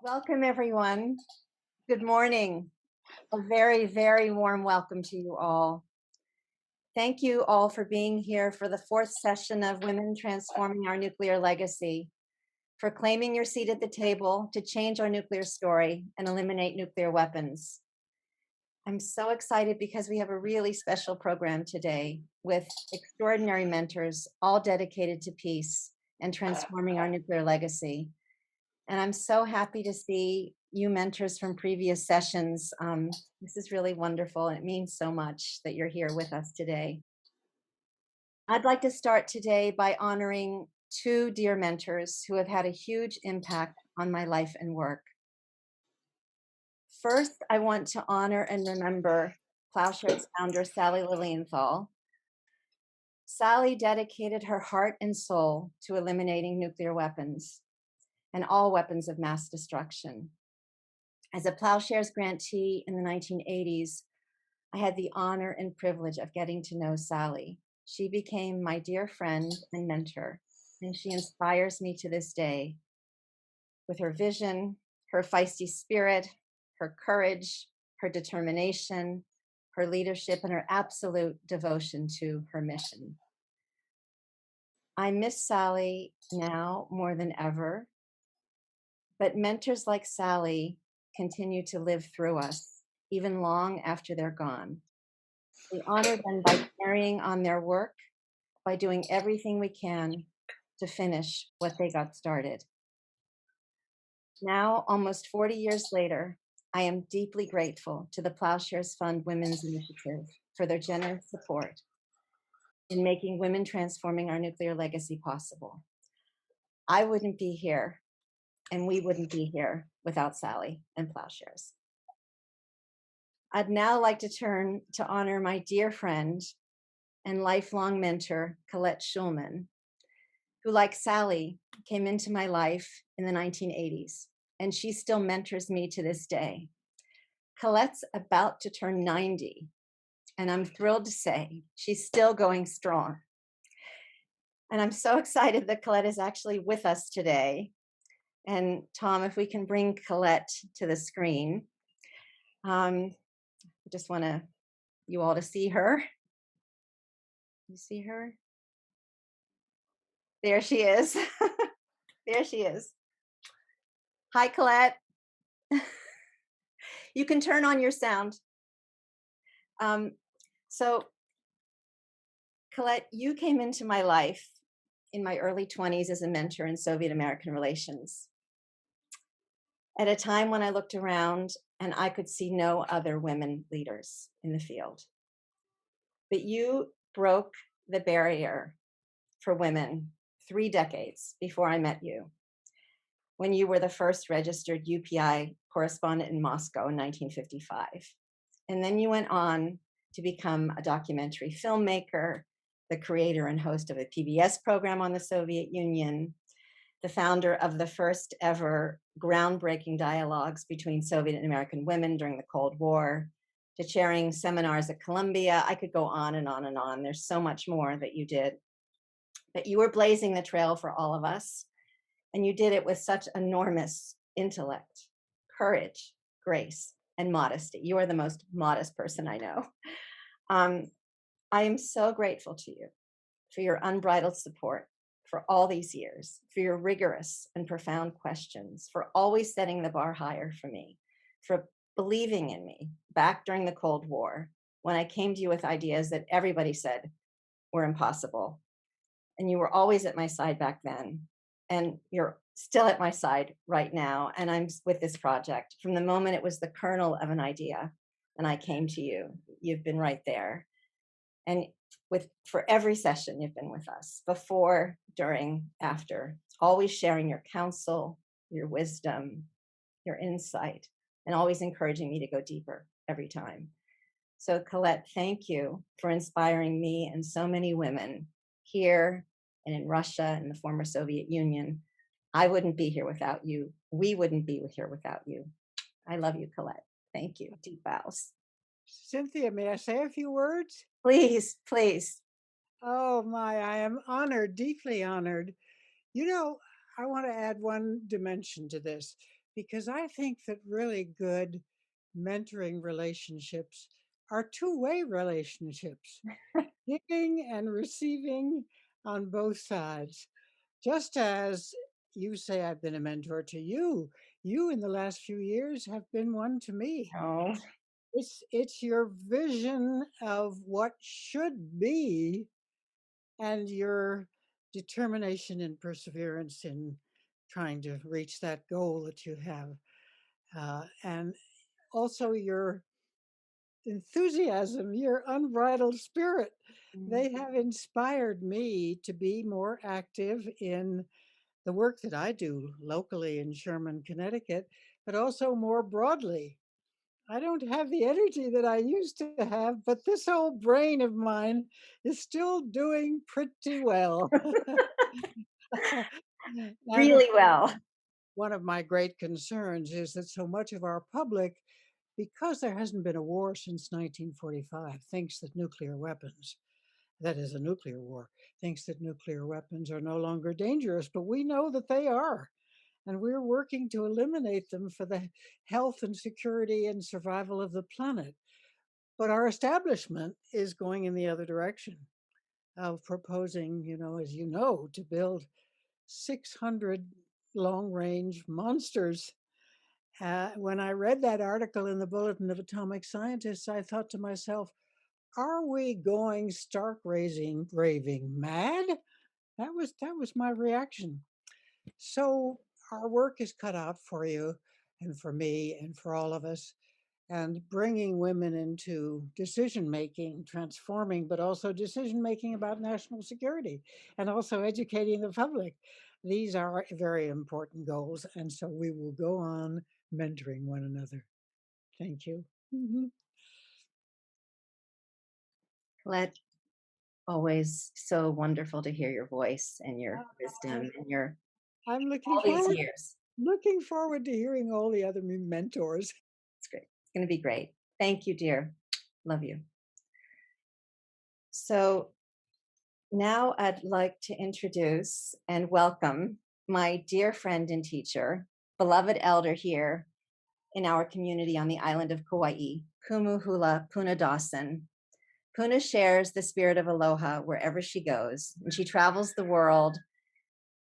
Welcome, everyone. Good morning. A very, very warm welcome to you all. Thank you all for being here for the fourth session of Women Transforming Our Nuclear Legacy, for claiming your seat at the table to change our nuclear story and eliminate nuclear weapons. I'm so excited because we have a really special program today with extraordinary mentors, all dedicated to peace and transforming our nuclear legacy. And I'm so happy to see you mentors from previous sessions. This is really wonderful, and it means so much that you're here with us today. I'd like to start today by honoring two dear mentors who have had a huge impact on my life and work. First, I want to honor and remember Plowshare's founder, Sally Lilienthal. Sally dedicated her heart and soul to eliminating nuclear weapons and all weapons of mass destruction. As a Plowshares grantee in the 1980s, I had the honor and privilege of getting to know Sally. She became my dear friend and mentor, and she inspires me to this day with her vision, her feisty spirit, her courage, her determination, her leadership, and her absolute devotion to her mission. I miss Sally now more than ever, but mentors like Sally continue to live through us, even long after they're gone. We honor them by carrying on their work, by doing everything we can to finish what they got started. Now, almost 40 years later, I am deeply grateful to the Plowshares Fund Women's Initiative for their generous support in making Women Transforming Our Nuclear Legacy possible. I wouldn't be here, and we wouldn't be here without Sally and Plowshares. I'd now like to turn to honor my dear friend and lifelong mentor, Colette Schulman, who, like Sally, came into my life in the 1980s, and she still mentors me to this day. Colette's about to turn 90, and I'm thrilled to say she's still going strong. And I'm so excited that Colette is actually with us today. And Tom, if we can bring Colette to the screen. I just want you all to see her. You see her? There she is. There she is. Hi, Colette. You can turn on your sound. So, Colette, you came into my life in my early 20s as a mentor in Soviet American relations, at a time when I looked around and I could see no other women leaders in the field. But you broke the barrier for women 3 decades before I met you, when you were the first registered UPI correspondent in Moscow in 1955. And then you went on to become a documentary filmmaker, the creator and host of a PBS program on the Soviet Union, the founder of the first ever groundbreaking dialogues between Soviet and American women during the Cold War, to chairing seminars at Columbia. I could go on and on and on. There's so much more that you did. But you were blazing the trail for all of us. And you did it with such enormous intellect, courage, grace, and modesty. You are the most modest person I know. I am so grateful to you for your unbridled support for all these years, for your rigorous and profound questions, for always setting the bar higher for me, for believing in me back during the Cold War, when I came to you with ideas that everybody said were impossible. And you were always at my side back then. And you're still at my side right now. And I'm with this project. From the moment it was the kernel of an idea and I came to you, you've been right there. And for every session, you've been with us, before, during, after, always sharing your counsel, your wisdom, your insight, and always encouraging me to go deeper every time. So Colette, thank you for inspiring me and so many women here and in Russia and the former Soviet Union. I wouldn't be here without you. We wouldn't be here without you. I love you, Colette. Thank you. Deep bows. Cynthia, may I say a few words? Please, please. Oh my, I am honored, deeply honored. You know, I want to add one dimension to this. because I think that really good mentoring relationships are two-way relationships, giving and receiving on both sides. Just as you say, I've been a mentor to you, you in the last few years have been one to me. Oh, It's your vision of what should be and your determination and perseverance in trying to reach that goal that you have. And also your enthusiasm, your unbridled spirit. They have inspired me to be more active in the work that I do locally in Sherman, Connecticut, but also more broadly. I don't have the energy that I used to have, but this old brain of mine is still doing pretty well. And of really course, well. one of my great concerns is that so much of our public, because there hasn't been a war since 1945, thinks that nuclear weapons, that is a nuclear war, thinks that nuclear weapons are no longer dangerous, but we know that they are. And we're working to eliminate them for the health and security and survival of the planet. But our establishment is going in the other direction of proposing, as you know, to build 600 long range monsters. When I read that article in the Bulletin of Atomic Scientists, I thought to myself, are we going stark raving mad? That was my reaction. So our work is cut out for you and for me and for all of us, and bringing women into decision making, transforming, but also decision making about national security and also educating the public. These are very important goals. And so we will go on mentoring one another. Thank you. Mhm. Colette, always so wonderful to hear your voice and your I'm, wisdom and your I'm all these years. looking forward to hearing all the other mentors. It's great. It's going to be great. Thank you, dear. Love you. So now I'd like to introduce and welcome my dear friend and teacher, beloved elder here in our community on the island of Kauai, Kumu, Hula, Puna, Dawson. Puna shares the spirit of aloha wherever she goes, and she travels the world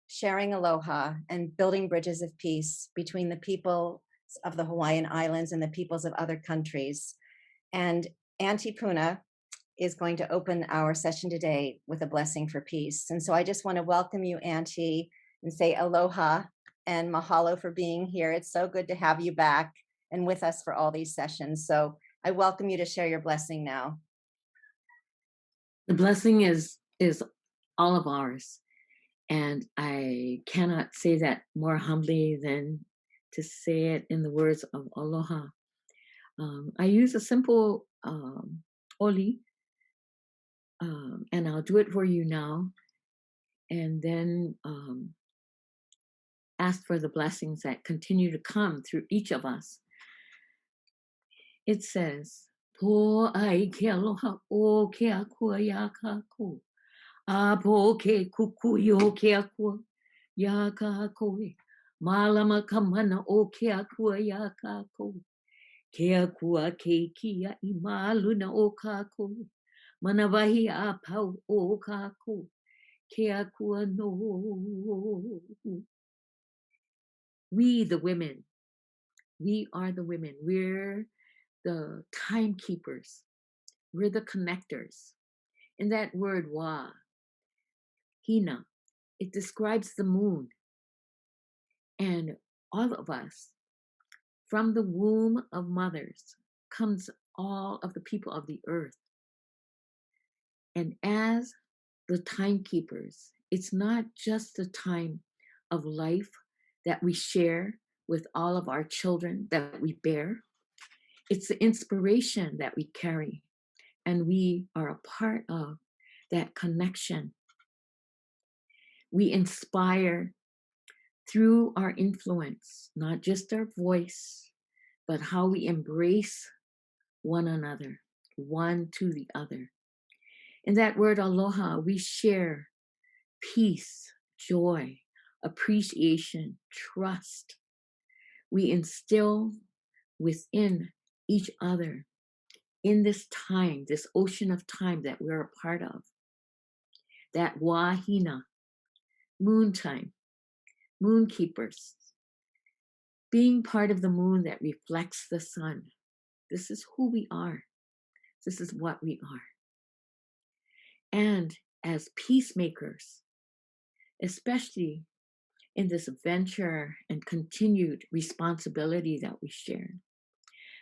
sharing aloha and building bridges of peace between the people of the Hawaiian Islands and the peoples of other countries. And Auntie Puna is going to open our session today with a blessing for peace. And so I just want to welcome you, Auntie, and say aloha and mahalo for being here. It's so good to have you back and with us for all these sessions. So I welcome you to share your blessing now. The blessing is all of ours. And I cannot say that more humbly than to say it in the words of aloha. I use a simple oli, and I'll do it for you now, and then ask for the blessings that continue to come through each of us. It says, Po ai ke aloha o ke akua ya ka ko. A po ke kuku yo ke akua ya ka koe. Malama ka mana o ke akua ya ka koe. Ke akua ke kia I maluna o ka koe. Manawahi a pau o ka koe. Ke akua no. We, the women, we are the women. We're the timekeepers. We're the connectors. In that word wa, hina, it describes the moon. And all of us, from the womb of mothers, comes all of the people of the earth. And as the timekeepers, it's not just the time of life that we share with all of our children that we bear. It's the inspiration that we carry, and we are a part of that connection. We inspire through our influence, not just our voice, but how we embrace one another, one to the other. In that word aloha, we share peace, joy, appreciation, trust. we instill within each other in this time, this ocean of time that we're a part of, that wahina, moon time, moon keepers, being part of the moon that reflects the sun. This is who we are. This is what we are. And as peacemakers, especially in this venture and continued responsibility that we share,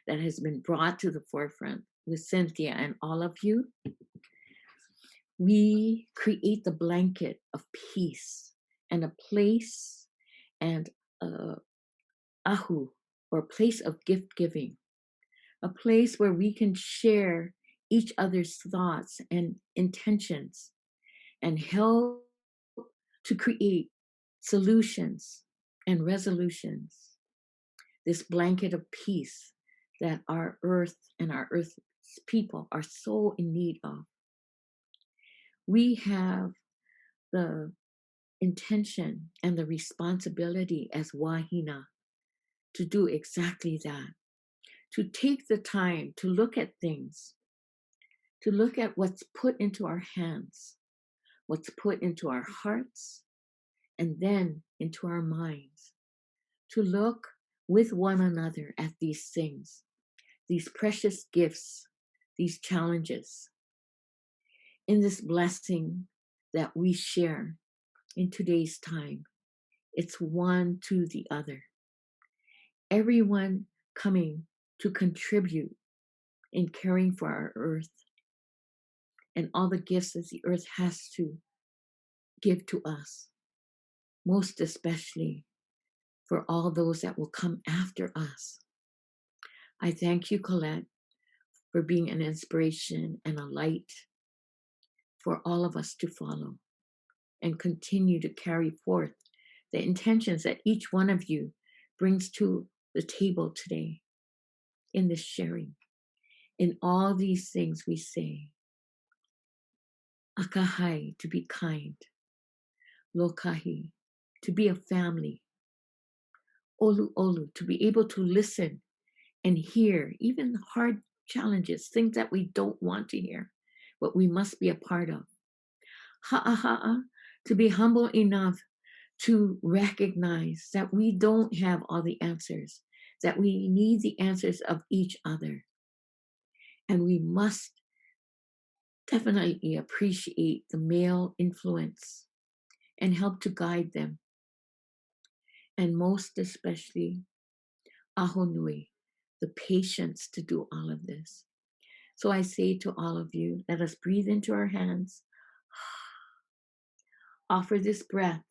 that has been brought to the forefront with Cynthia and all of you, we create the blanket of peace and a place and a ahu, or place of gift giving, a place where we can share each other's thoughts and intentions and help to create solutions and resolutions. This blanket of peace that our earth and our earth's people are so in need of. We have the intention and the responsibility as wahina to do exactly that, to take the time to look at things, to look at what's put into our hands, what's put into our hearts, and then into our minds, to look with one another at these things, these precious gifts, these challenges, in this blessing that we share in today's time. It's one to the other. Everyone coming to contribute in caring for our earth and all the gifts that the earth has to give to us, most especially for all those that will come after us. I thank you, Colette, for being an inspiration and a light for all of us to follow and continue to carry forth the intentions that each one of you brings to the table today in this sharing. In all these things we say, akahai, to be kind, lokahi, to be a family, olu olu, to be able to listen and hear even hard challenges, things that we don't want to hear, but we must be a part of. Ha'aha'a, to be humble enough to recognize that we don't have all the answers, that we need the answers of each other. And we must definitely appreciate the male influence and help to guide them. And most especially, ahonui, the patience to do all of this. So I say to all of you, let us breathe into our hands, offer this breath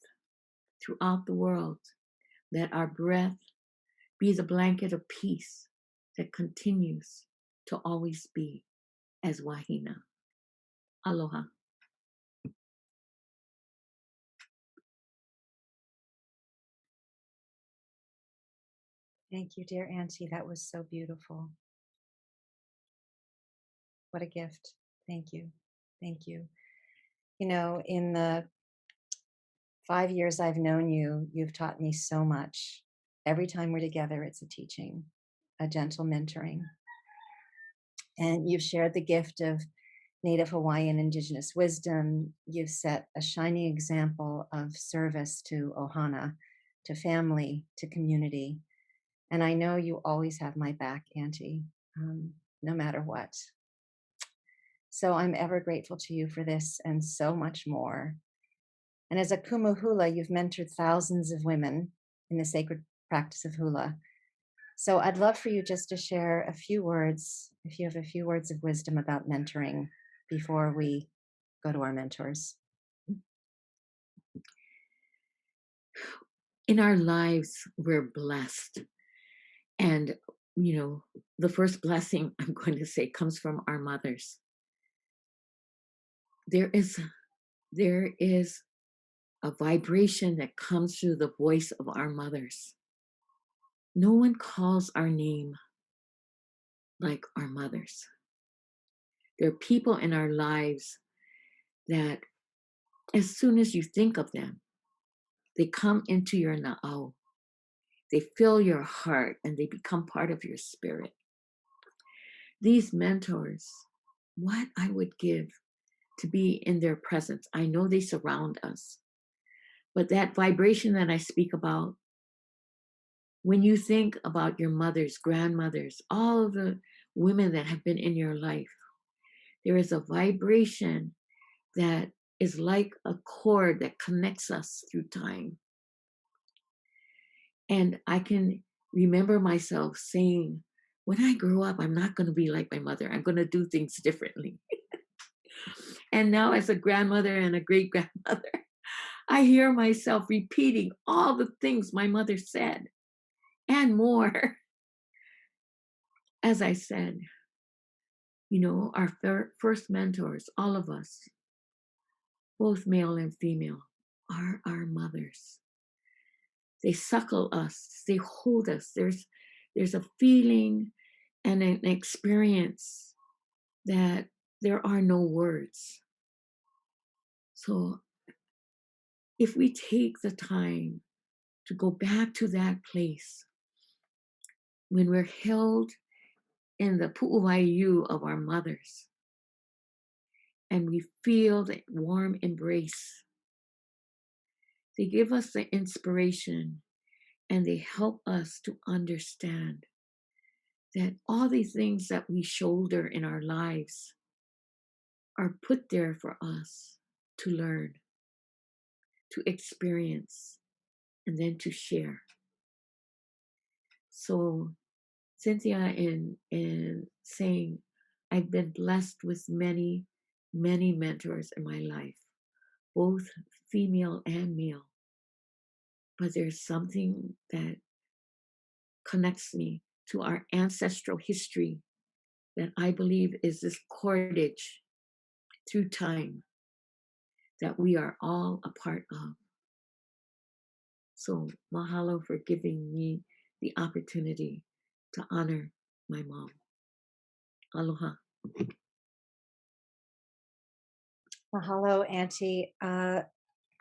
throughout the world. Let our breath be the blanket of peace that continues to always be as wahina. Aloha. Thank you, dear Auntie. That was so beautiful. What a gift. Thank you. Thank you. You know, in the 5 years I've known you, you've taught me so much. Every time we're together, it's a teaching, a gentle mentoring. And you've shared the gift of Native Hawaiian indigenous wisdom. You've set a shining example of service to ohana, to family, to community. And I know you always have my back, Auntie, no matter what. So I'm ever grateful to you for this and so much more. And as a Kumu Hula, you've mentored thousands of women in the sacred practice of Hula. So I'd love for you just to share a few words, if you have a few words of wisdom about mentoring before we go to our mentors. In our lives, we're blessed. And, you know, the first blessing I'm going to say comes from our mothers. There is a vibration that comes through the voice of our mothers. No one calls our name like our mothers. There are people in our lives that as soon as you think of them, they come into your na'au. They fill your heart and they become part of your spirit. These mentors, what I would give to be in their presence. I know they surround us, but that vibration that I speak about, when you think about your mothers, grandmothers, all of the women that have been in your life, there is a vibration that is like a cord that connects us through time. And I can remember myself saying, when I grow up, I'm not going to be like my mother. I'm going to do things differently. And now, as a grandmother and a great grandmother, I hear myself repeating all the things my mother said and more. As I said, you know, our first mentors, all of us, both male and female, are our mothers. They suckle us, they hold us. There's a feeling and an experience that there are no words. So if we take the time to go back to that place when we're held in the pu'uwaiu of our mothers and we feel that warm embrace, they give us the inspiration and they help us to understand that all these things that we shoulder in our lives are put there for us to learn, to experience, and then to share. So Cynthia, in saying, I've been blessed with many, many mentors in my life, both female and male. But there's something that connects me to our ancestral history that I believe is this cordage through time that we are all a part of. So mahalo for giving me the opportunity to honor my mom. Aloha. Mahalo, Auntie.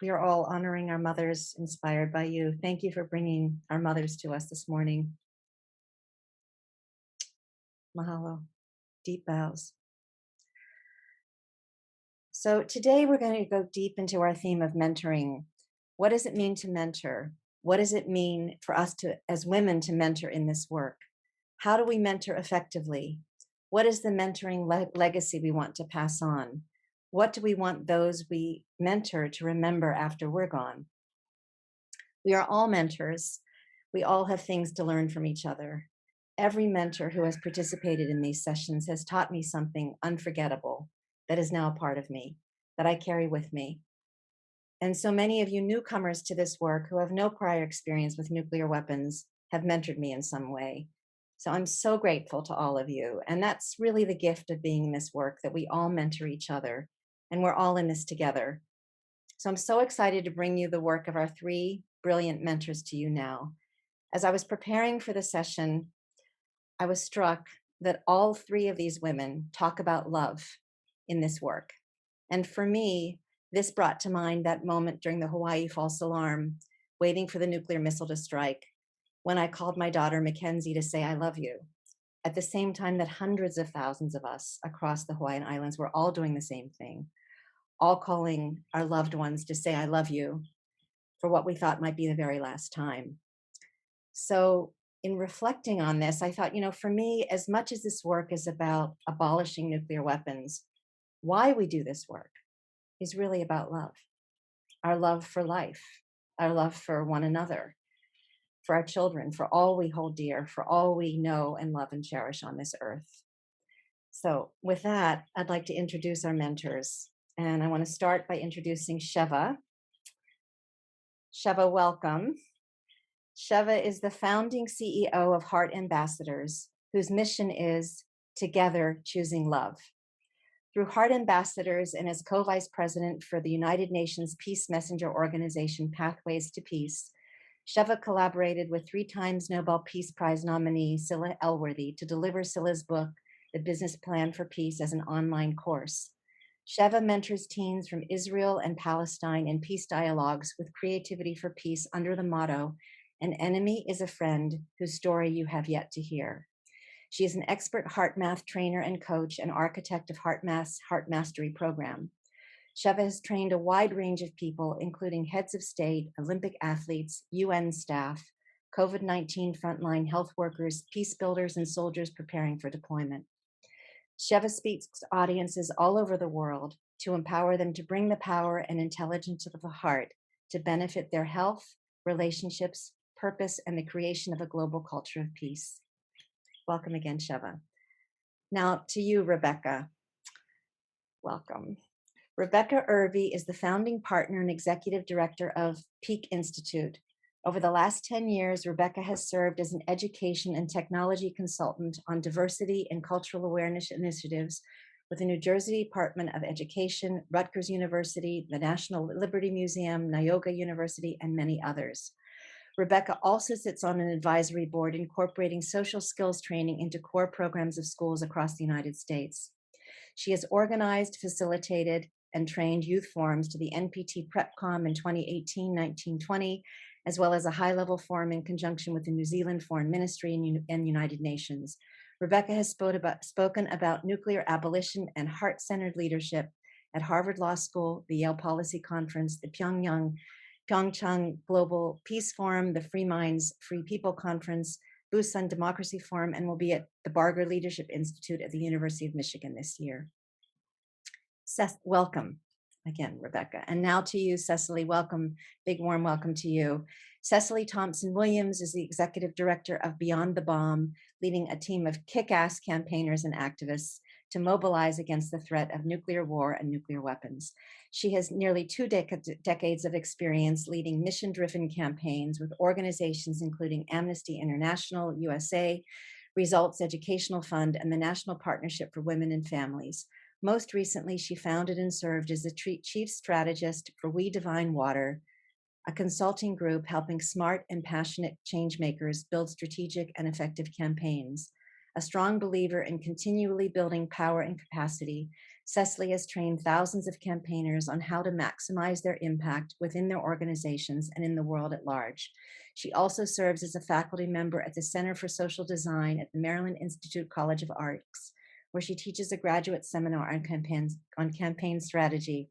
We are all honoring our mothers inspired by you. Thank you for bringing our mothers to us this morning. Mahalo. Deep bows. So today we're going to go deep into our theme of mentoring. What does it mean to mentor? What does it mean for us to, as women, to mentor in this work? How do we mentor effectively? What is the mentoring legacy we want to pass on? What do we want those we mentor to remember after we're gone? We are all mentors. We all have things to learn from each other. Every mentor who has participated in these sessions has taught me something unforgettable that is now a part of me, that I carry with me. And so many of you newcomers to this work who have no prior experience with nuclear weapons have mentored me in some way. So I'm so grateful to all of you. And that's really the gift of being in this work, that we all mentor each other and we're all in this together. So I'm so excited to bring you the work of our three brilliant mentors to you now. As I was preparing for the session, I was struck that all three of these women talk about love in this work. And for me, this brought to mind that moment during the Hawaii false alarm, waiting for the nuclear missile to strike, when I called my daughter Mackenzie to say, I love you, at the same time that hundreds of thousands of us across the Hawaiian Islands were all doing the same thing, all calling our loved ones to say, I love you, for what we thought might be the very last time. So in reflecting on this, I thought, for me, as much as this work is about abolishing nuclear weapons, why we do this work is really about love, our love for life, our love for one another, for our children, for all we hold dear, for all we know and love and cherish on this earth. So with that, I'd like to introduce our mentors. And I want to start by introducing Sheva. Sheva, welcome. Sheva is the founding CEO of Heart Ambassadors, whose mission is Together Choosing Love. Through Heart Ambassadors and as co-vice president for the United Nations Peace Messenger Organization Pathways to Peace, Sheva collaborated with 3 times Nobel Peace Prize nominee Scilla Elworthy to deliver Scylla's book, The Business Plan for Peace, as an online course. Sheva mentors teens from Israel and Palestine in peace dialogues with Creativity for Peace under the motto, An enemy is a friend whose story you have yet to hear. She is an expert heart math trainer and coach and architect of Heart Mastery program. Sheva has trained a wide range of people, including heads of state, Olympic athletes, UN staff, COVID-19 frontline health workers, peace builders, and soldiers preparing for deployment. Sheva speaks to audiences all over the world to empower them to bring the power and intelligence of the heart to benefit their health, relationships, purpose, and the creation of a global culture of peace. Welcome again, Sheva. Now to you, Rebecca. Welcome. Rebecca Irby is the founding partner and executive director of Peak Institute. Over the last 10 years, Rebecca has served as an education and technology consultant on diversity and cultural awareness initiatives with the New Jersey Department of Education, Rutgers University, the National Liberty Museum, Niagara University, and many others. Rebecca also sits on an advisory board incorporating social skills training into core programs of schools across the United States. She has organized, facilitated, and trained youth forums to the NPT PrepCom in 2018-19-20, as well as a high-level forum in conjunction with the New Zealand Foreign Ministry and United Nations. Rebecca has spoken about nuclear abolition and heart-centered leadership at Harvard Law School, the Yale Policy Conference, the Pyeongchang Global Peace Forum, the Free Minds, Free People Conference, Busan Democracy Forum, and will be at the Barger Leadership Institute at the University of Michigan this year. Seth, welcome again, Rebecca. And now to you, Cecili, welcome, big warm welcome to you. Cecili Thompson Williams is the executive director of Beyond the Bomb, leading a team of kick-ass campaigners and activists to mobilize against the threat of nuclear war and nuclear weapons. She has nearly 2 decades of experience leading mission-driven campaigns with organizations including Amnesty International, USA, Results Educational Fund, and the National Partnership for Women and Families. Most recently, she founded and served as the chief strategist for We Divine Water, a consulting group helping smart and passionate change makers build strategic and effective campaigns. A strong believer in continually building power and capacity, Cecili has trained thousands of campaigners on how to maximize their impact within their organizations and in the world at large. She also serves as a faculty member at the Center for Social Design at the Maryland Institute College of Arts, where she teaches a graduate seminar on campaign strategy.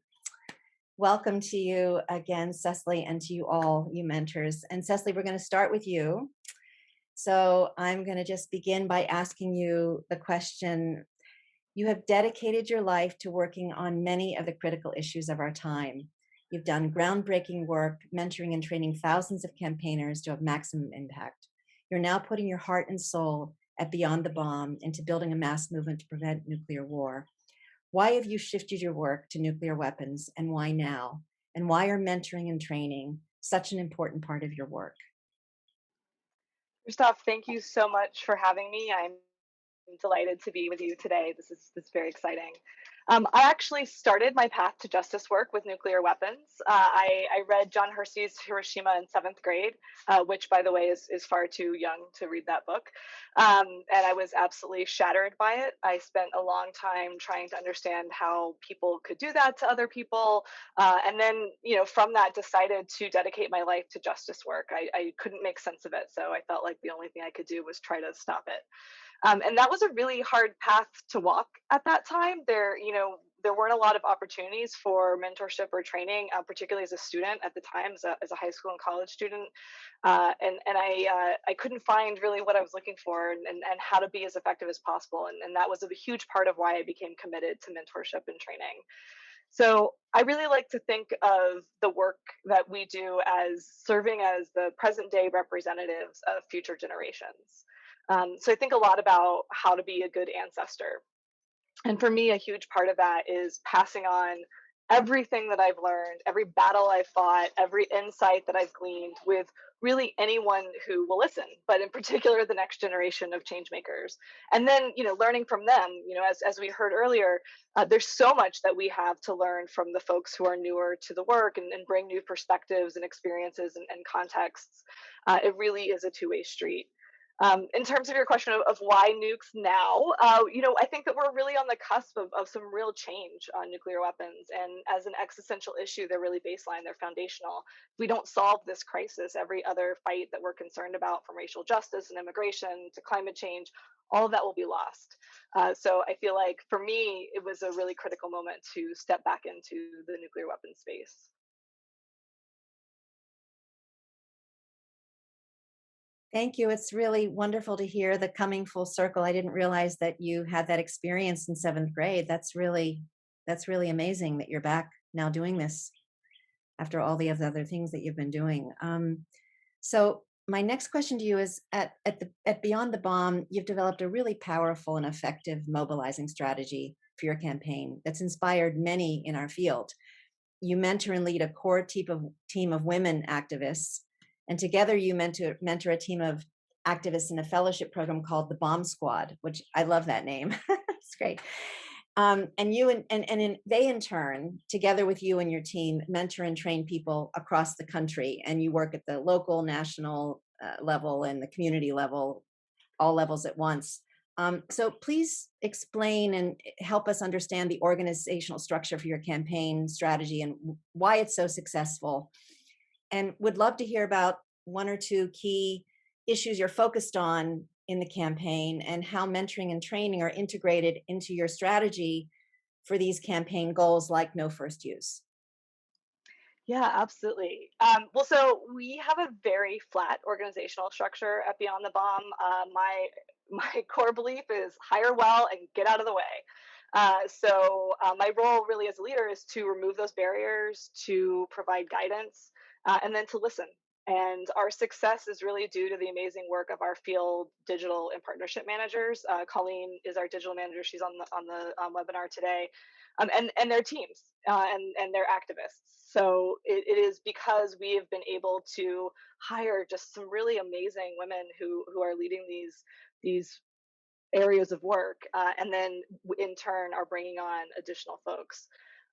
Welcome to you again, Cecili, and to you all, you mentors. And Cecili, we're going to start with you. So I'm going to just begin by asking you the question. You have dedicated your life to working on many of the critical issues of our time. You've done groundbreaking work, mentoring and training thousands of campaigners to have maximum impact. You're now putting your heart and soul at Beyond the Bomb into building a mass movement to prevent nuclear war. Why have you shifted your work to nuclear weapons, and why now? And why are mentoring and training such an important part of your work? First off, thank you so much for having me. I'm delighted to be with you today. This is very exciting. I actually started my path to justice work with nuclear weapons. I read John Hersey's Hiroshima in 7th grade, which, by the way, is far too young to read that book. And I was absolutely shattered by it. I spent a long time trying to understand how people could do that to other people. And then, from that, decided to dedicate my life to justice work. I couldn't make sense of it. So I felt like the only thing I could do was try to stop it. And that was a really hard path to walk at that time. There weren't a lot of opportunities for mentorship or training, particularly as a student at the time, as a high school and college student. And I couldn't find really what I was looking for and how to be as effective as possible. And that was a huge part of why I became committed to mentorship and training. So I really like to think of the work that we do as serving as the present day representatives of future generations. So I think a lot about how to be a good ancestor. And for me, a huge part of that is passing on everything that I've learned, every battle I've fought, every insight that I've gleaned with really anyone who will listen, but in particular, the next generation of change makers. And then, learning from them, as we heard earlier, there's so much that we have to learn from the folks who are newer to the work and bring new perspectives and experiences and contexts. It really is a two-way street. In terms of your question of why nukes now, I think that we're really on the cusp of some real change on nuclear weapons. And as an existential issue, they're really baseline, they're foundational. If we don't solve this crisis, every other fight that we're concerned about, from racial justice and immigration to climate change, all of that will be lost. So I feel like for me, it was a really critical moment to step back into the nuclear weapons space. Thank you. It's really wonderful to hear the coming full circle. I didn't realize that you had that experience in seventh grade. That's really amazing that you're back now doing this after all the other things that you've been doing. So my next question to you is: at Beyond the Bomb, you've developed a really powerful and effective mobilizing strategy for your campaign that's inspired many in our field. You mentor and lead a core team of women activists, and together you mentor a team of activists in a fellowship program called the Bomb Squad, which I love that name. It's great. And they in turn, together with you and your team, mentor and train people across the country, and you work at the local, national level and the community level, all levels at once. So please explain and help us understand the organizational structure for your campaign strategy and why it's so successful. And would love to hear about one or two key issues you're focused on in the campaign and how mentoring and training are integrated into your strategy for these campaign goals like no first use. Yeah, absolutely. Well, so we have a very flat organizational structure at Beyond the Bomb. My core belief is hire well and get out of the way. My role really as a leader is to remove those barriers, to provide guidance, and then to listen. And our success is really due to the amazing work of our field digital and partnership managers. Colleen is our digital manager. She's on the webinar today, and their teams and their activists. So it is because we have been able to hire just some really amazing women who are leading these areas of work, and then in turn are bringing on additional folks.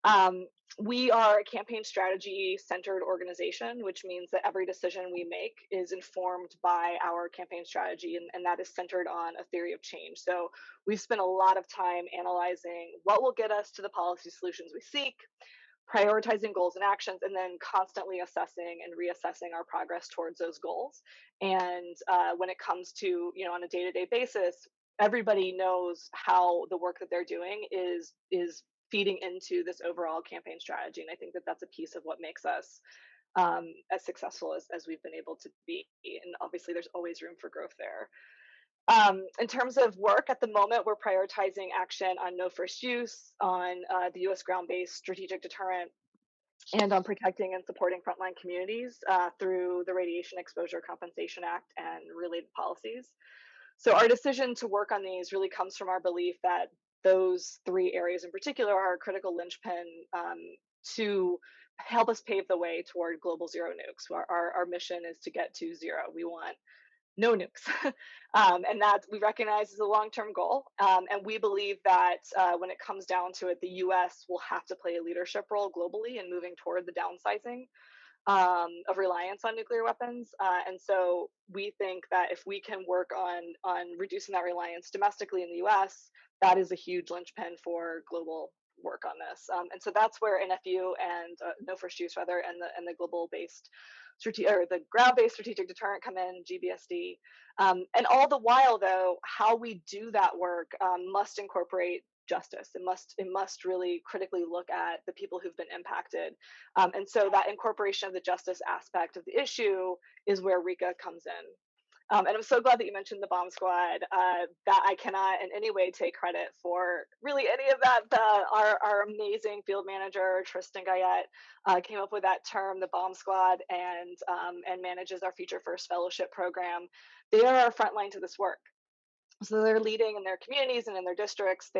Um, we are a campaign strategy centered organization, which means that every decision we make is informed by our campaign strategy, and that is centered on a theory of change. So we've spent a lot of time analyzing what will get us to the policy solutions we seek, prioritizing goals and actions, and then constantly assessing and reassessing our progress towards those goals. And when it comes to, on a day-to-day basis, everybody knows how the work that they're doing is feeding into this overall campaign strategy. And I think that that's a piece of what makes us as successful as we've been able to be. And obviously, there's always room for growth there. In terms of work, at the moment, we're prioritizing action on no first use, on the U.S. ground-based strategic deterrent, and on protecting and supporting frontline communities through the Radiation Exposure Compensation Act and related policies. So our decision to work on these really comes from our belief that those three areas in particular are a critical linchpin to help us pave the way toward global zero nukes. Our mission is to get to zero. We want no nukes. And that we recognize is a long-term goal. And we believe that when it comes down to it, the US will have to play a leadership role globally in moving toward the downsizing of reliance on nuclear weapons. And so we think that if we can work on reducing that reliance domestically in the US, that is a huge linchpin for global work on this. And so that's where NFU and no first use rather, and the global based or the ground-based strategic deterrent come in, GBSD. And all the while, though, how we do that work must incorporate justice. It must really critically look at the people who've been impacted. And so that incorporation of the justice aspect of the issue is where RICA comes in. And I'm so glad that you mentioned the Bomb Squad. That I cannot in any way take credit for really any of that. Our amazing field manager, Tristan Guyette, came up with that term, the Bomb Squad, and manages our Future First Fellowship program. They are our front line to this work. So they're leading in their communities and in their districts.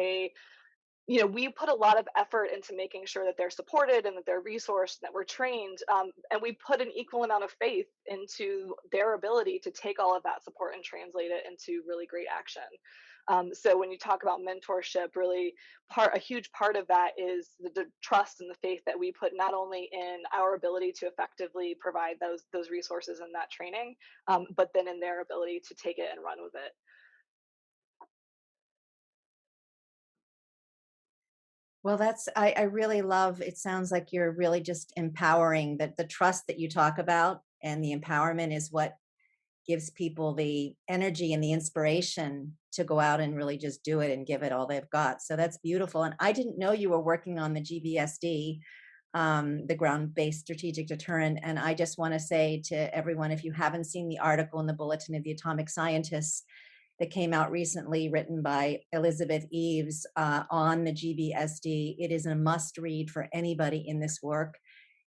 We put a lot of effort into making sure that they're supported and that they're resourced, and that we're trained. And we put an equal amount of faith into their ability to take all of that support and translate it into really great action. So when you talk about mentorship, really a huge part of that is the trust and the faith that we put not only in our ability to effectively provide those resources and that training, but then in their ability to take it and run with it. Well, I really love, it sounds like you're really just empowering, that the trust that you talk about and the empowerment is what gives people the energy and the inspiration to go out and really just do it and give it all they've got. So that's beautiful. And I didn't know you were working on the GBSD, the ground-based strategic deterrent. And I just want to say to everyone, if you haven't seen the article in the Bulletin of the Atomic Scientists that came out recently, written by Elizabeth Eves, on the GBSD, it is a must read for anybody in this work.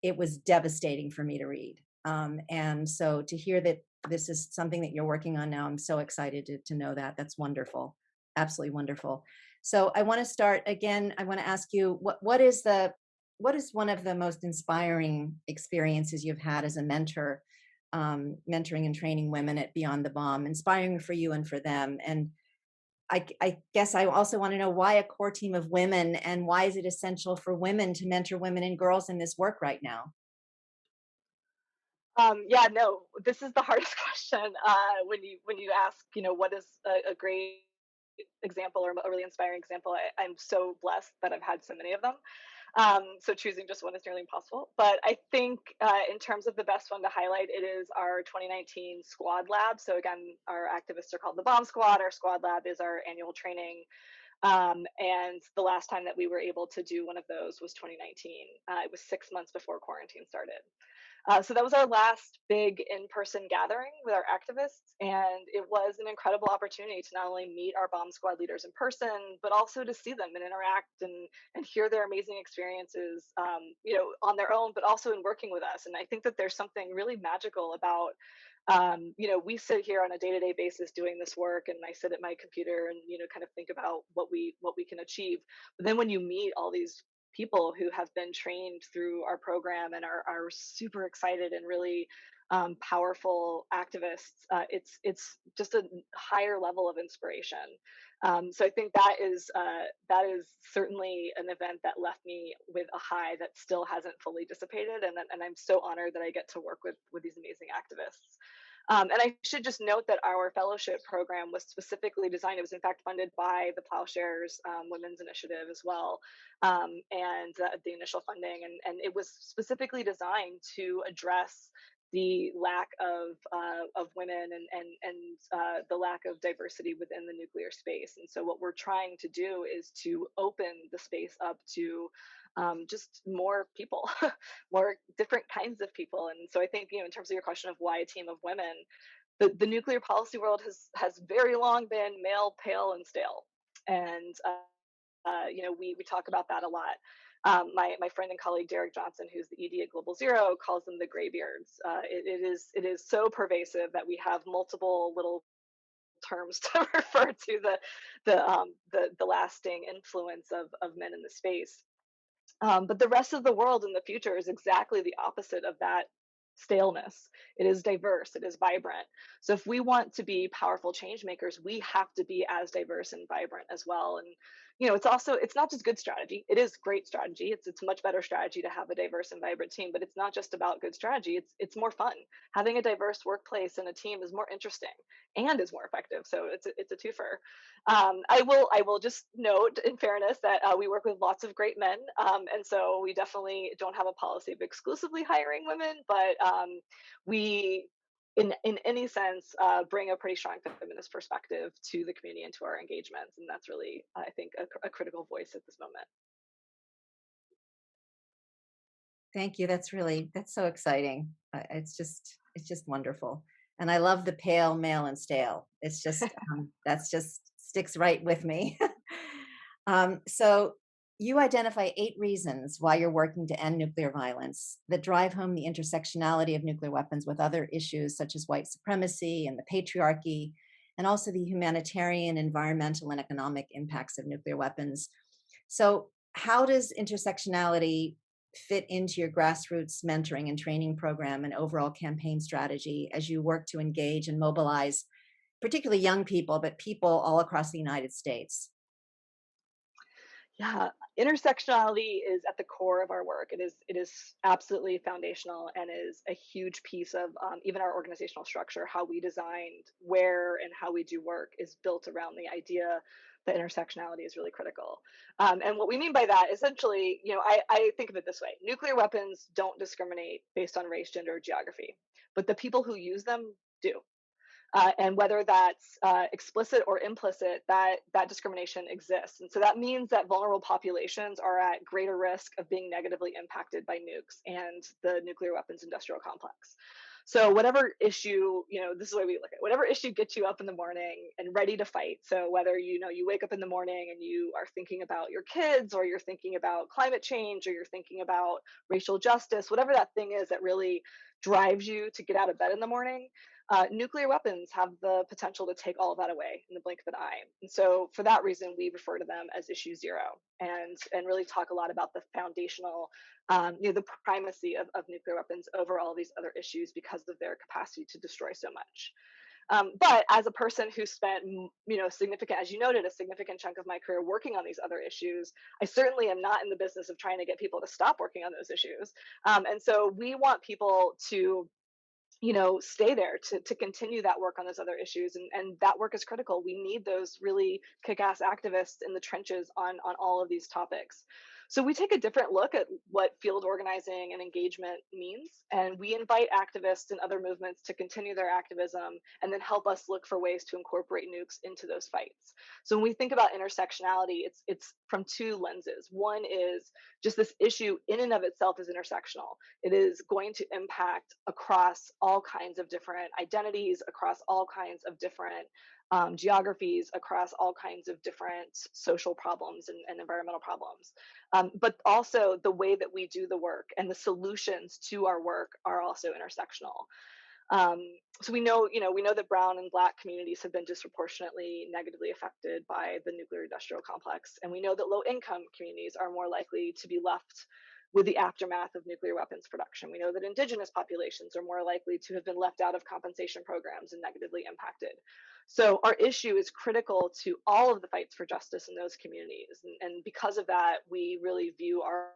It was devastating for me to read. And so to hear that this is something that you're working on now, I'm so excited to know that. That's wonderful. Absolutely wonderful. So I want to start again. I want to ask you, what is one of the most inspiring experiences you've had as a mentor, mentoring and training women at Beyond the Bomb, inspiring for you and for them? And I guess I also want to know, why a core team of women, and why is it essential for women to mentor women and girls in this work right now? Yeah, no, this is the hardest question when you ask, what is a great example or a really inspiring example. I'm so blessed that I've had so many of them. So choosing just one is nearly impossible. But I think in terms of the best one to highlight, it is our 2019 Squad Lab. So again, our activists are called the Bomb Squad. Our Squad Lab is our annual training. And the last time that we were able to do one of those was 2019. It was 6 months before quarantine started. So that was our last big in-person gathering with our activists, and it was an incredible opportunity to not only meet our bomb squad leaders in person, but also to see them and interact and hear their amazing experiences, on their own, but also in working with us. And I think that there's something really magical about, we sit here on a day-to-day basis doing this work, and I sit at my computer and kind of think about what we can achieve. But then when you meet all these people who have been trained through our program and are super excited and really powerful activists, it's just a higher level of inspiration. So I think that is certainly an event that left me with a high that still hasn't fully dissipated, and I'm so honored that I get to work with these amazing activists. And I should just note that our fellowship program was specifically designed. It was in fact funded by the Plowshares Women's Initiative as well, and the initial funding, and it was specifically designed to address the lack of women and the lack of diversity within the nuclear space. And so what we're trying to do is to open the space up to just more people, more different kinds of people. And so I think, in terms of your question of why a team of women, the nuclear policy world has very long been male, pale, and stale. And we talk about that a lot. My friend and colleague Derek Johnson, who's the ED at Global Zero, calls them the graybeards. It is so pervasive that we have multiple little terms to refer to the lasting influence of men in the space. But the rest of the world in the future is exactly the opposite of that staleness. It is diverse, it is vibrant. So if we want to be powerful change makers, we have to be as diverse and vibrant as well. And it's not just good strategy. It is great strategy. It's a much better strategy to have a diverse and vibrant team, but it's not just about good strategy. It's more fun. Having a diverse workplace and a team is more interesting and is more effective. So it's a twofer. I will just note, in fairness, that we work with lots of great men, and so we definitely don't have a policy of exclusively hiring women, but we, in any sense, bring a pretty strong feminist perspective to the community and to our engagements, and that's really, I think, a critical voice at this moment. Thank you. That's so exciting. It's just wonderful. And I love the pale, male, and stale. It's just, that's just sticks right with me. So you identify 8 reasons why you're working to end nuclear violence that drive home the intersectionality of nuclear weapons with other issues such as white supremacy and the patriarchy, and also the humanitarian, environmental, and economic impacts of nuclear weapons. So how does intersectionality fit into your grassroots mentoring and training program and overall campaign strategy as you work to engage and mobilize particularly young people, but people all across the United States? Yeah, intersectionality is at the core of our work. It is absolutely foundational and is a huge piece of even our organizational structure. How we designed where and how we do work is built around the idea that intersectionality is really critical. And what we mean by that, essentially, I think of it this way: nuclear weapons don't discriminate based on race, gender, or geography, but the people who use them do. And whether that's explicit or implicit, that discrimination exists. And so that means that vulnerable populations are at greater risk of being negatively impacted by nukes and the nuclear weapons industrial complex. So whatever issue, this is the way we look at it, whatever issue gets you up in the morning and ready to fight. So whether you wake up in the morning and you are thinking about your kids, or you're thinking about climate change, or you're thinking about racial justice, whatever that thing is that really drives you to get out of bed in the morning, nuclear weapons have the potential to take all of that away in the blink of an eye. And so for that reason, we refer to them as issue zero, and really talk a lot about the foundational, the primacy of nuclear weapons over all these other issues because of their capacity to destroy so much. But as a person who spent, significant, as you noted, a significant chunk of my career working on these other issues, I certainly am not in the business of trying to get people to stop working on those issues. And so we want people to stay there to continue that work on those other issues. And that work is critical. We need those really kick-ass activists in the trenches on all of these topics. So we take a different look at what field organizing and engagement means, and we invite activists and other movements to continue their activism and then help us look for ways to incorporate nukes into those fights. So when we think about intersectionality, it's from two lenses. One is just this issue in and of itself is intersectional. It is going to impact across all kinds of different identities, across all kinds of different geographies, across all kinds of different social problems and environmental problems. But also the way that we do the work and the solutions to our work are also intersectional. Um, so we know that brown and black communities have been disproportionately negatively affected by the nuclear industrial complex, and we know that low income communities are more likely to be left with the aftermath of nuclear weapons production. We know that indigenous populations are more likely to have been left out of compensation programs and negatively impacted. So our issue is critical to all of the fights for justice in those communities. And because of that, we really view our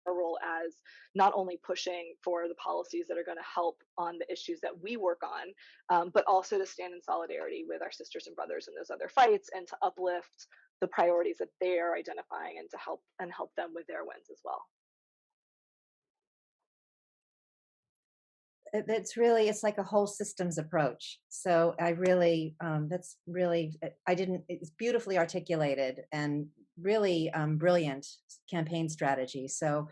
role as not only pushing for the policies that are going to help on the issues that we work on, but also to stand in solidarity with our sisters and brothers in those other fights, and to uplift the priorities that they are identifying, and to help them with their wins as well. That's really, it's like a whole systems approach. So I really, that's really, I didn't, it's beautifully articulated and really brilliant campaign strategy. So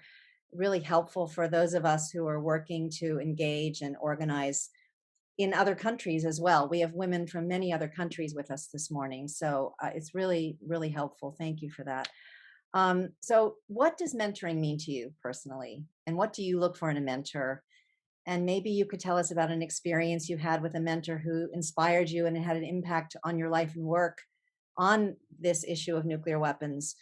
really helpful for those of us who are working to engage and organize in other countries as well. We have women from many other countries with us this morning. So it's really, really helpful. Thank you for that. So what does mentoring mean to you personally? And what do you look for in a mentor? And maybe you could tell us about an experience you had with a mentor who inspired you and it had an impact on your life and work on this issue of nuclear weapons.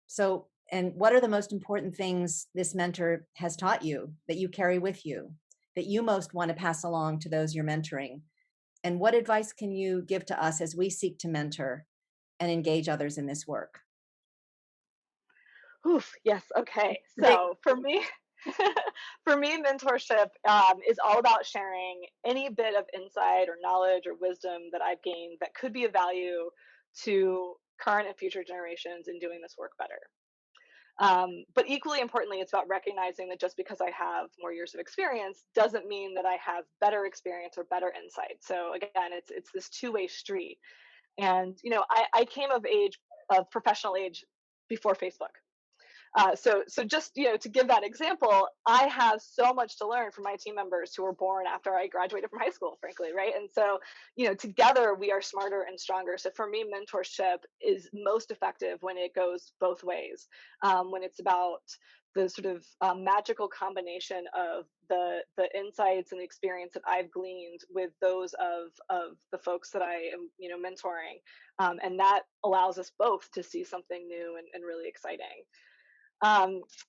So, and what are the most important things this mentor has taught you that you carry with you, that you most want to pass along to those you're mentoring? And what advice can you give to us as we seek to mentor and engage others in this work? Oof, yes. Okay. The big So for me, for me, mentorship is all about sharing any bit of insight or knowledge or wisdom that I've gained that could be of value to current and future generations in doing this work better. But equally importantly, it's about recognizing that just because I have more years of experience doesn't mean that I have better experience or better insight. So again, it's this two-way street. And I came of professional age before Facebook. So just to give that example, I have so much to learn from my team members who were born after I graduated from high school, frankly, right? And so together we are smarter and stronger. So for me, mentorship is most effective when it goes both ways, when it's about the sort of magical combination of the insights and the experience that I've gleaned with those of the folks that I am mentoring, and that allows us both to see something new and really exciting.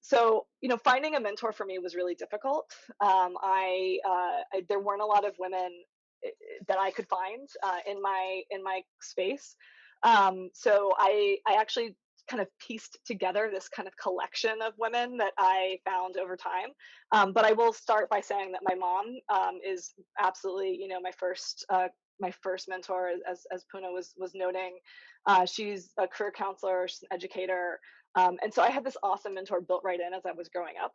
So finding a mentor for me was really difficult. There weren't a lot of women that I could find in my space. So I actually kind of pieced together this kind of collection of women that I found over time. But I will start by saying that my mom is absolutely, my first mentor, as Puna was noting. She's a career counselor, she's an educator, and so I had this awesome mentor built right in as I was growing up.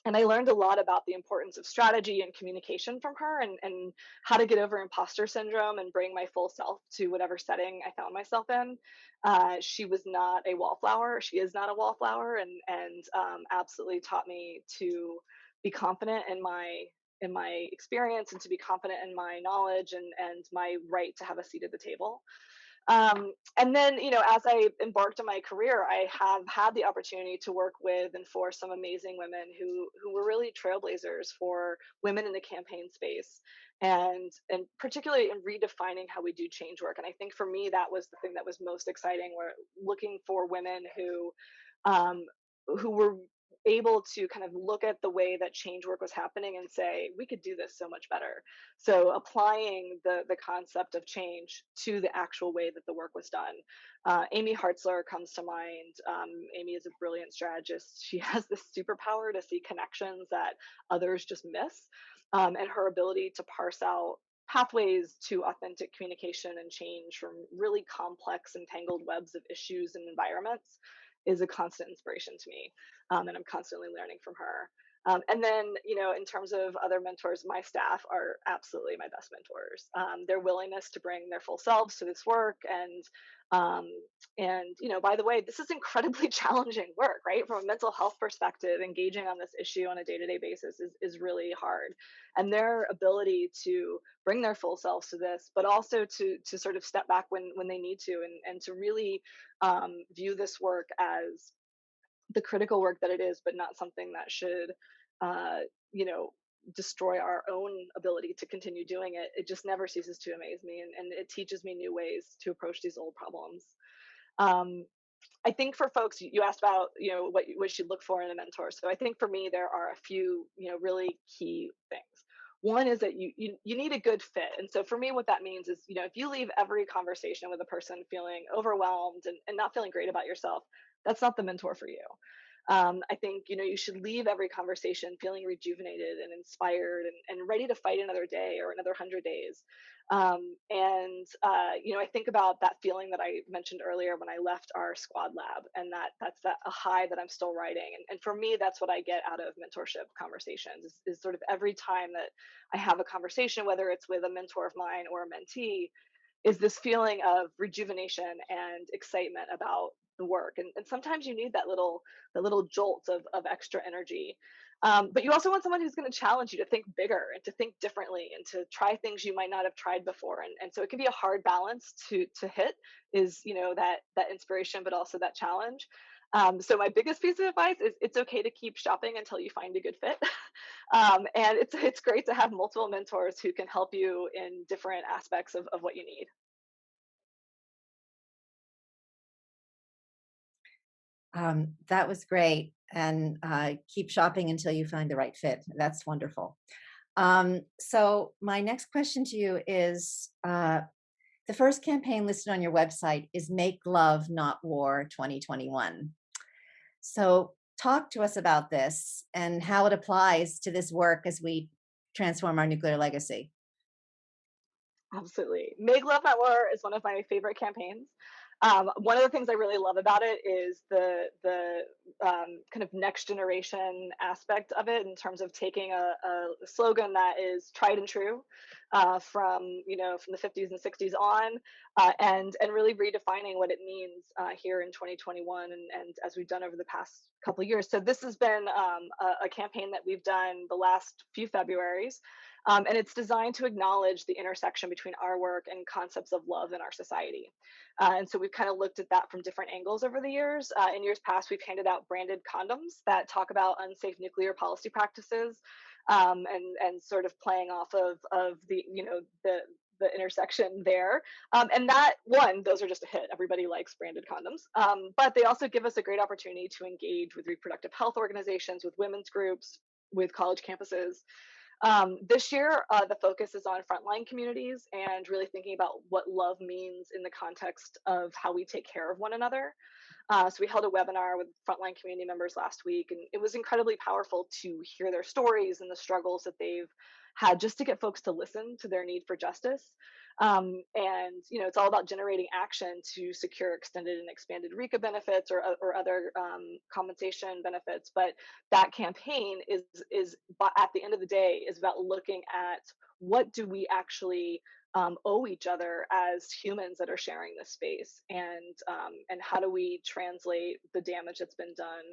And I learned a lot about the importance of strategy and communication from her, and how to get over imposter syndrome and bring my full self to whatever setting I found myself in. She was not a wallflower. She is not a wallflower, and absolutely taught me to be confident in my experience, and to be confident in my knowledge, and my right to have a seat at the table. And then, as I embarked on my career, I have had the opportunity to work with and for some amazing women who were really trailblazers for women in the campaign space, and particularly in redefining how we do change work. And I think for me, that was the thing that was most exciting. Where looking for women um, who were able to kind of look at the way that change work was happening and say, we could do this so much better. So applying the concept of change to the actual way that the work was done. Amy Hartzler comes to mind. Amy is a brilliant strategist. She has this superpower to see connections that others just miss, and her ability to parse out pathways to authentic communication and change from really complex and tangled webs of issues and environments is a constant inspiration to me, and I'm constantly learning from her. And then, in terms of other mentors, my staff are absolutely my best mentors. Their willingness to bring their full selves to this work, um, and by the way, this is incredibly challenging work, right? From a mental health perspective, engaging on this issue on a day-to-day basis is really hard. And their ability to bring their full selves to this, but also to sort of step back when they need to, and to really view this work as the critical work that it is, but not something that should, uh, you know, destroy our own ability to continue doing it. It just never ceases to amaze me, and it teaches me new ways to approach these old problems. Um, I think for folks, you asked about, what you should look for in a mentor. So I think for me, there are a few, really key things. One is that you need a good fit. And so for me, what that means is, if you leave every conversation with a person feeling overwhelmed and not feeling great about yourself, that's not the mentor for you. I think, you should leave every conversation feeling rejuvenated and inspired, and ready to fight another day or another 100 days. I think about that feeling that I mentioned earlier when I left our squad lab, and that's a high that I'm still riding. And for me, that's what I get out of mentorship conversations is sort of every time that I have a conversation, whether it's with a mentor of mine or a mentee, is this feeling of rejuvenation and excitement about the work. And sometimes you need that little jolt of extra energy. But you also want someone who's going to challenge you to think bigger and to think differently and to try things you might not have tried before. And so it can be a hard balance to hit, is, that inspiration, but also that challenge. So my biggest piece of advice is it's okay to keep shopping until you find a good fit. And it's great to have multiple mentors who can help you in different aspects of what you need. That was great. And keep shopping until you find the right fit. That's wonderful. So my next question to you is, the first campaign listed on your website is Make Love, Not War 2021. So talk to us about this and how it applies to this work as we transform our nuclear legacy. Absolutely. Make Love Not War is one of my favorite campaigns. One of the things I really love about it is the kind of next generation aspect of it, in terms of taking a slogan that is tried and true, from the 50s and 60s on, and really redefining what it means here in 2021, and as we've done over the past couple of years. So this has been a campaign that we've done the last few Februaries. And it's designed to acknowledge the intersection between our work and concepts of love in our society. And so we've kind of looked at that from different angles over the years. In years past, we've handed out branded condoms that talk about unsafe nuclear policy practices, and sort of playing off of the intersection there. And that one, those are just a hit. Everybody likes branded condoms. But they also give us a great opportunity to engage with reproductive health organizations, with women's groups, with college campuses. This year, the focus is on frontline communities and really thinking about what love means in the context of how we take care of one another. So we held a webinar with frontline community members last week, and it was incredibly powerful to hear their stories and the struggles that they've had just to get folks to listen to their need for justice. And it's all about generating action to secure extended and expanded RECA benefits or other compensation benefits. But that campaign is at the end of the day is about looking at what do we actually owe each other as humans that are sharing this space, and how do we translate the damage that's been done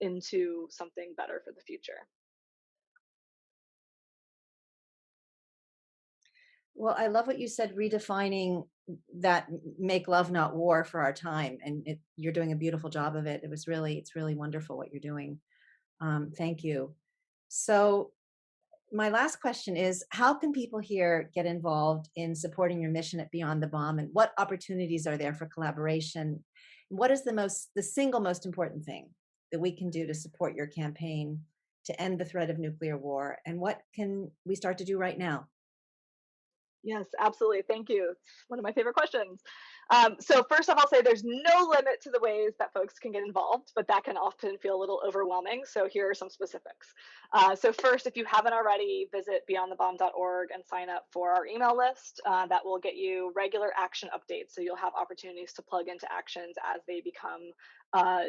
into something better for the future. Well, I love what you said, redefining that make love not war for our time. And you're doing a beautiful job of it. It's really wonderful what you're doing. Thank you. So my last question is, how can people here get involved in supporting your mission at Beyond the Bomb, and what opportunities are there for collaboration? What is the single most important thing that we can do to support your campaign to end the threat of nuclear war? And what can we start to do right now? Yes, absolutely. Thank you. It's one of my favorite questions. So first off, I'll say there's no limit to the ways that folks can get involved, but that can often feel a little overwhelming. So here are some specifics. So first, if you haven't already, visit beyondthebomb.org and sign up for our email list. That will get you regular action updates. So you'll have opportunities to plug into actions as they become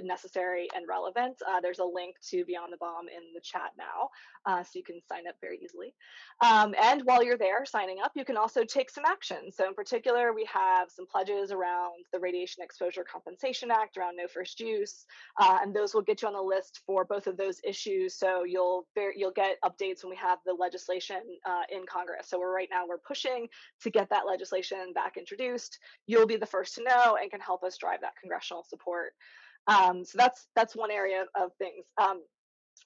necessary and relevant. There's a link to Beyond the Bomb in the chat now, so you can sign up very easily. And while you're there signing up, you can also take some action. So in particular, we have some pledges around the Radiation Exposure Compensation Act, around no first use, and those will get you on the list for both of those issues. So you'll get updates when we have the legislation in Congress. So we're pushing to get that legislation back introduced. You'll be the first to know and can help us drive that congressional support. So that's one area of things.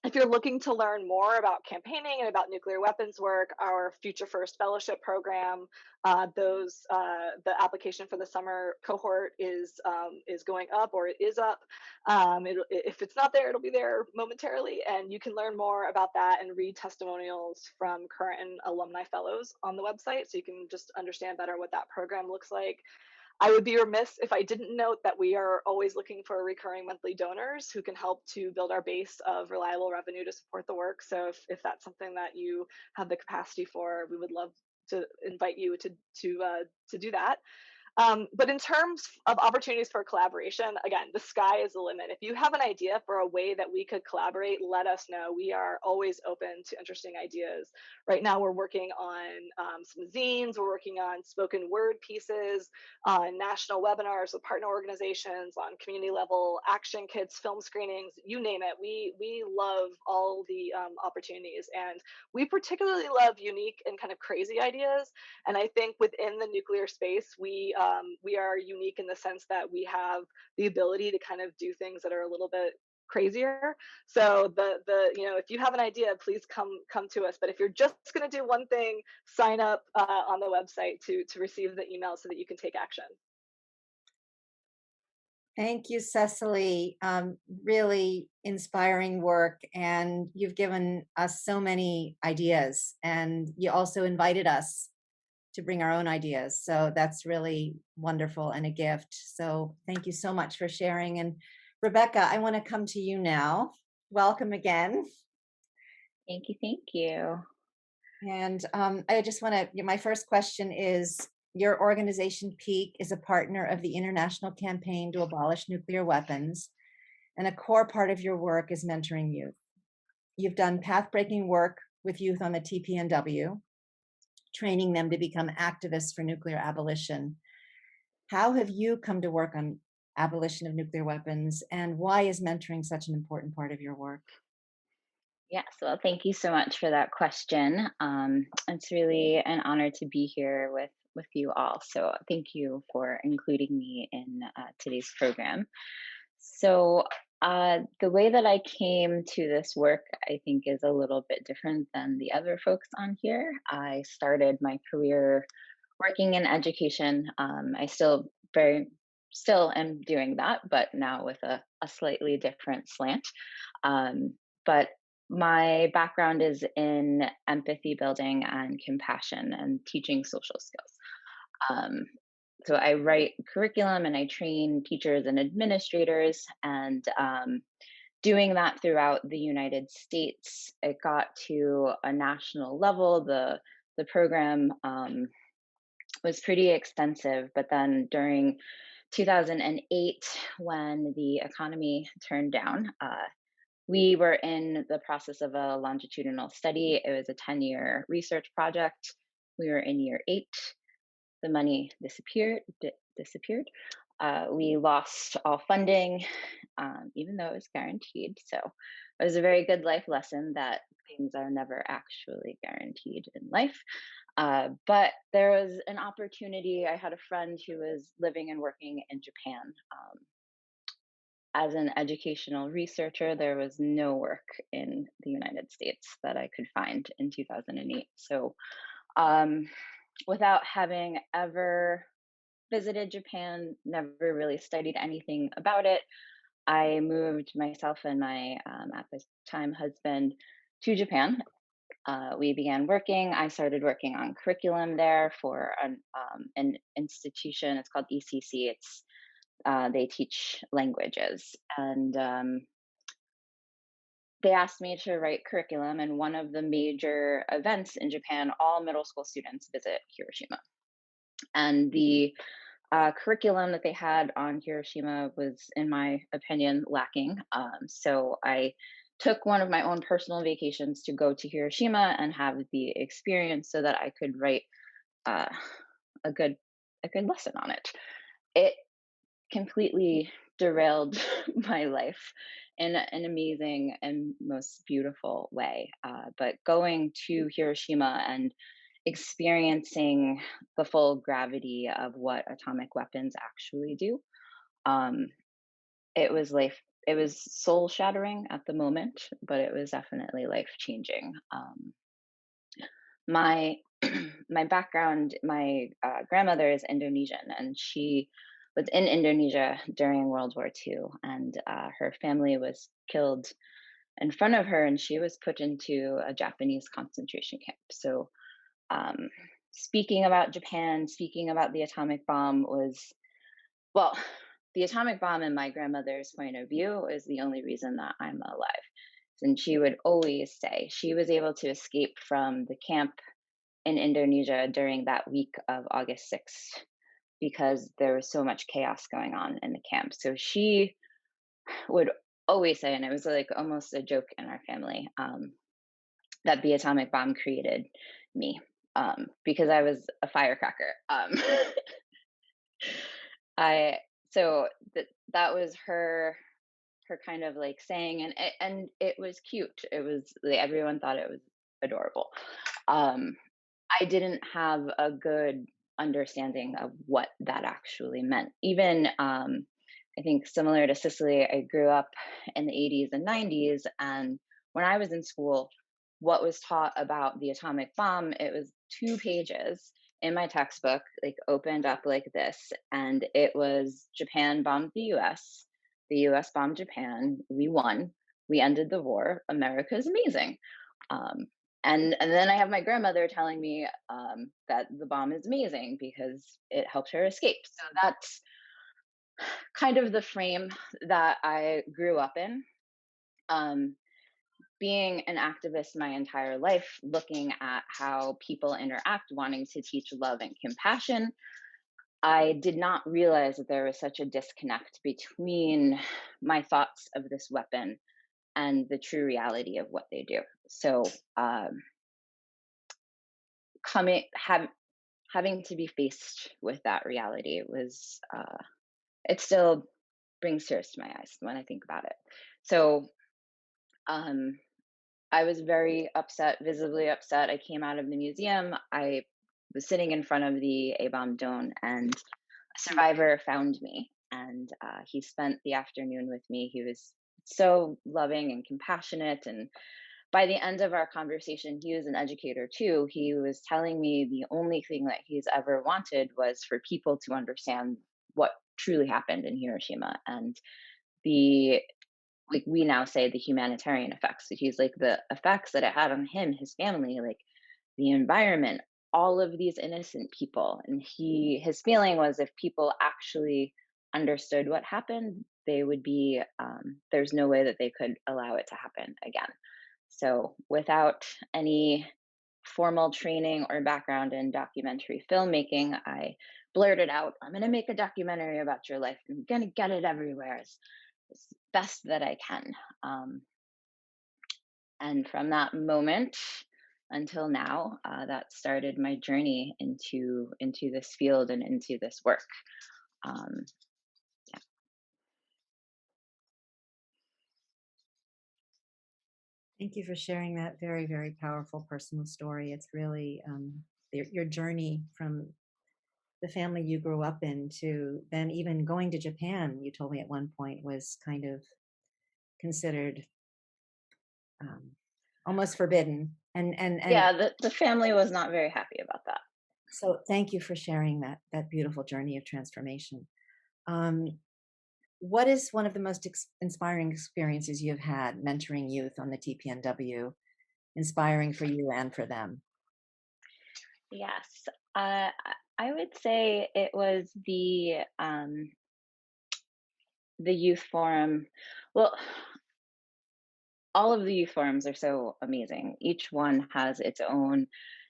If you're looking to learn more about campaigning and about nuclear weapons work, our Future First Fellowship program, the application for the summer cohort is going up, or it is up. If it's not there, it'll be there momentarily, and you can learn more about that and read testimonials from current and alumni fellows on the website, so you can just understand better what that program looks like. I would be remiss if I didn't note that we are always looking for recurring monthly donors who can help to build our base of reliable revenue to support the work. So if that's something that you have the capacity for, we would love to invite you to do that. But in terms of opportunities for collaboration, again, the sky is the limit. If you have an idea for a way that we could collaborate, let us know. We are always open to interesting ideas. Right now, we're working on some zines. We're working on spoken word pieces, on national webinars with partner organizations, on community level action kits, film screenings, you name it. We love all the opportunities, and we particularly love unique and kind of crazy ideas. And I think within the nuclear space, we are unique in the sense that we have the ability to kind of do things that are a little bit crazier. So if you have an idea, please come to us. But if you're just going to do one thing, sign up on the website to receive the email so that you can take action. Thank you, Cecili. Really inspiring work, and you've given us so many ideas, and you also invited us to bring our own ideas. So that's really wonderful and a gift. So thank you so much for sharing. And Rebecca, I want to come to you now. Welcome again. Thank you. Thank you. And I just want to, my first question is, your organization, PEAK, is a partner of the International Campaign to Abolish Nuclear Weapons, and a core part of your work is mentoring youth. You've done path-breaking work with youth on the TPNW, training them to become activists for nuclear abolition. How have you come to work on abolition of nuclear weapons, and why is mentoring such an important part of your work? Yes, well, thank you so much for that question. It's really an honor to be here with you all. So thank you for including me in today's program. So the way that I came to this work, I think, is a little bit different than the other folks on here. I started my career working in education. I still am doing that, but now with a slightly different slant. But My background is in empathy building and compassion and teaching social skills. Um, so I write curriculum and I train teachers and administrators, and doing that throughout the United States. It got to a national level. The program was pretty extensive, but then during 2008, when the economy turned down, we were in the process of a longitudinal study. It was a 10-year research project. We were in year 8. The money disappeared. We lost all funding, even though it was guaranteed. So it was a very good life lesson that things are never actually guaranteed in life. But there was an opportunity. I had a friend who was living and working in Japan. As an educational researcher, there was no work in the United States that I could find in 2008. So, without having ever visited Japan, never really studied anything about it, I moved myself and my, at this time, husband to Japan. We began working. I started working on curriculum there for an institution. It's called ECC. They teach languages, and they asked me to write curriculum. And one of the major events in Japan, all middle school students visit Hiroshima, and the curriculum that they had on Hiroshima was, in my opinion, lacking. So I took one of my own personal vacations to go to Hiroshima and have the experience so that I could write uh, a good lesson on it. It completely derailed my life in an amazing and most beautiful way. But going to Hiroshima and experiencing the full gravity of what atomic weapons actually do, um, it was life. It was soul shattering at the moment, but it was definitely life changing. My my background, my grandmother is Indonesian, and she was in Indonesia during World War II, and her family was killed in front of her, and she was put into a Japanese concentration camp. So, um, speaking about Japan, speaking about the atomic bomb was, well, the atomic bomb, in my grandmother's point of view, is the only reason that I'm alive. And she would always say she was able to escape from the camp in Indonesia during that week of August 6th because there was so much chaos going on in the camp. So she would always say, and it was like almost a joke in our family, that the atomic bomb created me, because I was a firecracker. I so that was her kind of like saying, and it was cute. It was like, everyone thought it was adorable. Um, I didn't have a good understanding of what that actually meant. Even I think similar to Cecily, I grew up in the 80s and 90s, and when I was in school, what was taught about the atomic bomb, it was 2 pages in my textbook, like opened up like this, and it was Japan bombed the US bombed Japan, we won, we ended the war, America is amazing. Um, and then I have my grandmother telling me that the bomb is amazing because it helped her escape. So that's kind of the frame that I grew up in. Um, being an activist my entire life, looking at how people interact, wanting to teach love and compassion, I did not realize that there was such a disconnect between my thoughts of this weapon and the true reality of what they do. So, coming have having to be faced with that reality was it still brings tears to my eyes when I think about it. So, um I was very upset, visibly upset. I came out of the museum. I was sitting in front of the A-bomb dome, and a survivor found me, and he spent the afternoon with me. He was so loving and compassionate, and by the end of our conversation, he was an educator too. He was telling me the only thing that he's ever wanted was for people to understand what truly happened in Hiroshima, and the like we now say the humanitarian effects. So he's like the effects that it had on him, his family, like the environment, all of these innocent people. And his feeling was if people actually understood what happened, they would be, there's no way that they could allow it to happen again. So without any formal training or background in documentary filmmaking, I blurted out, I'm going to make a documentary about your life. I'm going to get it everywhere as best that I can. And from that moment until now, that started my journey into this field and into this work. Um, Thank you for sharing that very, very powerful personal story. It's really your journey from the family you grew up in to then even going to Japan, you told me at one point was kind of considered almost forbidden. And yeah, the family was not very happy about that. so thank you for sharing that beautiful journey of transformation. What is one of the most inspiring experiences you've had mentoring youth on the TPNW, inspiring for you and for them? Yes, I would say it was the youth forum. Well, all of the youth forums are so amazing. Each one has its own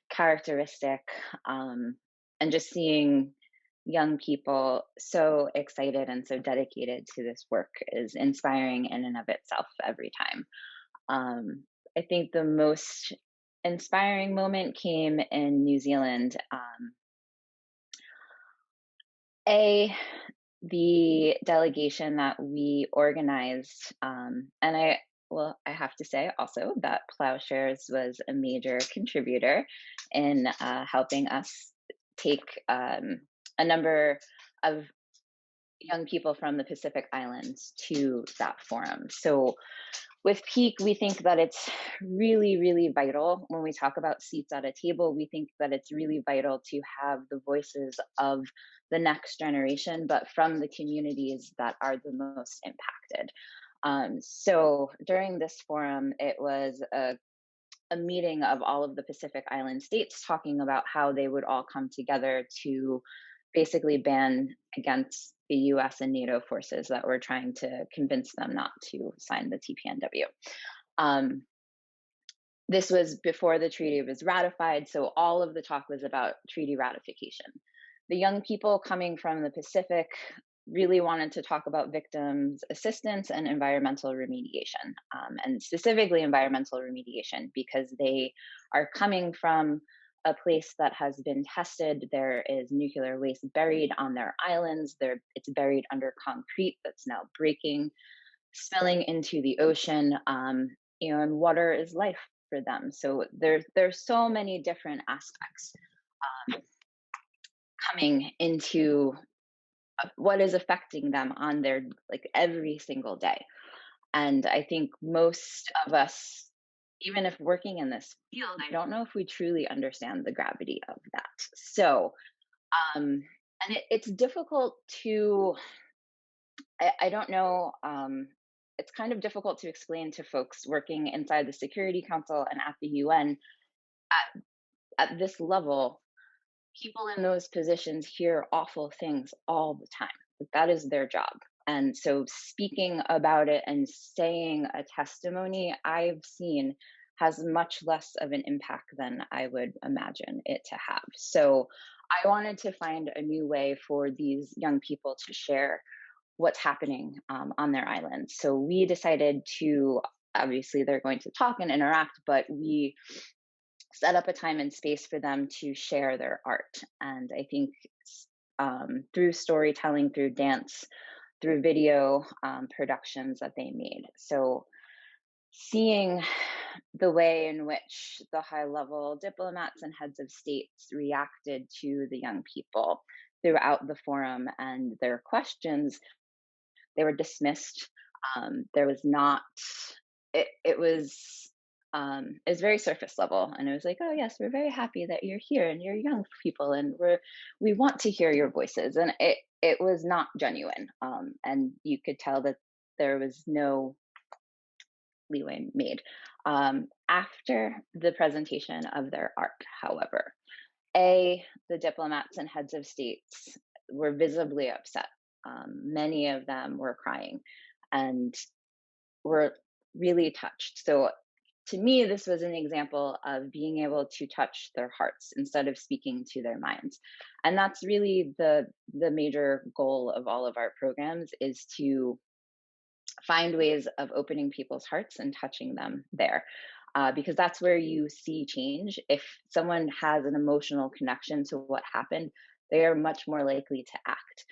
characteristic, and just seeing young people so excited and so dedicated to this work is inspiring in and of itself every time. I think the most inspiring moment came in New Zealand. The delegation that we organized, and I have to say also that Plowshares was a major contributor in helping us take a number of young people from the Pacific Islands to that forum. So with Peak, we think that it's really, really vital when we talk about seats at a table. We think that it's really vital to have the voices of the next generation, but from the communities that are the most impacted. So during this forum, it was a meeting of all of the Pacific Island states talking about how they would all come together to basically ban against the US and NATO forces that were trying to convince them not to sign the TPNW. This was before the treaty was ratified, so all of the talk was about treaty ratification. The young people coming from the Pacific really wanted to talk about victims assistance and environmental remediation, and specifically environmental remediation because they are coming from a place that has been tested. There is nuclear waste buried on their islands. It's buried under concrete that's now breaking, spilling into the ocean, and water is life for them. So there's so many different aspects coming into what is affecting them on their like every single day. And I think most of us, even if working in this field, I don't know if we truly understand the gravity of that. So and it's difficult to I don't know, it's kind of difficult to explain to folks working inside the Security Council and at the UN at this level. People in those positions hear awful things all the time. That is their job. And so speaking about it and saying a testimony I've seen has much less of an impact than I would imagine it to have. So I wanted to find a new way for these young people to share what's happening on their island. So we decided to, obviously they're going to talk and interact, but we set up a time and space for them to share their art. And I think through storytelling, through dance, through video productions that they made. So seeing the way in which the high level diplomats and heads of states reacted to the young people throughout the forum and their questions, they were dismissed. There was not, it was very surface level, and it was like, oh yes, we're very happy that you're here and you're young people and we want to hear your voices. And it was not genuine, and you could tell that there was no leeway made. After the presentation of their art, however, the diplomats and heads of states were visibly upset. Many of them were crying and were really touched. So to me, this was an example of being able to touch their hearts instead of speaking to their minds. And that's really the major goal of all of our programs, is to find ways of opening people's hearts and touching them there. Because that's where you see change. If someone has an emotional connection to what happened, they are much more likely to act.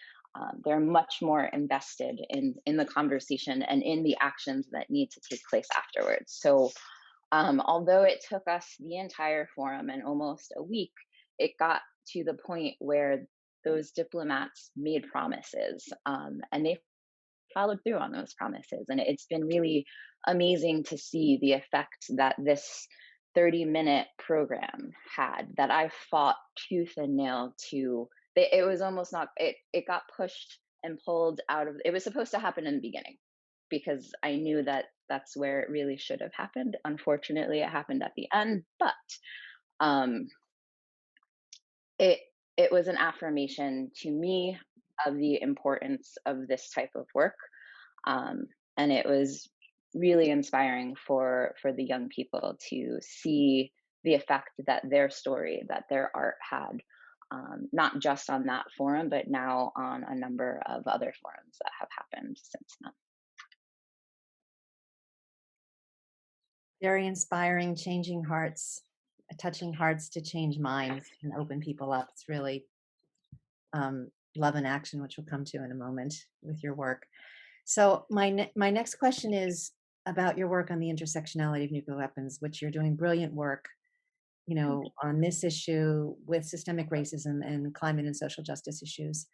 They're much more invested in the conversation and in the actions that need to take place afterwards. So although it took us the entire forum and almost a week, it got to the point where those diplomats made promises, and they followed through on those promises. And it's been really amazing to see the effect that this 30-minute program had, that I fought tooth and nail to. It was almost not, it got pushed and pulled out of, it was supposed to happen in the beginning, because I knew that that's where it really should have happened. Unfortunately, it happened at the end, but um, it it was an affirmation to me of the importance of this type of work, um, and it was really inspiring for the young people to see the effect that their story, that their art had, not just on that forum, but now on a number of other forums that have happened since then. Very inspiring, changing hearts, touching hearts to change minds and open people up. It's really love in action, which we'll come to in a moment with your work. So my next question is about your work on the intersectionality of nuclear weapons, which you're doing brilliant work, on this issue with systemic racism and climate and social justice issues.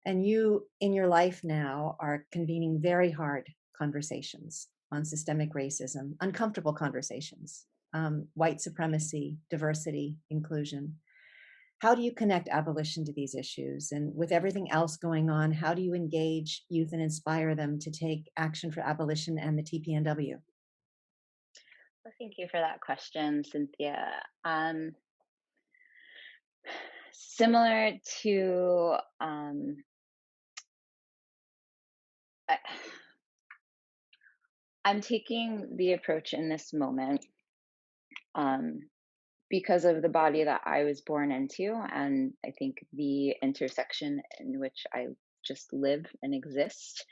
And you, in your life now, are convening very hard conversations on systemic racism, uncomfortable conversations, white supremacy, diversity, inclusion. How do you connect abolition to these issues? And with everything else going on, how do you engage youth and inspire them to take action for abolition and the TPNW? Well, thank you for that question, Cynthia. Similar to, I, I'm taking the approach in this moment, um, because of the body that I was born into, and I think the intersection in which I just live and exist,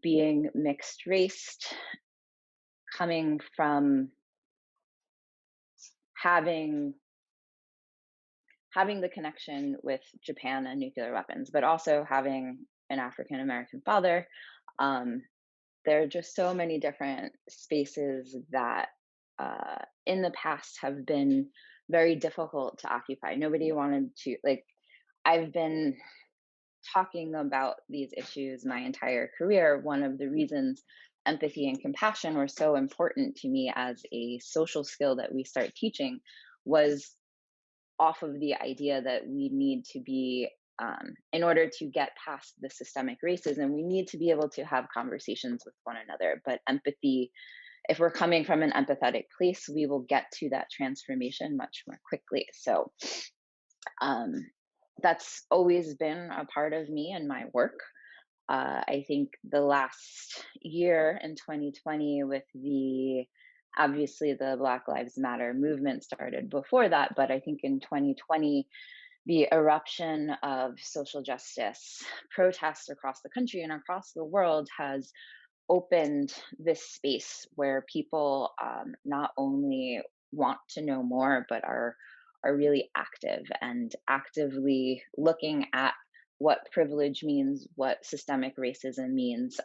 being mixed race, coming from having the connection with Japan and nuclear weapons, but also having an African American father. There are just so many different spaces that in the past have been very difficult to occupy. Nobody wanted to, like, I've been talking about these issues my entire career. One of the reasons empathy and compassion were so important to me as a social skill that we start teaching was off of the idea that we need to be, in order to get past the systemic racism, we need to be able to have conversations with one another. But empathy, if we're coming from an empathetic place, we will get to that transformation much more quickly. So that's always been a part of me and my work. I think the last year in 2020, with obviously the Black Lives Matter movement started before that, but I think in 2020, the eruption of social justice protests across the country and across the world has opened this space where people not only want to know more, but are really active and actively looking at what privilege means, what systemic racism means,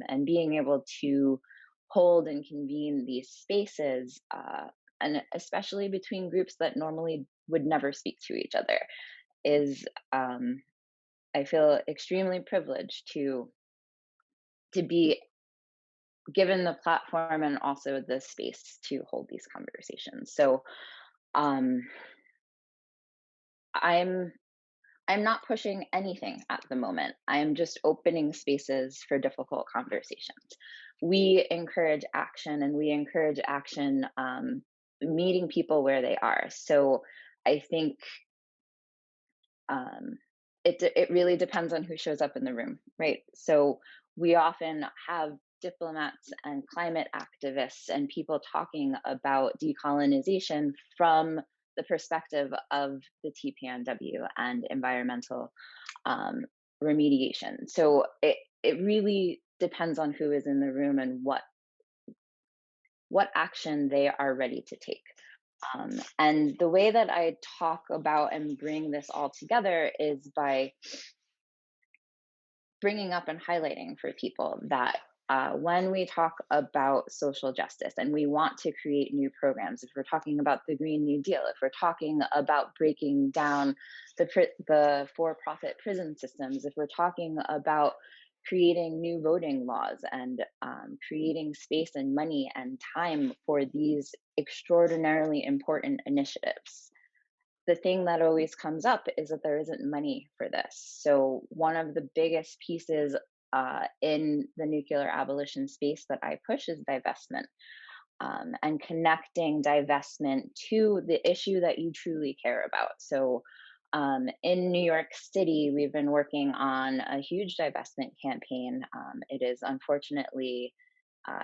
and being able to hold and convene these spaces, and especially between groups that normally would never speak to each other, is, I feel extremely privileged to be given the platform and also the space to hold these conversations. So um, I'm not pushing anything at the moment. I am just opening spaces for difficult conversations. we encourage action, and we encourage action meeting people where they are. So I think um, it really depends on who shows up in the room, right? So we often have diplomats and climate activists and people talking about decolonization from the perspective of the TPNW and environmental remediation. So it really depends on who is in the room and what action they are ready to take. And the way that I talk about and bring this all together is by bringing up and highlighting for people that when we talk about social justice and we want to create new programs, if we're talking about the Green New Deal, if we're talking about breaking down the for-profit prison systems, if we're talking about creating new voting laws and creating space and money and time for these extraordinarily important initiatives, the thing that always comes up is that there isn't money for this. So one of the biggest pieces in the nuclear abolition space that I push is divestment, and connecting divestment to the issue that you truly care about. So in New York City, we've been working on a huge divestment campaign. It is unfortunately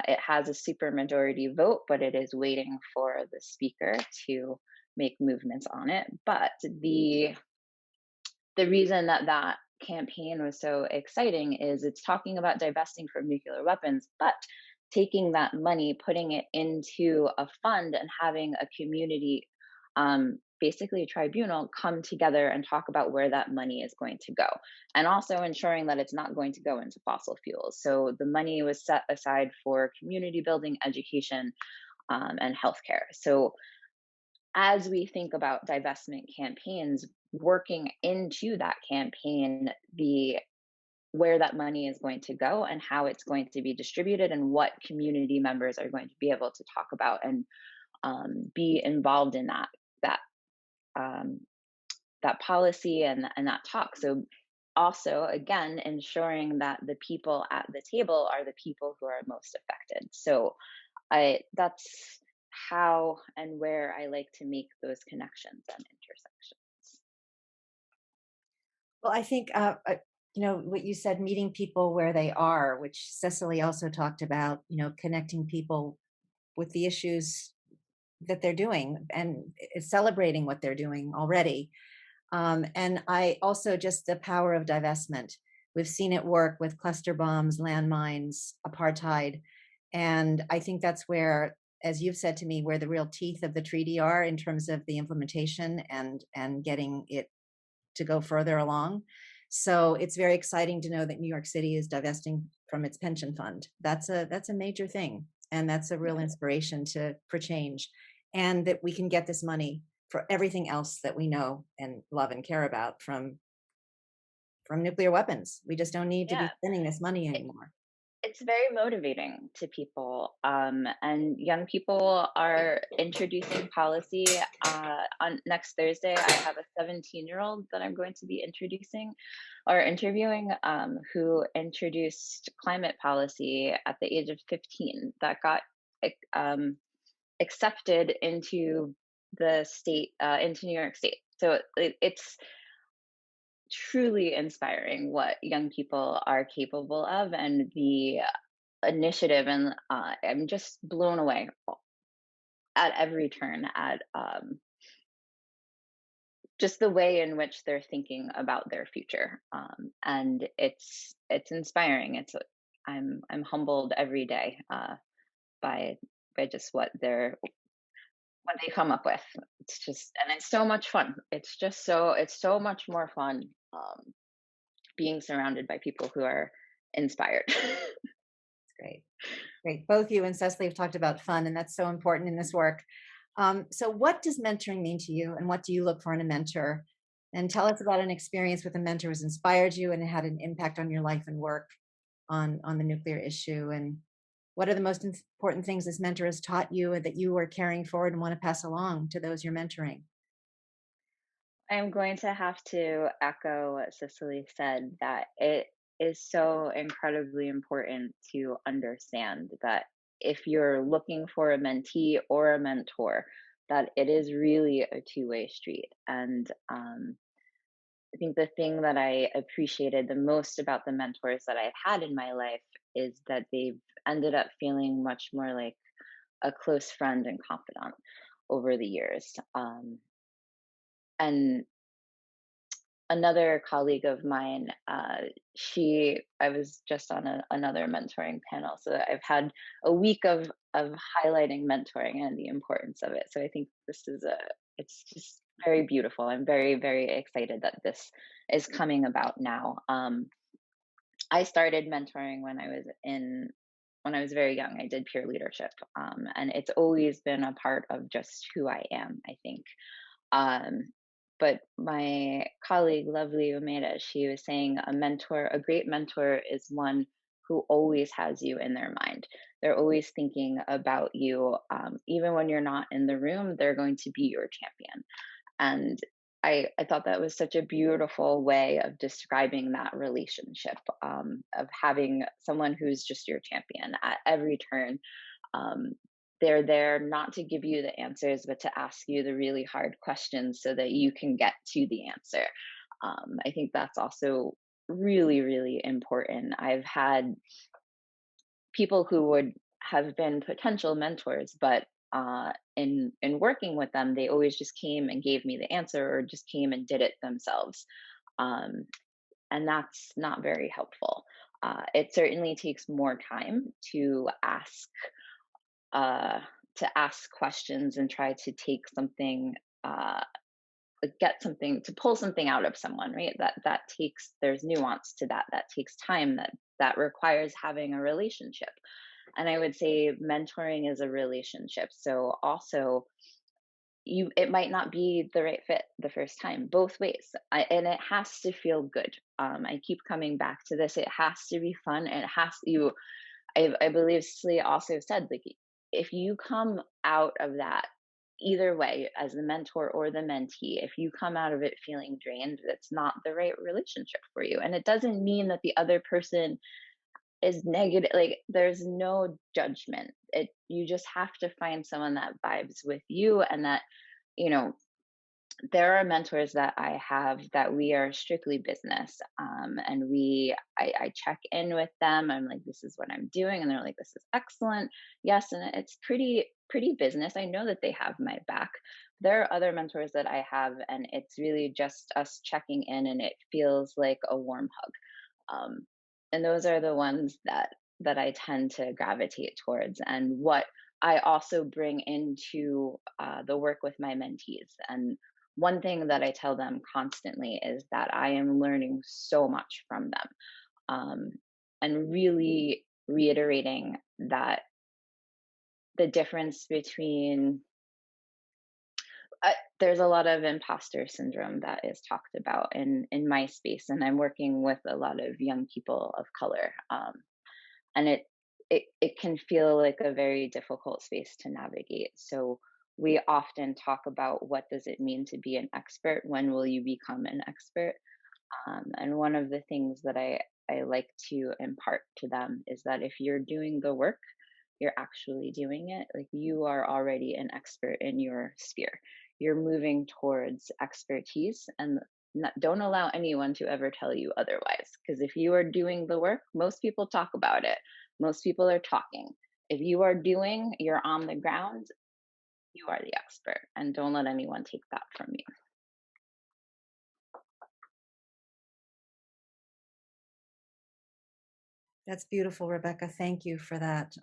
it has a supermajority vote, but it is waiting for the speaker to make movements on it. But the reason that that campaign was so exciting is it's talking about divesting from nuclear weapons, but taking that money, putting it into a fund, and having a community, basically a tribunal, come together and talk about where that money is going to go, and also ensuring that it's not going to go into fossil fuels. So the money was set aside for community building, education, and healthcare. So as we think about divestment campaigns, working into that campaign, where that money is going to go and how it's going to be distributed and what community members are going to be able to talk about and be involved in that um, that policy and that talk. So also, again, ensuring that the people at the table are the people who are most affected. So that's how and where I like to make those connections and intersections. Well, I think, what you said, meeting people where they are, which Cecily also talked about, connecting people with the issues that they're doing and celebrating what they're doing already. And I also just the power of divestment. We've seen it work with cluster bombs, landmines, apartheid. And I think that's where, as you've said to me, where the real teeth of the treaty are in terms of the implementation and getting it to go further along. So it's very exciting to know that New York City is divesting from its pension fund. That's a major thing. And that's a real inspiration for change. And that we can get this money for everything else that we know and love and care about from nuclear weapons. We just don't need to be Yeah. spending this money anymore. It's very motivating to people, and young people are introducing policy. On next Thursday, I have a 17-year-old that I'm going to be interviewing, who introduced climate policy at the age of 15 that got accepted into the state, into New York State. So it's truly inspiring what young people are capable of, and the initiative, and I'm just blown away at every turn at just the way in which they're thinking about their future, and it's inspiring. I'm humbled every day by just what they come up with. It's just, and it's so much fun. It's so much more fun being surrounded by people who are inspired. Great. Great. Both you and Cecily have talked about fun, and that's so important in this work. So what does mentoring mean to you, and what do you look for in a mentor? And tell us about an experience with a mentor who's inspired you and had an impact on your life and work on the nuclear issue. And what are the most important things this mentor has taught you and that you are carrying forward and want to pass along to those you're mentoring? I'm going to have to echo what Cecily said, that it is so incredibly important to understand that if you're looking for a mentee or a mentor, that it is really a two-way street. And I think the thing that I appreciated the most about the mentors that I've had in my life is that they've ended up feeling much more like a close friend and confidant over the years. And another colleague of mine, I was just on another mentoring panel, so I've had a week of highlighting mentoring and the importance of it. So I think it's just very beautiful. I'm very, very excited that this is coming about now. I started mentoring when I was very young. I did peer leadership, and it's always been a part of just who I am, I think. Um, but my colleague, lovely Umeda, she was saying a great mentor is one who always has you in their mind. They're always thinking about you. Even when you're not in the room, they're going to be your champion. And I thought that was such a beautiful way of describing that relationship, of having someone who's just your champion at every turn. Um, they're there not to give you the answers, but to ask you the really hard questions so that you can get to the answer. I think that's also really, really important. I've had people who would have been potential mentors, but in working with them, they always just came and gave me the answer, or just came and did it themselves, um, and that's not very helpful. It certainly takes more time uh, to ask questions and try to take something. Get something, to pull something out of someone, right? That takes, there's nuance to that, that takes time, that requires having a relationship. And I would say mentoring is a relationship. So also, it might not be the right fit the first time, both ways. And it has to feel good. I keep coming back to this. It has to be fun, and it has you I believe Cecily also said, like, if you come out of that, either way, as the mentor or the mentee, if you come out of it feeling drained, that's not the right relationship for you. And it doesn't mean that the other person is negative. Like, there's no judgment. You just have to find someone that vibes with you, and that, you know, there are mentors that I have that we are strictly business. And I check in with them. I'm like, this is what I'm doing. And they're like, this is excellent. Yes. And it's pretty business. I know that they have my back. There are other mentors that I have, and it's really just us checking in, and it feels like a warm hug. And those are the ones that I tend to gravitate towards, and what I also bring into the work with my mentees. And one thing that I tell them constantly is that I am learning so much from them, and really reiterating that the difference between there's a lot of imposter syndrome that is talked about in my space, and I'm working with a lot of young people of color, and it can feel like a very difficult space to navigate. So we often talk about, what does it mean to be an expert? When will you become an expert? And one of the things that I like to impart to them is that if you're doing the work, you're actually doing it. Like, you are already an expert in your sphere. You're moving towards expertise, and don't allow anyone to ever tell you otherwise. Because if you are doing the work, most people talk about it. Most people are talking. If you are doing, you're on the ground, you are the expert. And don't let anyone take that from you. That's beautiful, Rebecca. Thank you for that.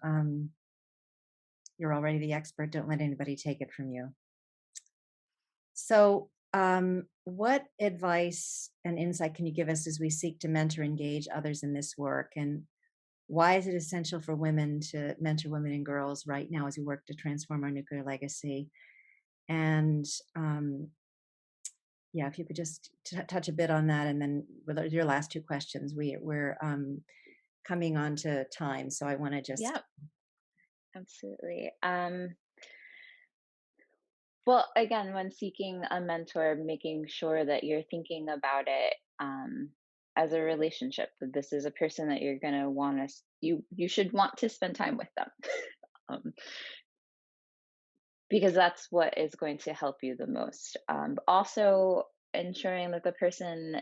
You're already the expert. Don't let anybody take it from you. So, what advice and insight can you give us as we seek to mentor, engage others in this work? And why is it essential for women to mentor women and girls right now as we work to transform our nuclear legacy? And yeah, if you could just touch a bit on that, and then with your last two questions, we're coming on to time, so I want to just Yeah, absolutely. Well, again, when seeking a mentor, making sure that you're thinking about it. as a relationship. This is a person that you're going to want to, you should want to spend time with them. um, because that's what is going to help you the most. Also, ensuring that the person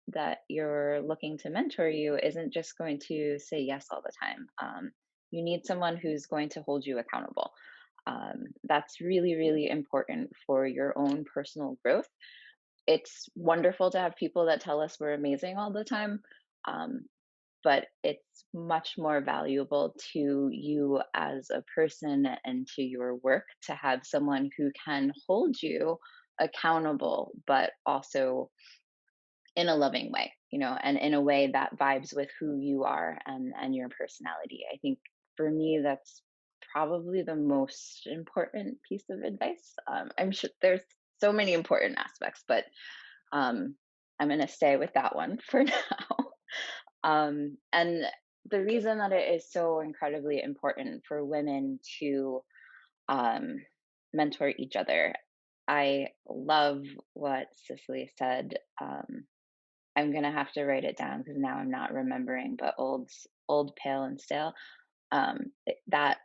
that you're looking to mentor you isn't just going to say yes all the time. You need someone who's going to hold you accountable. That's really, really important for your own personal growth. It's wonderful to have people that tell us we're amazing all the time. Um, but it's much more valuable to you as a person and to your work to have someone who can hold you accountable, but also in a loving way, and in a way that vibes with who you are and your personality. I think for me, that's probably the most important piece of advice. I'm sure there's so many important aspects, but um, I'm going to stay with that one for now. And the reason that it is so incredibly important for women to um, mentor each other, I love what Cecily said. I'm gonna have to write it down because now I'm not remembering. But old, pale, and stale. That.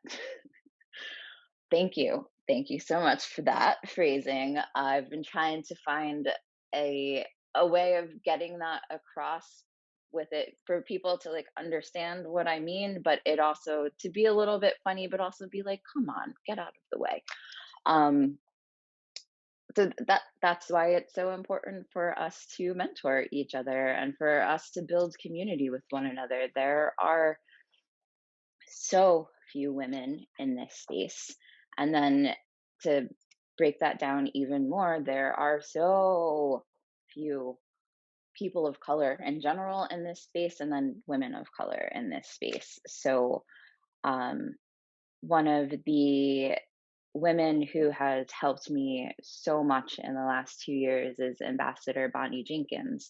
Thank you so much for that phrasing. I've been trying to find a a way of getting that across with it for people to like understand what I mean, but it also to be a little bit funny, but also be like, come on, get out of the way. Um, so that's why it's so important for us to mentor each other and for us to build community with one another. There are so few women in this space, and then to break that down even more, there are so few people of color in general in this space, and then women of color in this space. So um, one of the women who has helped me so much in the last 2 years is Ambassador Bonnie Jenkins.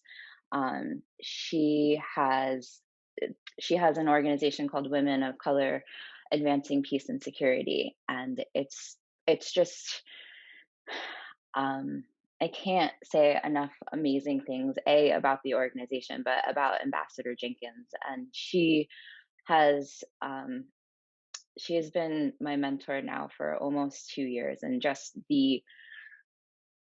Um, she has she has an organization called Women of Color Advancing Peace and Security, and it's just um, I can't say enough amazing things about the organization, but about Ambassador Jenkins, and has um, she has been my mentor now for almost 2 years, and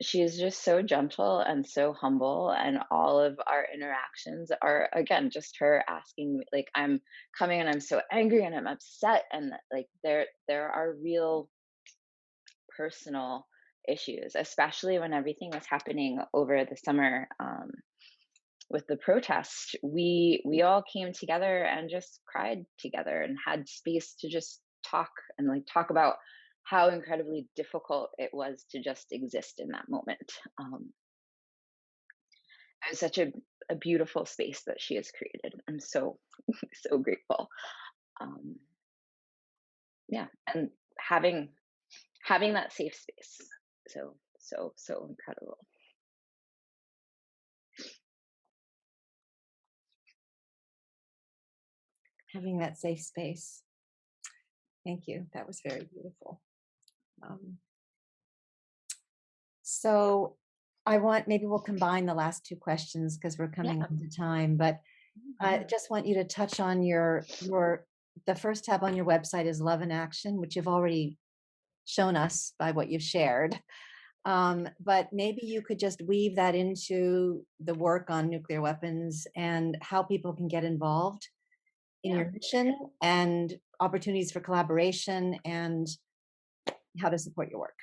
she is just so gentle and so humble, and all of our interactions are again just her asking me, like, I'm coming and I'm so angry and I'm upset, and like there are real personal issues, especially when everything was happening over the summer. With the protest, we all came together and just cried together and had space to just talk and like talk about how incredibly difficult it was to just exist in that moment. It was such a beautiful space that she has created. I'm so so grateful. Um, yeah, and having that safe space, so incredible. Having that safe space. Thank you. That was very beautiful. So maybe we'll combine the last two questions because we're coming Yeah. into time, but I just want you to touch on the first tab on your website is Love in Action, which you've already shown us by what you've shared. But maybe you could just weave that into the work on nuclear weapons and how people can get involved in your mission and opportunities for collaboration and how to support your work.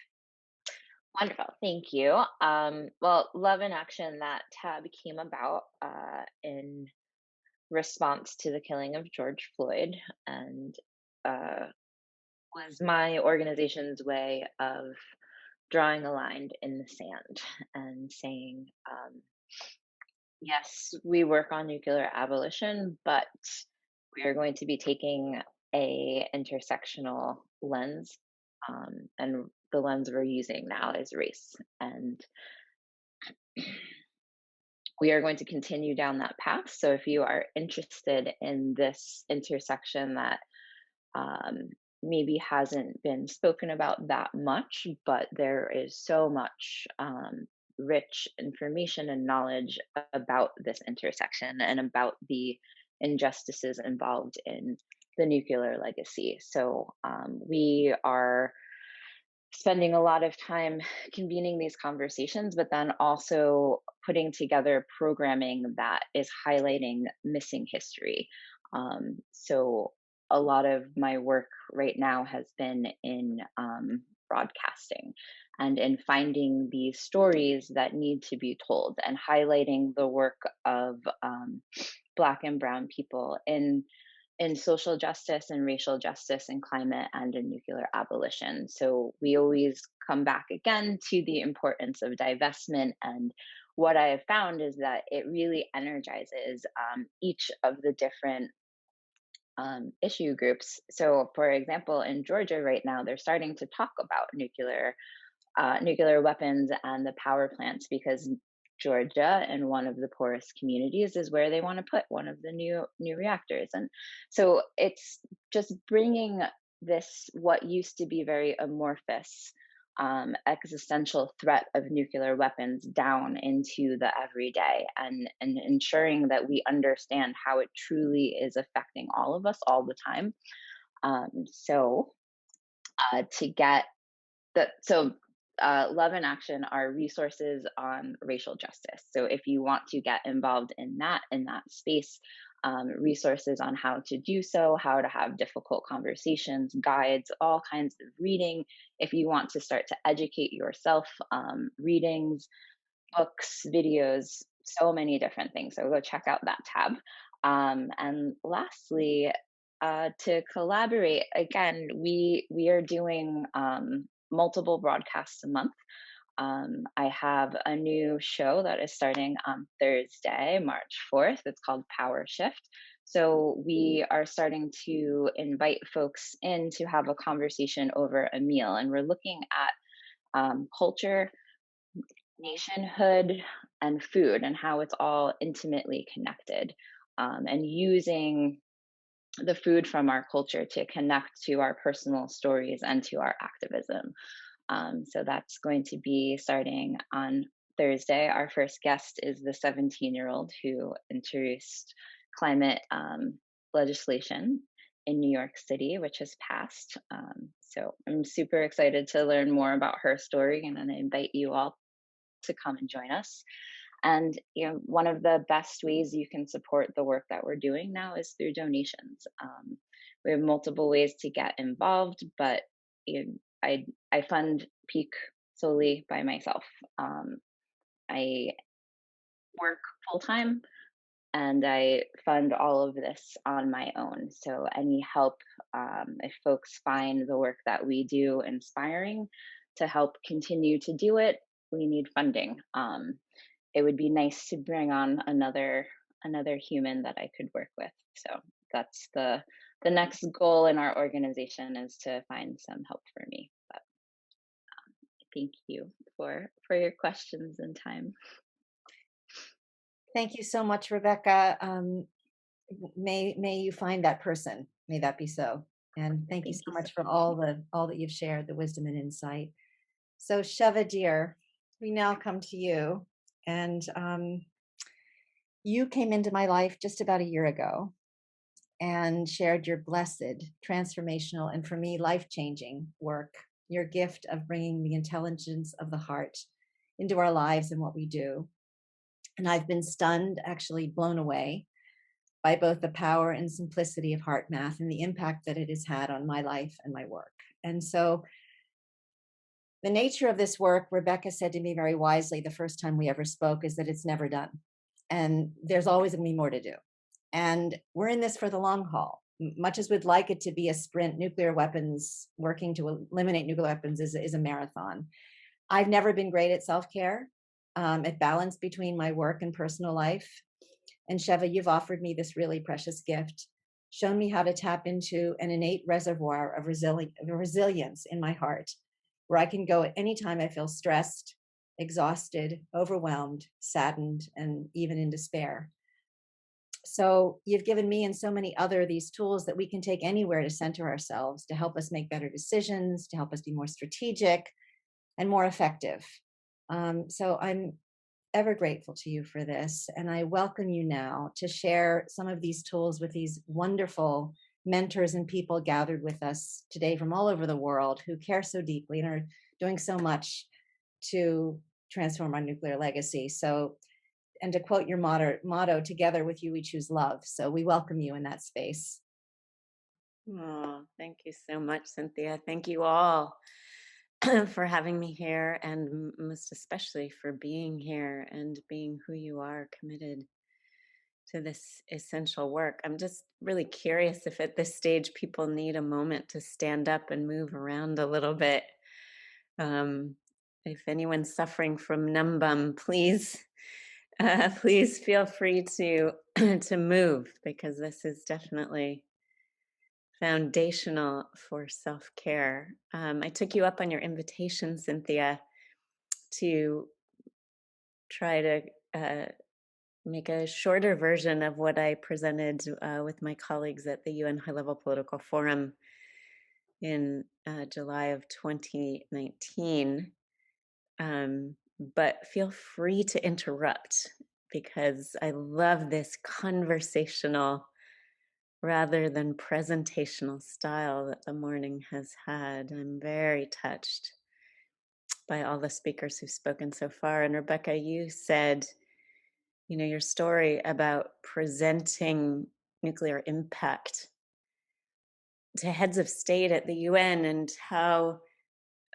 Wonderful, thank you. Well, Love in Action, that tab came about in response to the killing of George Floyd, and was my organization's way of drawing a line in the sand and saying, yes, we work on nuclear abolition, but we are going to be taking a intersectional lens, and the lens we're using now is race, and we are going to continue down that path. So if you are interested in this intersection that maybe hasn't been spoken about that much, but there is so much rich information and knowledge about this intersection and about the injustices involved in the nuclear legacy. So we are spending a lot of time convening these conversations, but then also putting together programming that is highlighting missing history. So a lot of my work right now has been in broadcasting and in finding these stories that need to be told and highlighting the work of Black and Brown people in social justice and racial justice and climate and in nuclear abolition. So we always come back again to the importance of divestment. And what I have found is that it really energizes each of the different issue groups. So, for example, in Georgia right now, they're starting to talk about nuclear weapons and the power plants because Georgia and one of the poorest communities is where they want to put one of the new reactors. And so it's just bringing this what used to be very amorphous existential threat of nuclear weapons down into the everyday and ensuring that we understand how it truly is affecting all of us all the time. To get so Love in Action are resources on racial justice. So if you want to get involved in that space, resources on how to do so, how to have difficult conversations, guides, all kinds of reading. If you want to start to educate yourself, readings, books, videos, so many different things. So go check out that tab. And lastly, to collaborate, again, we are doing multiple broadcasts a month. I have a new show that is starting on Thursday, March 4th. It's called Power Shift. So we are starting to invite folks in to have a conversation over a meal. And we're looking at culture, nationhood, and food and how it's all intimately connected, and using the food from our culture to connect to our personal stories and to our activism. So that's going to be starting on Thursday. Our first guest is the 17-year-old who introduced climate legislation in New York City, which has passed. So I'm super excited to learn more about her story, and I invite you all to come and join us. And one of the best ways you can support the work that we're doing now is through donations. We have multiple ways to get involved, but I fund Peak solely by myself. I work full time, and I fund all of this on my own. So any help, if folks find the work that we do inspiring to help continue to do it, we need funding. It would be nice to bring on another human that I could work with. So that's the next goal in our organization, is to find some help for me. But thank you for your questions and time. Thank you so much, Rebecca. May you find that person. May that be so. And thank you so much for all that you've shared, the wisdom and insight. So Sheva, dear, we now come to you. And you came into my life just about a year ago and shared your blessed, transformational, and for me, life-changing work, your gift of bringing the intelligence of the heart into our lives and what we do. And I've been stunned, actually blown away, by both the power and simplicity of heart math and the impact that it has had on my life and my work. And so the nature of this work, Rebecca said to me very wisely the first time we ever spoke, is that it's never done. And there's always going to be more to do. And we're in this for the long haul. Much as we'd like it to be a sprint, nuclear weapons, working to eliminate nuclear weapons is a marathon. I've never been great at self-care, at balance between my work and personal life. And Sheva, you've offered me this really precious gift, shown me how to tap into an innate reservoir of resilience in my heart, where I can go at any time I feel stressed, exhausted, overwhelmed, saddened, and even in despair. So you've given me and so many other these tools that we can take anywhere to center ourselves, to help us make better decisions, to help us be more strategic and more effective. So I'm ever grateful to you for this. And I welcome you now to share some of these tools with these wonderful mentors and people gathered with us today from all over the world who care so deeply and are doing so much to transform our nuclear legacy. So, and to quote your motto, together with you, we choose love. So we welcome you in that space. Oh, thank you so much, Cynthia. Thank you all for having me here, and most especially for being here and being who you are, committed to this essential work. I'm just really curious if at this stage people need a moment to stand up and move around a little bit. If anyone's suffering from numbum, please, please feel free to to move, because this is definitely foundational for self-care. I took you up on your invitation, Cynthia, to try to make a shorter version of what I presented with my colleagues at the UN High-Level Political Forum in July of 2019. But feel free to interrupt, because I love this conversational rather than presentational style that the morning has had. I'm very touched by all the speakers who've spoken so far. And Rebecca, you said, you know, your story about presenting nuclear impact to heads of state at the UN and how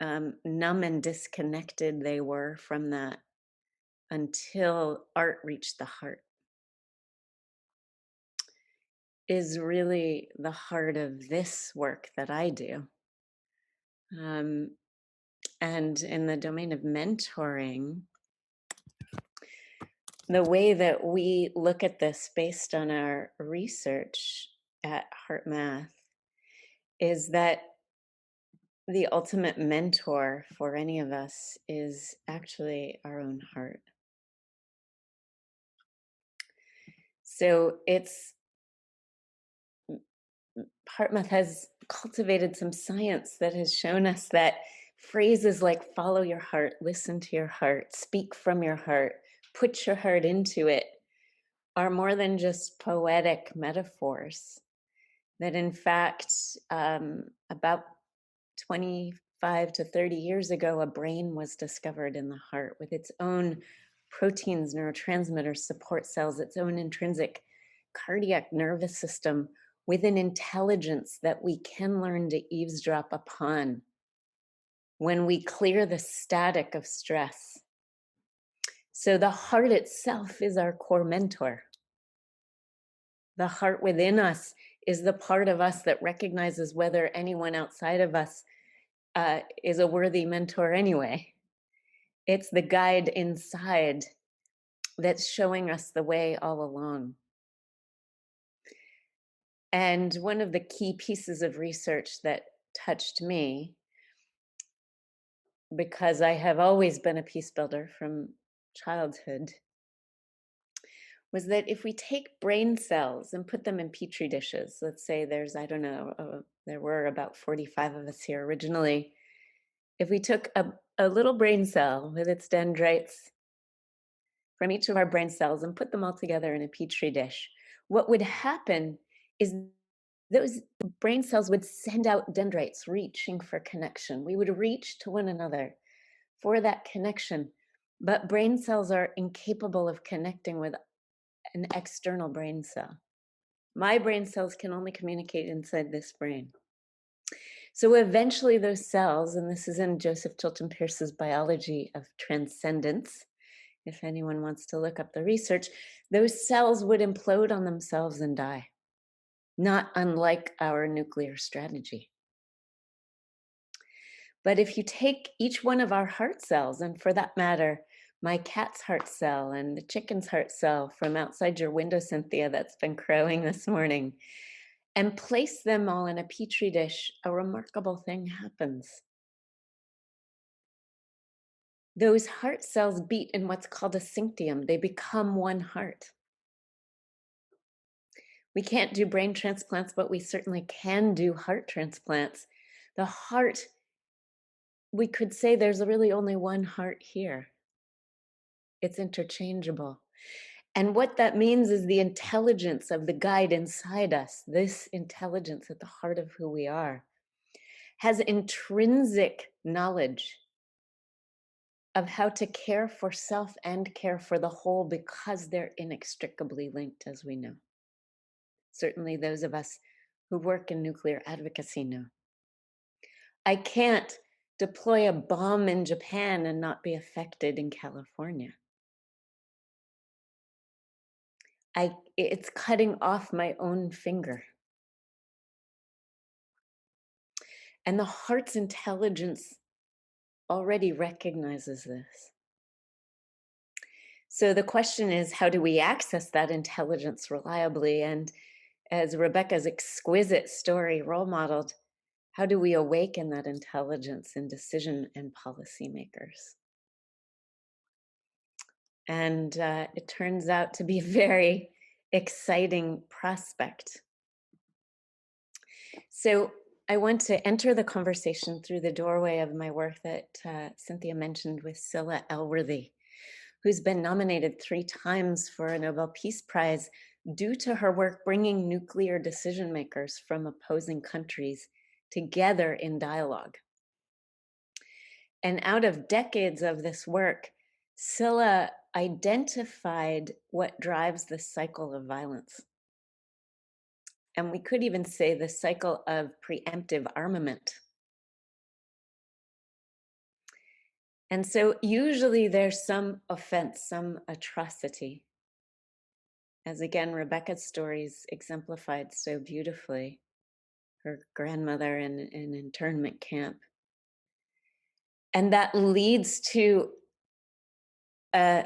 numb and disconnected they were from that until art reached the heart, is really the heart of this work that I do. And in the domain of mentoring, the way that we look at this based on our research at HeartMath is that the ultimate mentor for any of us is actually our own heart. So it's HeartMath has cultivated some science that has shown us that phrases like follow your heart, listen to your heart, speak from your heart, put your heart into it are more than just poetic metaphors. That in fact, about 25 to 30 years ago, a brain was discovered in the heart with its own proteins, neurotransmitters, support cells, its own intrinsic cardiac nervous system with an intelligence that we can learn to eavesdrop upon when we clear the static of stress. So the heart itself is our core mentor. The heart within us is the part of us that recognizes whether anyone outside of us is a worthy mentor anyway. It's the guide inside that's showing us the way all along. And one of the key pieces of research that touched me, because I have always been a peace builder from childhood, was that if we take brain cells and put them in petri dishes, let's say there's, I don't know, there were about 45 of us here originally. If we took a little brain cell with its dendrites from each of our brain cells and put them all together in a petri dish, what would happen is those brain cells would send out dendrites reaching for connection. We would reach to one another for that connection, but brain cells are incapable of connecting with an external brain cell. My brain cells can only communicate inside this brain. So eventually those cells, and this is in Joseph Chilton Pearce's Biology of Transcendence, if anyone wants to look up the research, those cells would implode on themselves and die, not unlike our nuclear strategy. But if you take each one of our heart cells, and for that matter, my cat's heart cell and the chicken's heart cell from outside your window, Cynthia, that's been crowing this morning, and place them all in a petri dish, a remarkable thing happens. Those heart cells beat in what's called a synctium. They become one heart. We can't do brain transplants, but we certainly can do heart transplants. The heart, we could say there's really only one heart here. It's interchangeable. And what that means is the intelligence of the guide inside us, this intelligence at the heart of who we are, has intrinsic knowledge of how to care for self and care for the whole, because they're inextricably linked, as we know. Certainly those of us who work in nuclear advocacy know. I can't deploy a bomb in Japan and not be affected in California. It's cutting off my own finger. And the heart's intelligence already recognizes this. So the question is, how do we access that intelligence reliably? And as Rebecca's exquisite story role modeled, how do we awaken that intelligence in decision and policymakers? And it turns out to be a very exciting prospect. So I want to enter the conversation through the doorway of my work that Cynthia mentioned with Scilla Elworthy, who's been nominated 3 times for a Nobel Peace Prize due to her work bringing nuclear decision makers from opposing countries together in dialogue. And out of decades of this work, Scilla identified what drives the cycle of violence. And we could even say the cycle of preemptive armament. And so usually there's some offense, some atrocity. As again, Rebecca's stories exemplified so beautifully, her grandmother in an internment camp. And that leads to a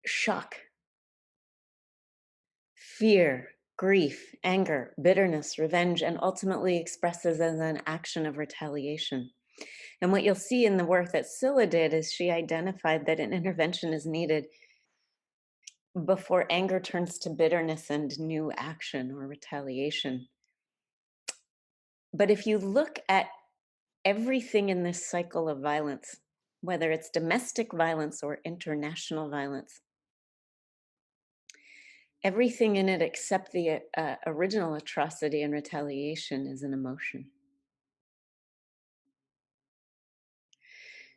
shock, fear, grief, anger, bitterness, revenge, and ultimately expresses as an action of retaliation. And what you'll see in the work that Scilla did is she identified that an intervention is needed before anger turns to bitterness and new action or retaliation. But if you look at everything in this cycle of violence, whether it's domestic violence or international violence, everything in it except the original atrocity and retaliation is an emotion.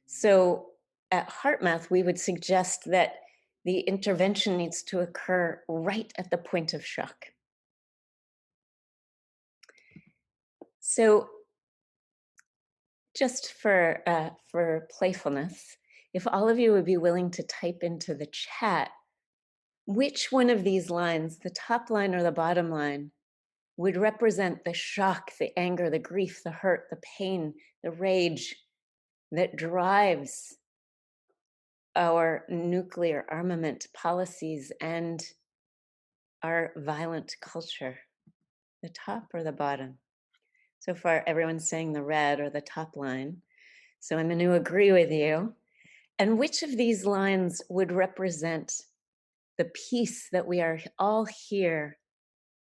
So at HeartMath, we would suggest that the intervention needs to occur right at the point of shock. So just for playfulness, if all of you would be willing to type into the chat, which one of these lines, the top line or the bottom line, would represent the shock, the anger, the grief, the hurt, the pain, the rage that drives our nuclear armament policies and our violent culture? The top or the bottom? So far, everyone's saying the red or the top line. So I'm going to agree with you. And which of these lines would represent the peace that we are all here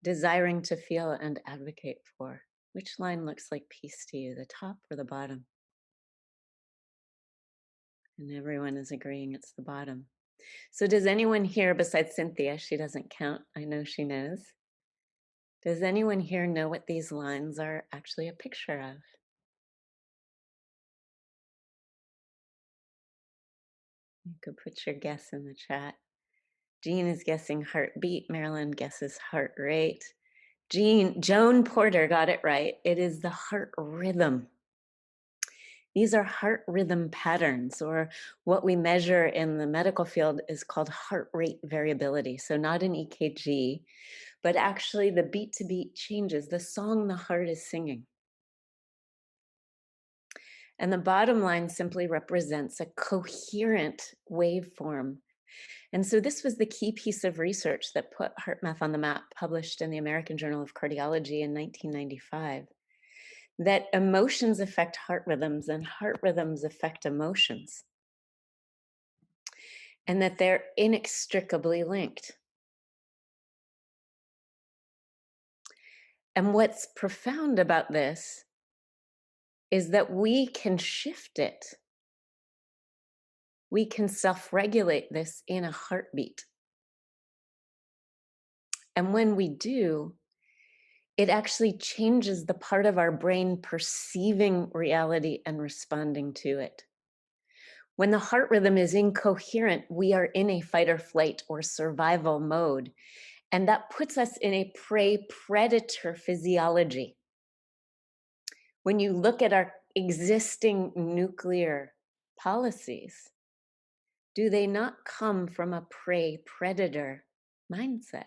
desiring to feel and advocate for? Which line looks like peace to you, the top or the bottom? And everyone is agreeing it's the bottom. So does anyone here, besides Cynthia, she doesn't count, I know she knows. Does anyone here know what these lines are actually a picture of? You could put your guess in the chat. Jean is guessing heartbeat. Marilyn guesses heart rate. Joan Porter got it right. It is the heart rhythm. These are heart rhythm patterns, or what we measure in the medical field is called heart rate variability. So not an EKG, but actually the beat to beat changes, the song the heart is singing. And the bottom line simply represents a coherent waveform. And so this was the key piece of research that put HeartMath on the map, published in the American Journal of Cardiology in 1995, that emotions affect heart rhythms and heart rhythms affect emotions, and that they're inextricably linked. And what's profound about this is that we can shift it. we can self-regulate this in a heartbeat. And when we do, it actually changes the part of our brain perceiving reality and responding to it. When the heart rhythm is incoherent, we are in a fight or flight or survival mode. And that puts us in a prey-predator physiology. When you look at our existing nuclear policies, do they not come from a prey-predator mindset?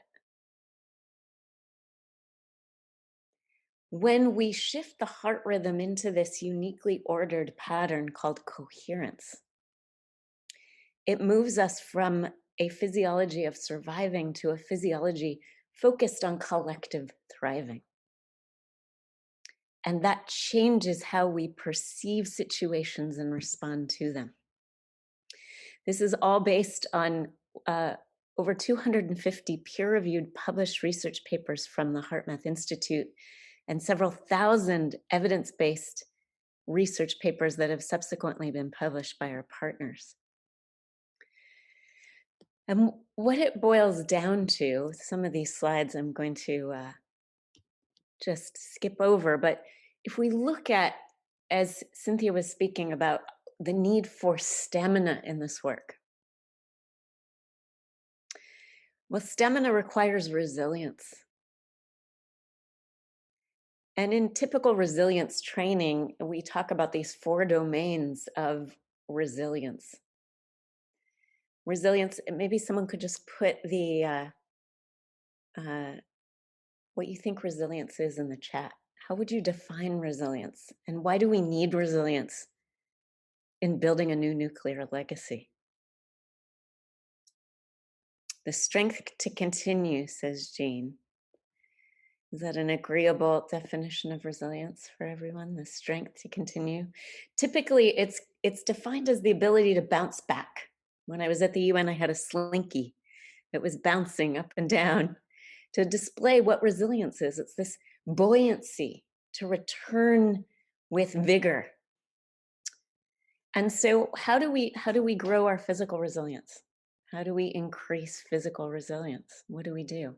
When we shift the heart rhythm into this uniquely ordered pattern called coherence, it moves us from a physiology of surviving to a physiology focused on collective thriving. And that changes how we perceive situations and respond to them. This is all based on over 250 peer-reviewed published research papers from the HeartMath Institute and several thousand evidence-based research papers that have subsequently been published by our partners. And what it boils down to, some of these slides I'm going to just skip over, but if we look at, as Cynthia was speaking about, the need for stamina in this work. Well, stamina requires resilience. And in typical resilience training, we talk about these 4 domains of resilience. Resilience, maybe someone could just put the what you think resilience is in the chat. How would you define resilience? And why do we need resilience in building a new nuclear legacy? The strength to continue, says Jean. Is that an agreeable definition of resilience for everyone? The strength to continue? Typically, it's defined as the ability to bounce back. When I was at the UN, I had a slinky that was bouncing up and down to display what resilience is. It's this buoyancy to return with vigor. And so how do we grow our physical resilience? How do we increase physical resilience? What do we do?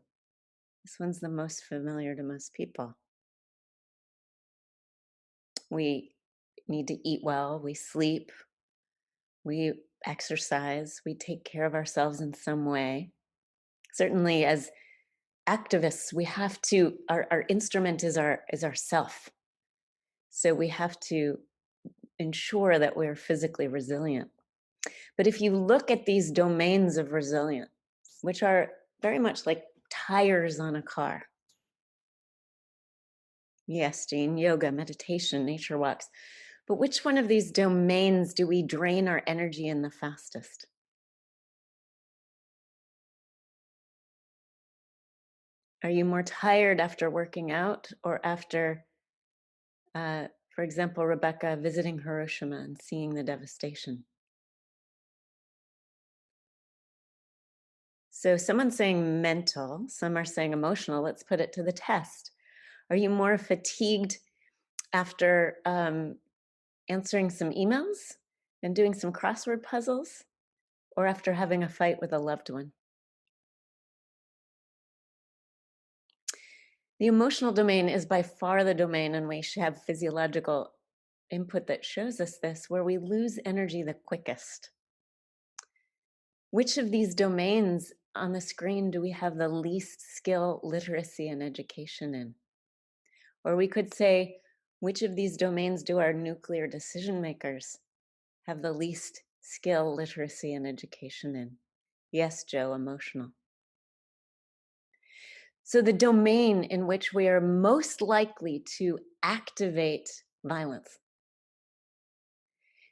This one's the most familiar to most people. We need to eat well, we sleep, we exercise, we take care of ourselves in some way. Certainly as activists, we have to, our instrument is our self. So we have to ensure that we're physically resilient. But if you look at these domains of resilience, which are very much like tires on a car. Yes, Jean, yoga, meditation, nature walks. But which one of these domains do we drain our energy in the fastest? Are you more tired after working out or after, for example, Rebecca visiting Hiroshima and seeing the devastation? So someone's saying mental, some are saying emotional. Let's put it to the test. Are you more fatigued after answering some emails and doing some crossword puzzles, or after having a fight with a loved one? The emotional domain is by far the domain, and we have physiological input that shows us this, where we lose energy the quickest. Which of these domains on the screen do we have the least skill, literacy, and education in? Or we could say, which of these domains do our nuclear decision makers have the least skill, literacy, and education in? Yes, Joe, emotional. So the domain in which we are most likely to activate violence,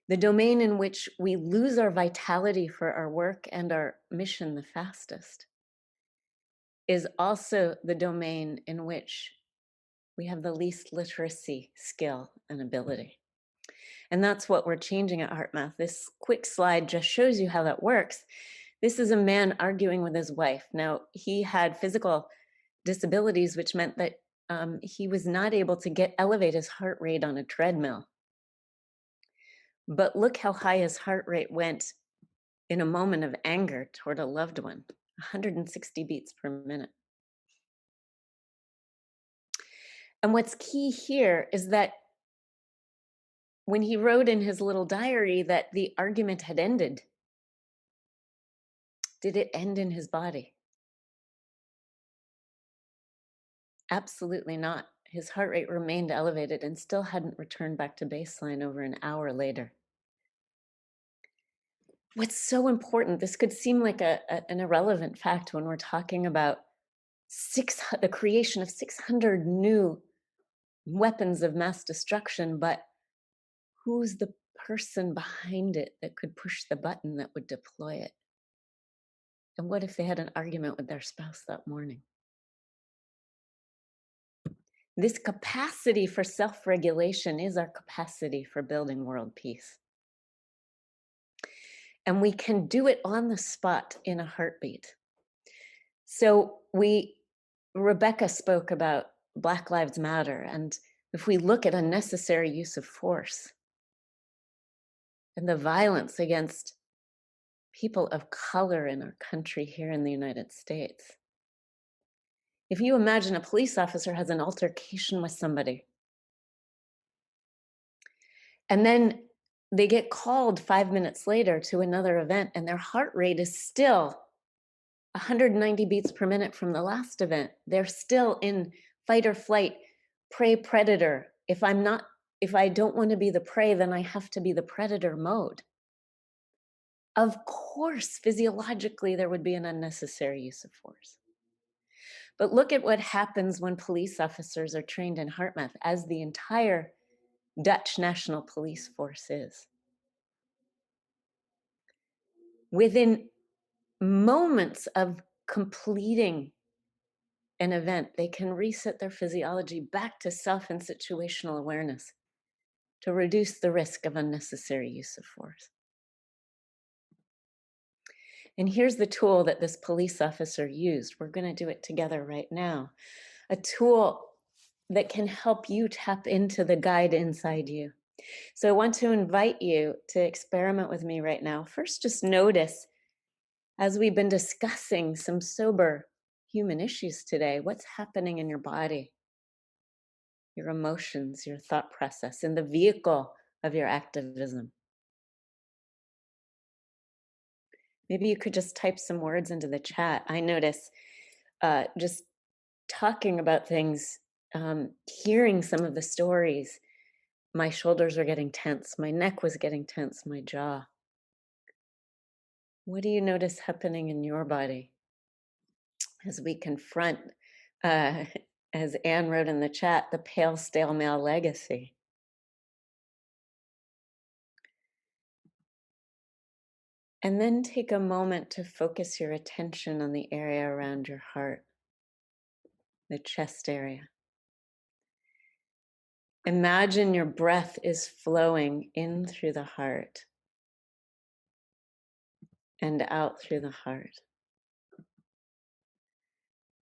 the domain in which we lose our vitality for our work and our mission the fastest, is also the domain in which we have the least literacy, skill, and ability. And that's what we're changing at HeartMath. This quick slide just shows you how that works. This is a man arguing with his wife. Now, he had physical disabilities, which meant that he was not able to elevate his heart rate on a treadmill. But look how high his heart rate went in a moment of anger toward a loved one, 160 beats per minute. And what's key here is that when he wrote in his little diary that the argument had ended, did it end in his body? Absolutely not. His heart rate remained elevated and still hadn't returned back to baseline over an hour later. What's so important, this could seem like an irrelevant fact when we're talking about the creation of 600 new weapons of mass destruction, but who's the person behind it that could push the button that would deploy it? And what if they had an argument with their spouse that morning? This capacity for self-regulation is our capacity for building world peace. And we can do it on the spot in a heartbeat. So Rebecca spoke about Black Lives Matter, and if we look at unnecessary use of force and the violence against people of color in our country here in the United States, if you imagine a police officer has an altercation with somebody, and then they get called 5 minutes later to another event and their heart rate is still 190 beats per minute from the last event. They're still in fight or flight, prey predator. If I don't want to be the prey, then I have to be the predator mode. Of course, physiologically, there would be an unnecessary use of force. But look at what happens when police officers are trained in HeartMath, as the entire Dutch National Police Force is. Within moments of completing an event, they can reset their physiology back to self and situational awareness to reduce the risk of unnecessary use of force. And here's the tool that this police officer used. We're going to do it together right now. A tool that can help you tap into the guide inside you. So I want to invite you to experiment with me right now. First, just notice, as we've been discussing some sober human issues today, what's happening in your body, your emotions, your thought process, in the vehicle of your activism. Maybe you could just type some words into the chat. I notice just talking about things, hearing some of the stories, my shoulders are getting tense, my neck was getting tense, my jaw. What do you notice happening in your body as we confront, as Anne wrote in the chat, the pale, stale male legacy? And then take a moment to focus your attention on the area around your heart, the chest area. Imagine your breath is flowing in through the heart and out through the heart.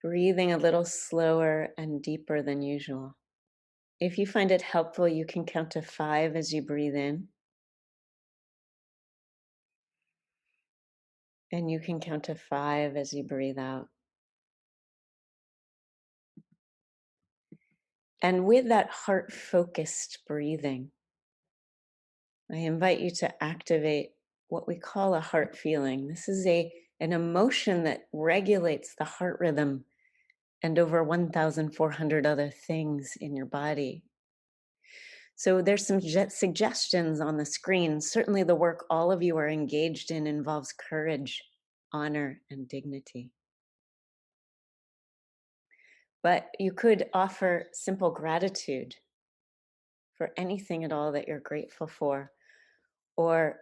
Breathing a little slower and deeper than usual. If you find it helpful, you can count to 5 as you breathe in. And you can count to 5 as you breathe out. And with that heart-focused breathing, I invite you to activate what we call a heart feeling. This is an emotion that regulates the heart rhythm and over 1,400 other things in your body. So there's some suggestions on the screen. Certainly the work all of you are engaged in involves courage, honor, and dignity. But you could offer simple gratitude for anything at all that you're grateful for, or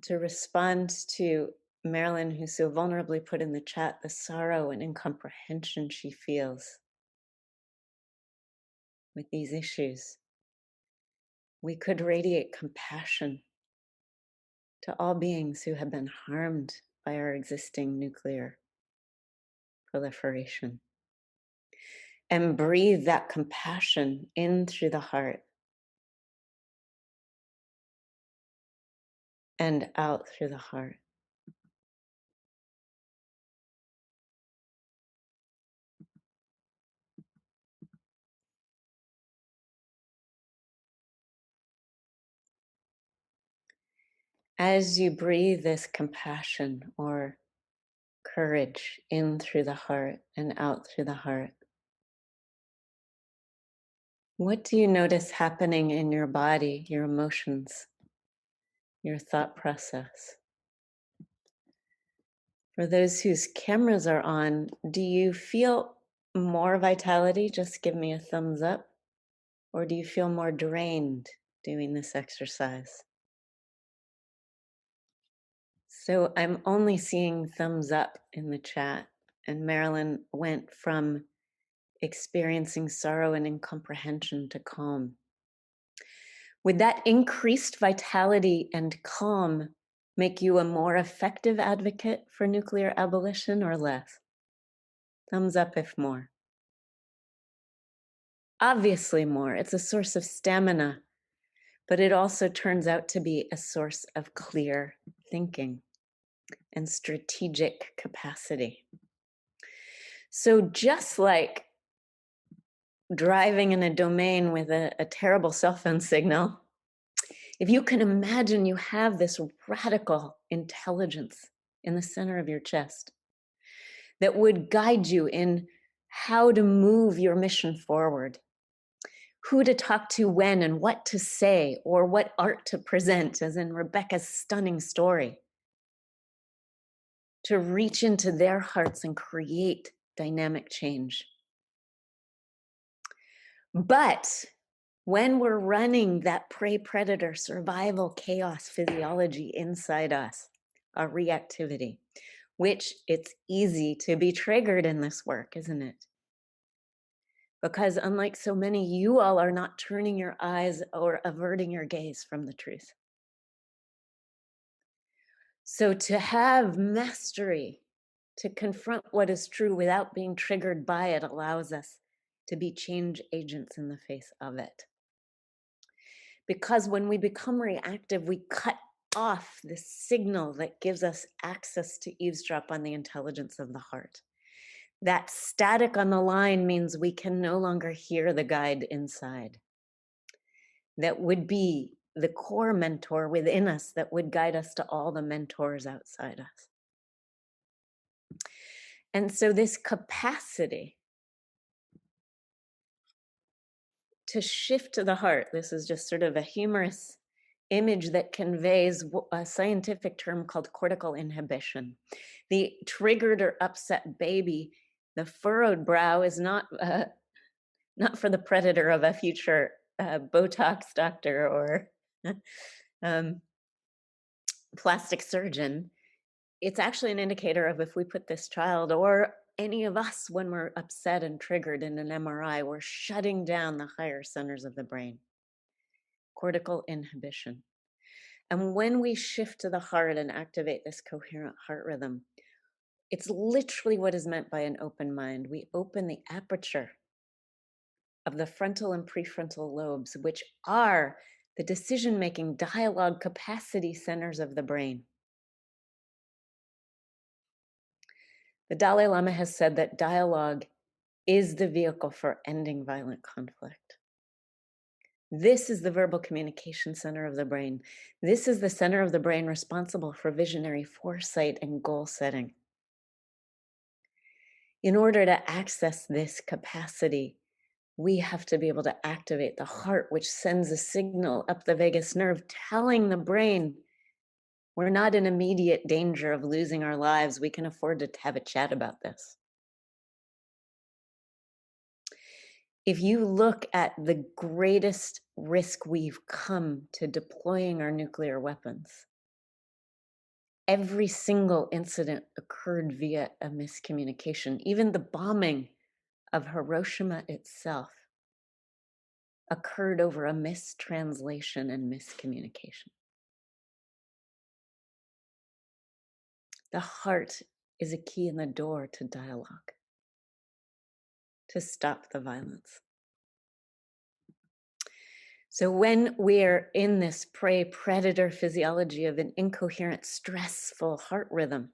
to respond to Marilyn, who so vulnerably put in the chat the sorrow and incomprehension she feels with these issues. We could radiate compassion to all beings who have been harmed by our existing nuclear proliferation. And breathe that compassion in through the heart and out through the heart. As you breathe this compassion or courage in through the heart and out through the heart, what do you notice happening in your body, your emotions, your thought process? For those whose cameras are on, do you feel more vitality? Just give me a thumbs up. Or do you feel more drained doing this exercise? So I'm only seeing thumbs up in the chat. And Marilyn went from experiencing sorrow and incomprehension to calm. Would that increased vitality and calm make you a more effective advocate for nuclear abolition or less? Thumbs up if more. Obviously more. It's a source of stamina, but it also turns out to be a source of clear thinking and strategic capacity. So just like driving in a domain with a terrible cell phone signal, if you can imagine you have this radical intelligence in the center of your chest that would guide you in how to move your mission forward, who to talk to when and what to say, or what art to present, as in Rebecca's stunning story, to reach into their hearts and create dynamic change. But when we're running that prey-predator survival chaos physiology inside us, our reactivity, which it's easy to be triggered in this work, isn't it? Because unlike so many, you all are not turning your eyes or averting your gaze from the truth. So to have mastery, to confront what is true without being triggered by it, allows us to be change agents in the face of it. Because when we become reactive, we cut off the signal that gives us access to eavesdrop on the intelligence of the heart. That static on the line means we can no longer hear the guide inside. That would be the core mentor within us that would guide us to all the mentors outside us. And so this capacity to shift to the heart, this is just sort of a humorous image that conveys a scientific term called cortical inhibition. The triggered or upset baby, the furrowed brow is not for the predator of a future Botox doctor or plastic surgeon. It's actually an indicator of if we put this child or any of us when we're upset and triggered in an MRI, we're shutting down the higher centers of the brain. Cortical inhibition. And when we shift to the heart and activate this coherent heart rhythm, it's literally what is meant by an open mind. We open the aperture of the frontal and prefrontal lobes, which are the decision-making dialogue capacity centers of the brain. The Dalai Lama has said that dialogue is the vehicle for ending violent conflict. This is the verbal communication center of the brain. This is the center of the brain responsible for visionary foresight and goal setting. In order to access this capacity, we have to be able to activate the heart, which sends a signal up the vagus nerve telling the brain, we're not in immediate danger of losing our lives. We can afford to have a chat about this. If you look at the greatest risk we've come to deploying our nuclear weapons, every single incident occurred via a miscommunication. Even the bombing of Hiroshima itself occurred over a mistranslation and miscommunication. The heart is a key in the door to dialogue, to stop the violence. So when we're in this prey-predator physiology of an incoherent, stressful heart rhythm,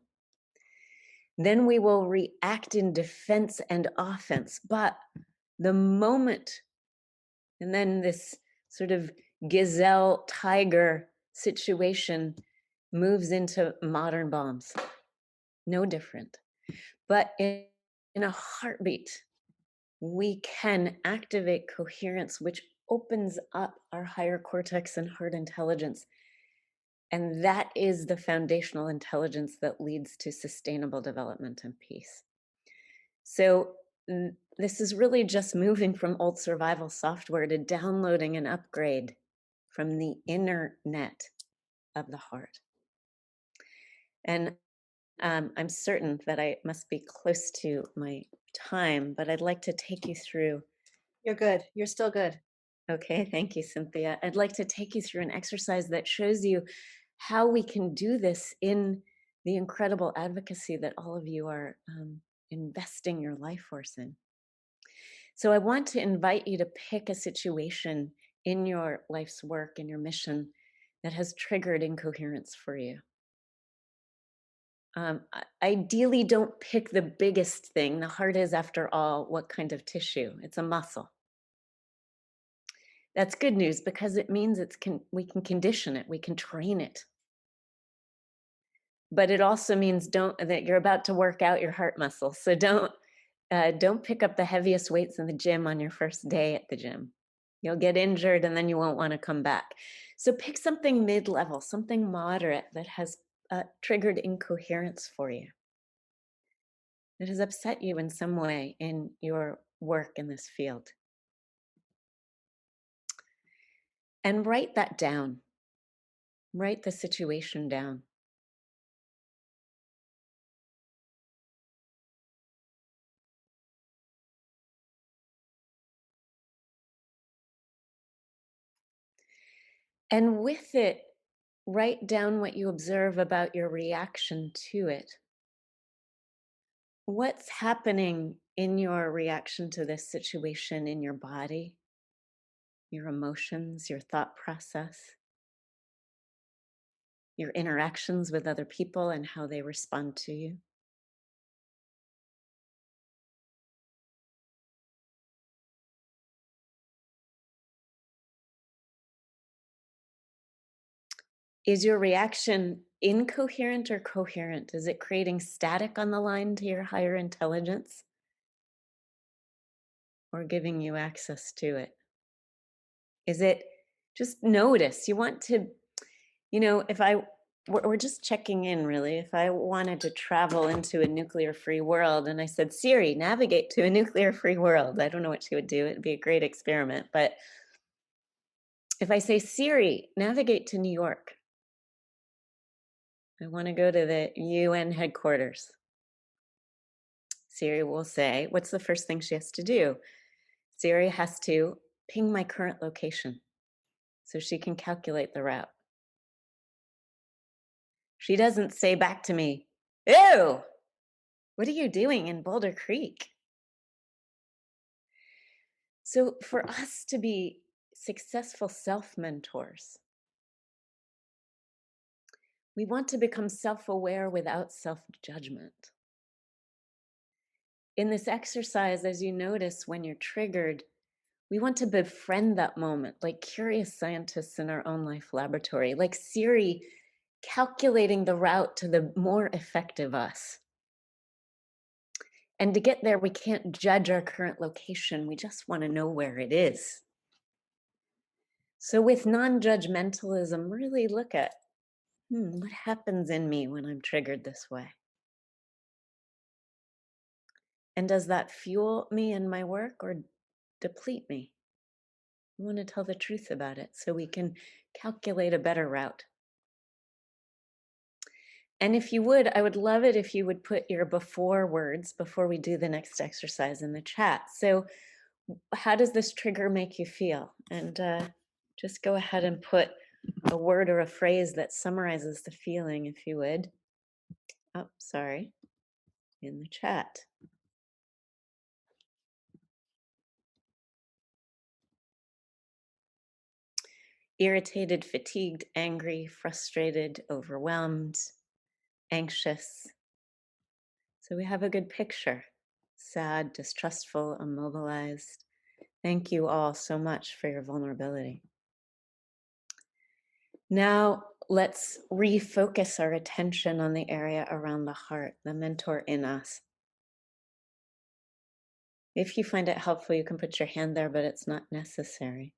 then we will react in defense and offense. But the moment, and then this sort of gazelle tiger situation moves into modern bombs. No different. But in a heartbeat, we can activate coherence, which opens up our higher cortex and heart intelligence. And that is the foundational intelligence that leads to sustainable development and peace. So this is really just moving from old survival software to downloading an upgrade from the inner net of the heart. And I'm certain that I must be close to my time, but I'd like to take you through. You're good. You're still good. Okay, thank you, Cynthia. I'd like to take you through an exercise that shows you how we can do this in the incredible advocacy that all of you are investing your life force in. So I want to invite you to pick a situation in your life's work, in your mission, that has triggered incoherence for you. Ideally, don't pick the biggest thing. The heart is, after all, what kind of tissue? It's a muscle. That's good news because it means we can condition it, we can train it. But it also means that you're about to work out your heart muscle. So don't pick up the heaviest weights in the gym on your first day at the gym. You'll get injured and then you won't want to come back. So pick something mid-level, something moderate that has triggered incoherence for you. It has upset you in some way in your work in this field. And write that down. Write the situation down. And with it, write down what you observe about your reaction to it. What's happening in your reaction to this situation in your body, your emotions, your thought process, your interactions with other people and how they respond to you? Is your reaction incoherent or coherent? Is it creating static on the line to your higher intelligence or giving you access to it? Is it just notice? You want to, we're just checking in really. If I wanted to travel into a nuclear-free world and I said, Siri, navigate to a nuclear-free world, I don't know what she would do. It'd be a great experiment. But if I say, Siri, navigate to New York, I want to go to the UN headquarters. Siri will say, what's the first thing she has to do? Siri has to ping my current location so she can calculate the route. She doesn't say back to me, ew, what are you doing in Boulder Creek? So for us to be successful self-mentors, we want to become self-aware without self-judgment. In this exercise, as you notice when you're triggered, we want to befriend that moment like curious scientists in our own life laboratory, like Siri calculating the route to the more effective us. And to get there, we can't judge our current location. We just want to know where it is. So with non-judgmentalism, really look at, what happens in me when I'm triggered this way? And does that fuel me in my work or deplete me? We want to tell the truth about it so we can calculate a better route. And if you would, I would love it if you would put your before words before we do the next exercise in the chat. So how does this trigger make you feel? And just go ahead and put a word or a phrase that summarizes the feeling, if you would. Oh, sorry, in the chat. Irritated, fatigued, angry, frustrated, overwhelmed, anxious. So we have a good picture. Sad, distrustful, immobilized. Thank you all so much for your vulnerability. Now, let's refocus our attention on the area around the heart, the mentor in us. If you find it helpful, you can put your hand there, but it's not necessary.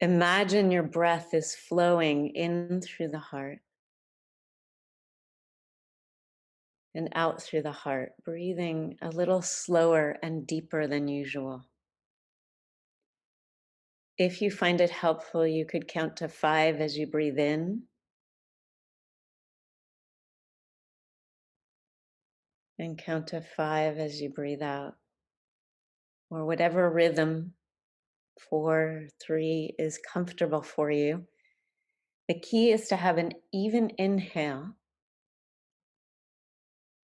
Imagine your breath is flowing in through the heart and out through the heart, breathing a little slower and deeper than usual. If you find it helpful, you could count to 5 as you breathe in and count to 5 as you breathe out, or whatever rhythm, 4, 3 is comfortable for you. The key is to have an even inhale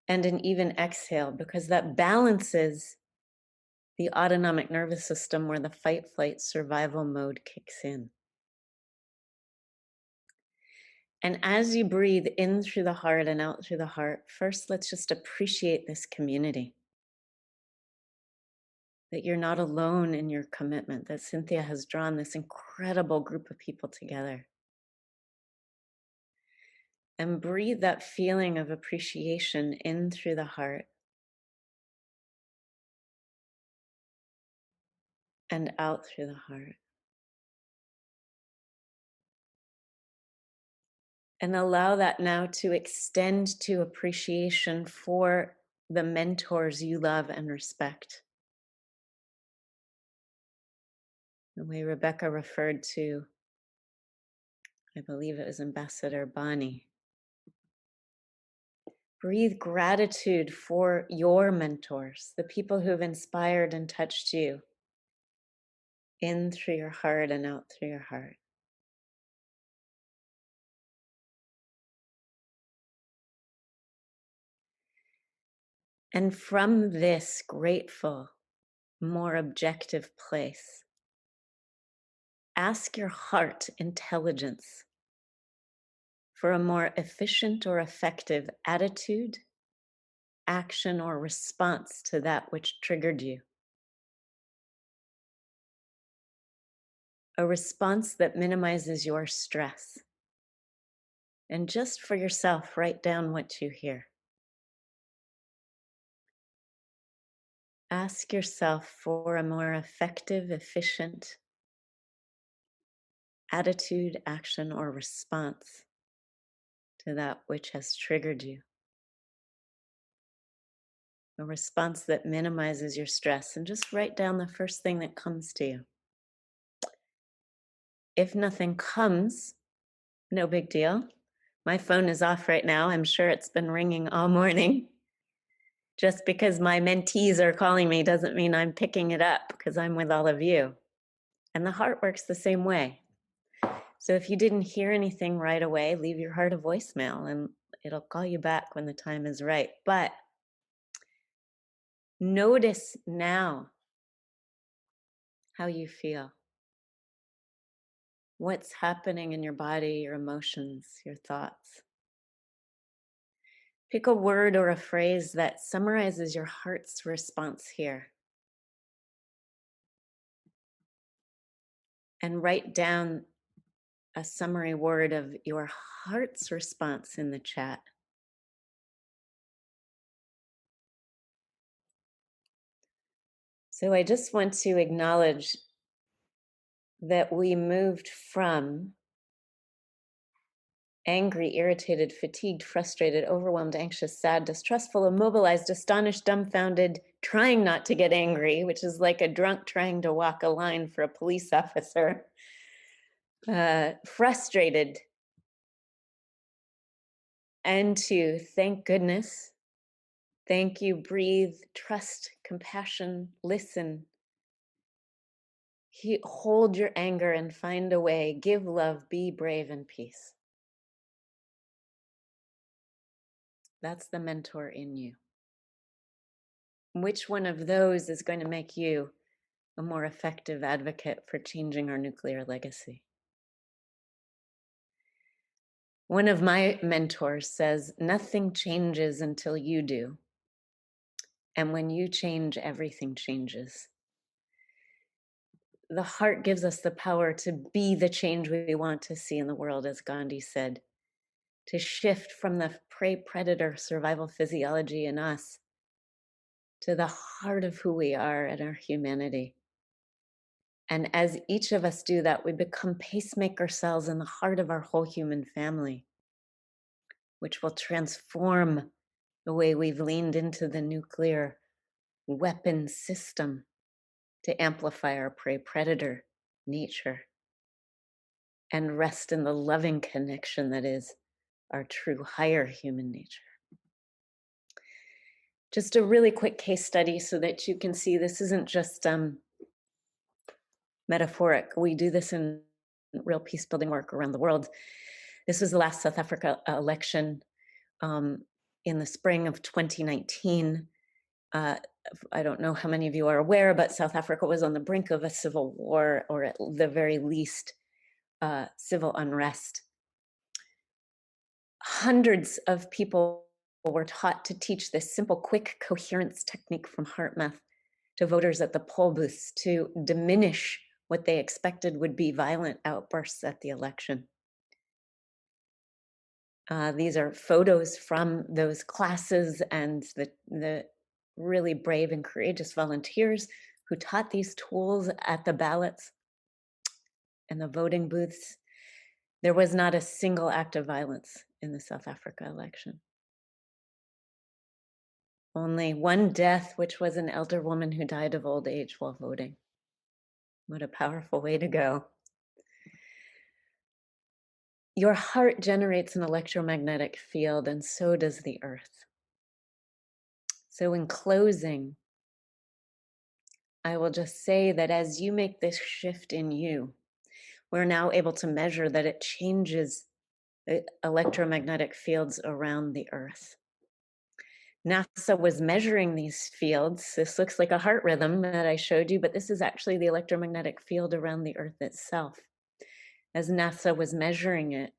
and an even exhale, because that balances the autonomic nervous system where the fight, flight, survival mode kicks in. And as you breathe in through the heart and out through the heart, first let's just appreciate this community. That you're not alone in your commitment, that Cynthia has drawn this incredible group of people together. And breathe that feeling of appreciation in through the heart and out through the heart. And allow that now to extend to appreciation for the mentors you love and respect. The way Rebecca referred to, I believe it was Ambassador Bani. Breathe gratitude for your mentors, the people who have inspired and touched you, in through your heart and out through your heart. And from this grateful, more objective place, ask your heart intelligence for a more efficient or effective attitude, action, or response to that which triggered you. A response that minimizes your stress. And just for yourself, write down what you hear. Ask yourself for a more effective, efficient attitude, action, or response to that which has triggered you. A response that minimizes your stress, and just write down the first thing that comes to you. If nothing comes, no big deal. My phone is off right now. I'm sure it's been ringing all morning. Just because my mentees are calling me doesn't mean I'm picking it up, because I'm with all of you. And the heart works the same way. So if you didn't hear anything right away, leave your heart a voicemail and it'll call you back when the time is right. But notice now how you feel. What's happening in your body, your emotions, your thoughts. Pick a word or a phrase that summarizes your heart's response here. And write down a summary word of your heart's response in the chat. So I just want to acknowledge that we moved from angry, irritated, fatigued, frustrated, overwhelmed, anxious, sad, distrustful, immobilized, astonished, dumbfounded, trying not to get angry, which is like a drunk trying to walk a line for a police officer, frustrated, and to thank goodness, thank you, breathe, trust, compassion, listen, hold your anger and find a way, give love, be brave, and peace. That's the mentor in you. Which one of those is going to make you a more effective advocate for changing our nuclear legacy? One of my mentors says, nothing changes until you do. And when you change, everything changes. the heart gives us the power to be the change we want to see in the world, as Gandhi said, to shift from the prey predator survival physiology in us to the heart of who we are and our humanity. And as each of us do that, we become pacemaker cells in the heart of our whole human family, which will transform the way we've leaned into the nuclear weapon system to amplify our prey predator nature and rest in the loving connection that is our true higher human nature. Just a really quick case study so that you can see this isn't just metaphoric. We do this in real peace building work around the world. This was the last South Africa election in the spring of 2019. I don't know how many of you are aware, but South Africa was on the brink of a civil war, or at the very least, civil unrest. Hundreds of people were taught to teach this simple, quick coherence technique from HeartMath to voters at the poll booths to diminish what they expected would be violent outbursts at the election. These are photos from those classes and the really brave and courageous volunteers who taught these tools at the ballots and the voting booths. There was not a single act of violence in the South Africa election. Only one death, which was an elder woman who died of old age while voting. What a powerful way to go. Your heart generates an electromagnetic field, and so does the earth. So in closing, I will just say that as you make this shift in you, we're now able to measure that it changes the electromagnetic fields around the earth. NASA was measuring these fields. This looks like a heart rhythm that I showed you, but this is actually the electromagnetic field around the earth itself. As NASA was measuring it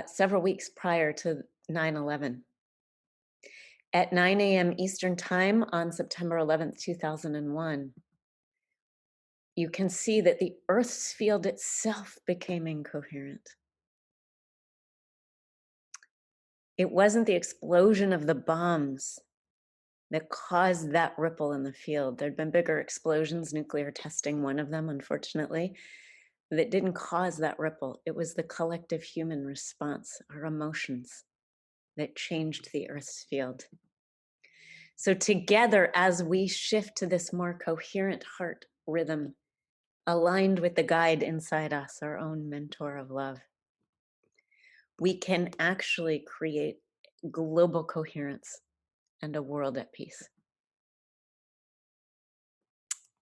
several weeks prior to 9/11. At 9 a.m. Eastern Time on September 11th, 2001, you can see that the Earth's field itself became incoherent. It wasn't the explosion of the bombs that caused that ripple in the field. There'd been bigger explosions, nuclear testing, one of them, unfortunately, that didn't cause that ripple. It was the collective human response, our emotions, that changed the Earth's field. So together, as we shift to this more coherent heart rhythm, aligned with the guide inside us, our own mentor of love, we can actually create global coherence and a world at peace.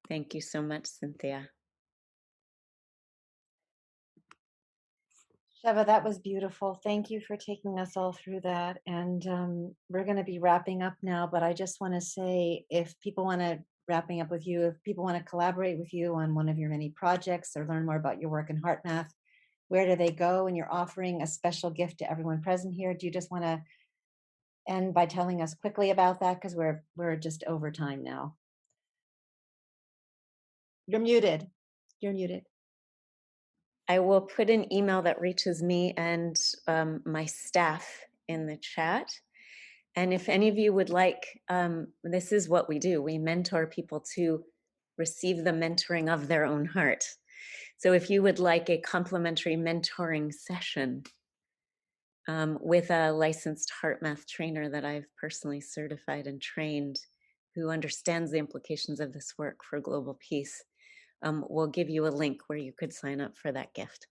Thank you so much, Cynthia. Sheva, that was beautiful. Thank you for taking us all through that. And we're going to be wrapping up now, but I just want to say, if people want to, wrapping up with you, if people want to collaborate with you on one of your many projects or learn more about your work in HeartMath, where do they go? And you're offering a special gift to everyone present here. Do you just want to end by telling us quickly about that? Because we're just over time now. You're muted. You're muted. I will put an email that reaches me and my staff in the chat. And if any of you would like, this is what we do. We mentor people to receive the mentoring of their own heart. So if you would like a complimentary mentoring session with a licensed HeartMath trainer that I've personally certified and trained, who understands the implications of this work for global peace, we'll give you a link where you could sign up for that gift.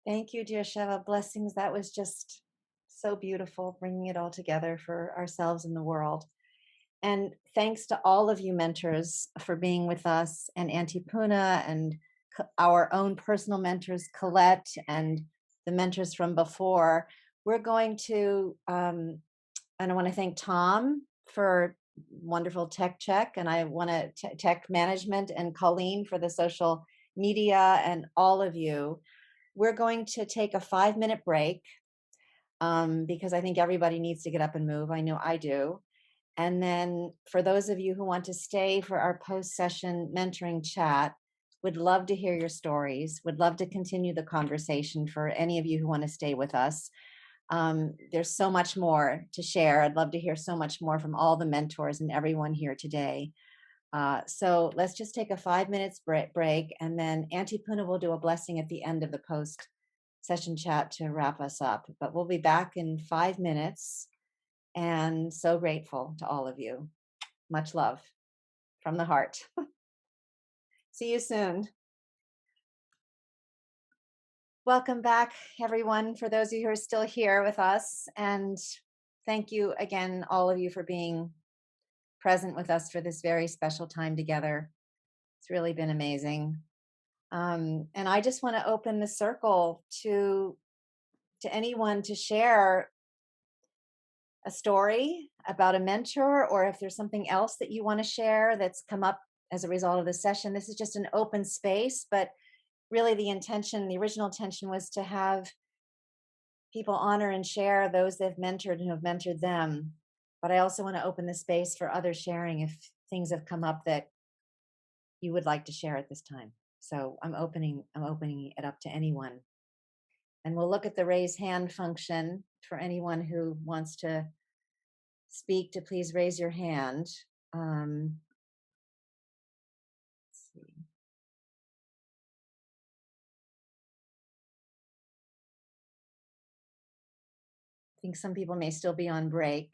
Thank you, dear Sheva. Blessings. That was just so beautiful, bringing it all together for ourselves and the world. And thanks to all of you mentors for being with us, and Auntie Puna, and our own personal mentors, Colette, and the mentors from before. We're going to, and I want to thank Tom for wonderful tech check, and I want to tech management, and Colleen for the social media, and all of you. We're going to take a 5-minute break because I think everybody needs to get up and move. I know I do. And then for those of you who want to stay for our post-session mentoring chat, would love to hear your stories, would love to continue the conversation for any of you who want to stay with us. There's so much more to share. I'd love to hear so much more from all the mentors and everyone here today. So let's just take a 5 minutes break, and then Auntie Puna will do a blessing at the end of the post session chat to wrap us up. But we'll be back in 5 minutes, and so grateful to all of you. Much love from the heart. See you soon. Welcome back, everyone, for those of you who are still here with us. And thank you again, all of you, for being present with us for this very special time together. It's really been amazing. And I just want to open the circle to anyone to share a story about a mentor, or if there's something else that you want to share that's come up as a result of the session. This is just an open space, but really the original intention was to have people honor and share those they've mentored and who have mentored them. But I also want to open the space for other sharing if things have come up that you would like to share at this time. So I'm opening it up to anyone. And we'll look at the raise hand function for anyone who wants to speak, to please raise your hand. Let's see. I think some people may still be on break.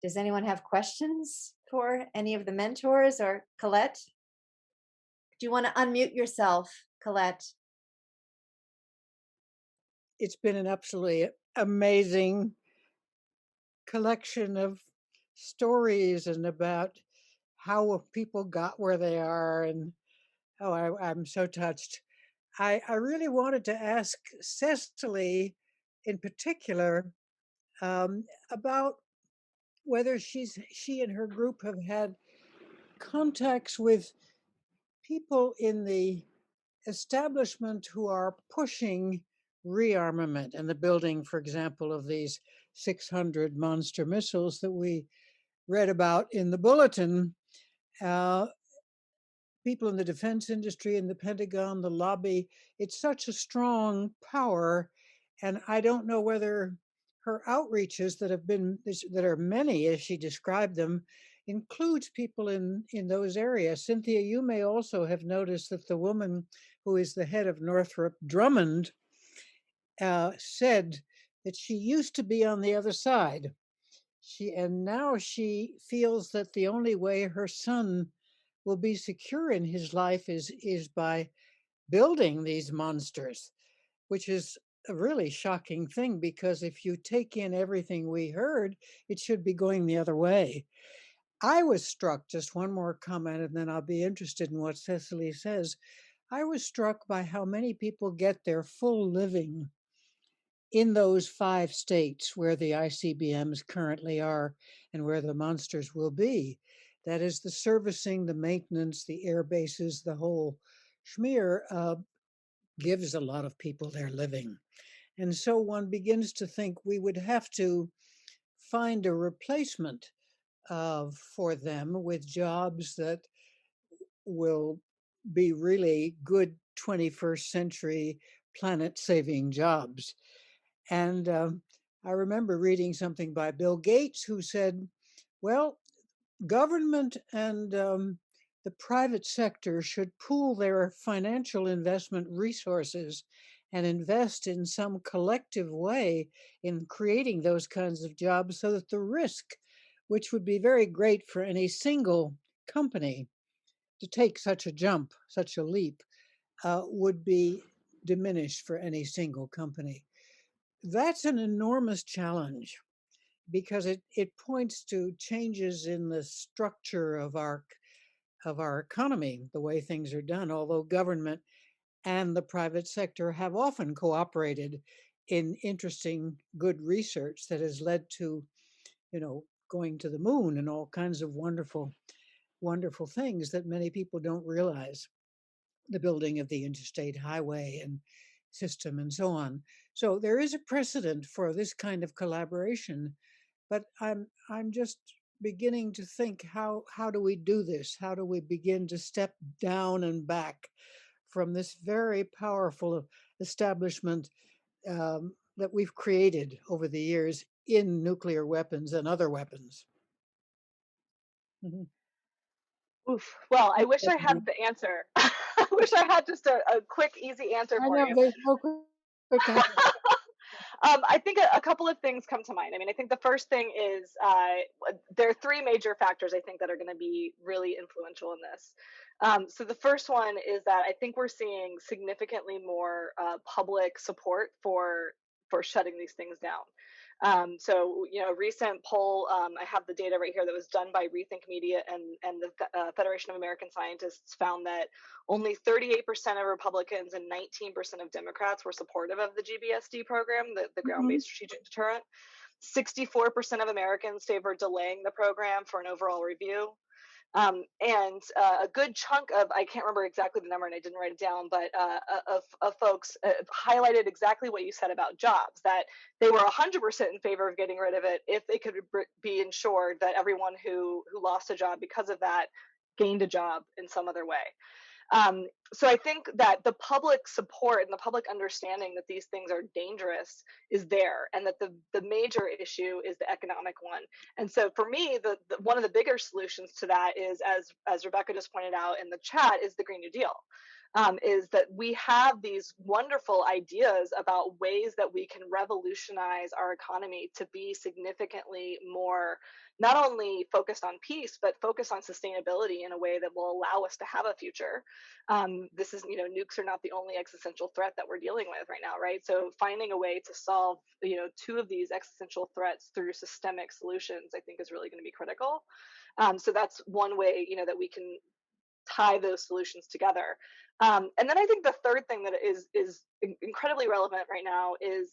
Does anyone have questions for any of the mentors or Colette? Do you want to unmute yourself, Colette? It's been an absolutely amazing collection of stories and about how people got where they are. And I'm so touched. I really wanted to ask Cecily in particular about whether she and her group have had contacts with people in the establishment who are pushing rearmament and the building, for example, of these 600 monster missiles that we read about in the bulletin. People in the defense industry, in the Pentagon, the lobby, it's such a strong power. And I don't know whether her outreaches that are many as she described them, includes people in those areas. Cynthia, you may also have noticed that the woman who is the head of Northrop Grumman said that she used to be on the other side. And now she feels that the only way her son will be secure in his life is by building these monsters, which is a really shocking thing, because if you take in everything we heard, it should be going the other way. I was struck, just one more comment, and then I'll be interested in what Cecily says. I was struck by how many people get their full living in those 5 states where the ICBMs currently are and where the monsters will be. That is, the servicing, the maintenance, the air bases, the whole schmear gives a lot of people their living. And so one begins to think we would have to find a replacement for them with jobs that will be really good 21st century planet-saving jobs. And I remember reading something by Bill Gates, who said, well, government and the private sector should pool their financial investment resources and invest in some collective way in creating those kinds of jobs, so that the risk, which would be very great for any single company to take such a jump, such a leap, would be diminished for any single company. That's an enormous challenge, because it points to changes in the structure of our economy, the way things are done, although government and the private sector have often cooperated in interesting, good research that has led to, going to the moon and all kinds of wonderful, wonderful things that many people don't realize. The building of the interstate highway and system and so on. So there is a precedent for this kind of collaboration, but I'm just beginning to think, how do we do this? How do we begin to step down and back from this very powerful establishment that we've created over the years in nuclear weapons and other weapons? Mhm. Oof. Well, I wish I had the answer. I wish I had just a quick, easy answer I for know you. there's no quick answer. I think a couple of things come to mind. I mean, I think the first thing is there are three major factors I think that are going to be really influential in this. So the first one is that I think we're seeing significantly more public support for shutting these things down. So, you know, a recent poll, I have the data right here that was done by Rethink Media and the Federation of American Scientists found that only 38% of Republicans and 19% of Democrats were supportive of the GBSD program, the Mhm. ground-based strategic deterrent. 64% of Americans favor delaying the program for an overall review. And a good chunk of, I can't remember exactly the number and I didn't write it down, but of folks highlighted exactly what you said about jobs, that they were 100% in favor of getting rid of it if they could be ensured that everyone who lost a job because of that gained a job in some other way. So I think that the public support and the public understanding that these things are dangerous is there, and that the major issue is the economic one. And so for me, the one of the bigger solutions to that is, as Rebecca just pointed out in the chat, is the Green New Deal. Is that we have these wonderful ideas about ways that we can revolutionize our economy to be significantly more not only focused on peace, but focused on sustainability in a way that will allow us to have a future. This is, you know, nukes are not the only existential threat that we're dealing with right now, right? So finding a way to solve, you know, two of these existential threats through systemic solutions, I think is really going to be critical. So that's one way, you know, that we can tie those solutions together. And then I think the third thing that is incredibly relevant right now is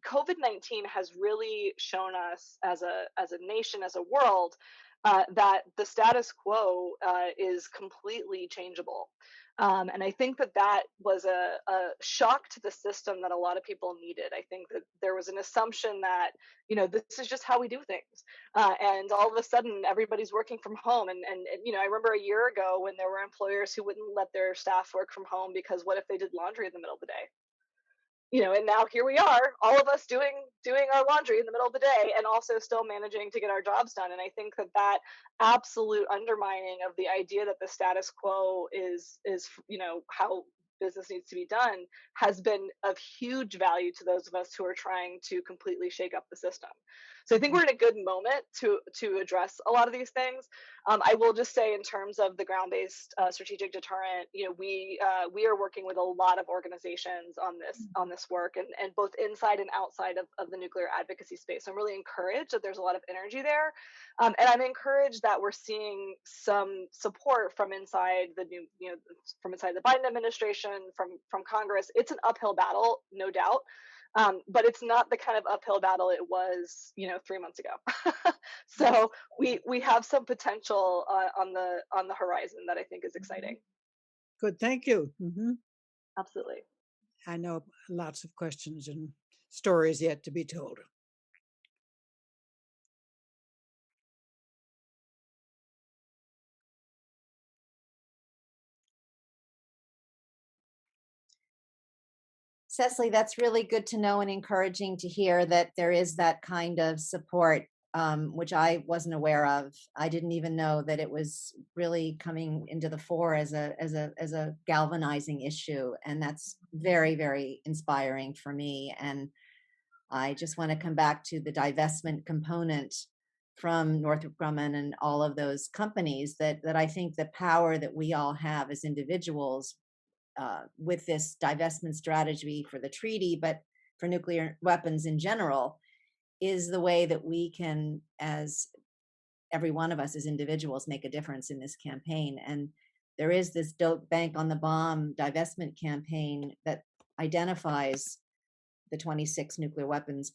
COVID-19 has really shown us as a nation, as a world, that the status quo is completely changeable. And I think that was a shock to the system that a lot of people needed. I think that there was an assumption that, you know, this is just how we do things. And all of a sudden, everybody's working from home. And, you know, I remember a year ago when there were employers who wouldn't let their staff work from home because what if they did laundry in the middle of the day? You know, and now here we are, all of us doing our laundry in the middle of the day and also still managing to get our jobs done. And I think that absolute undermining of the idea that the status quo is you know, how business needs to be done has been of huge value to those of us who are trying to completely shake up the system. So I think we're in a good moment to address a lot of these things. I will just say, in terms of the ground-based strategic deterrent, you know, we are working with a lot of organizations on this work, and both inside and outside of the nuclear advocacy space. So I'm really encouraged that there's a lot of energy there, and I'm encouraged that we're seeing some support from inside the new, you know, from inside the Biden administration, from Congress. It's an uphill battle, no doubt. But it's not the kind of uphill battle it was, you know, 3 months ago. So we have some potential on the horizon that I think is exciting. Good, thank you. Absolutely. I know lots of questions and stories yet to be told. Cecily, that's really good to know and encouraging to hear that there is that kind of support, which I wasn't aware of. I didn't even know that it was really coming into the fore as a galvanizing issue, and that's very, very inspiring for me. And I just want to come back to the divestment component from Northrop Grumman and all of those companies, that I think the power that we all have as individuals with this divestment strategy for the treaty, but for nuclear weapons in general, is the way that we can, as every one of us as individuals, make a difference in this campaign. And there is this Don't Bank on the Bomb divestment campaign that identifies the 26 nuclear weapons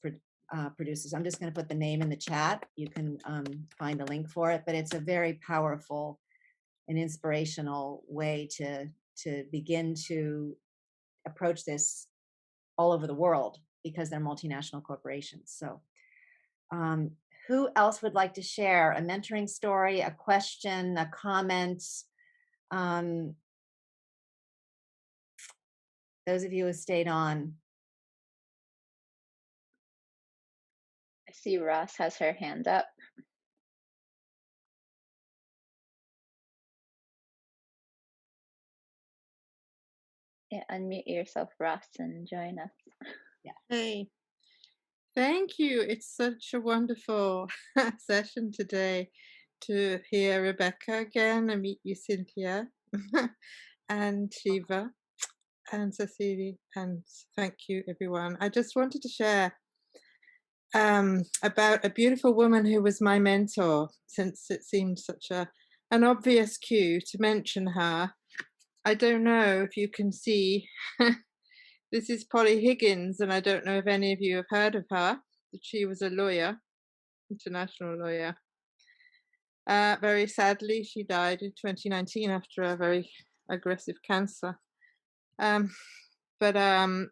produces. I'm just going to put the name in the chat. You can find the link for it, but it's a very powerful and inspirational way to begin to approach this all over the world because they're multinational corporations. So who else would like to share a mentoring story, a question, a comment? Those of you who stayed on. I see Ross has her hand up. Yeah, unmute yourself, Ross, and join us. Yeah. Hey, thank you. It's such a wonderful session today to hear Rebecca again and meet you, Cynthia, and Sheva and Cecili, and thank you, everyone. I just wanted to share about a beautiful woman who was my mentor, since it seemed such an obvious cue to mention her. I don't know if you can see. This is Polly Higgins, and I don't know if any of you have heard of her. She was a lawyer, international lawyer. Very sadly, she died in 2019 after a very aggressive cancer. But I'm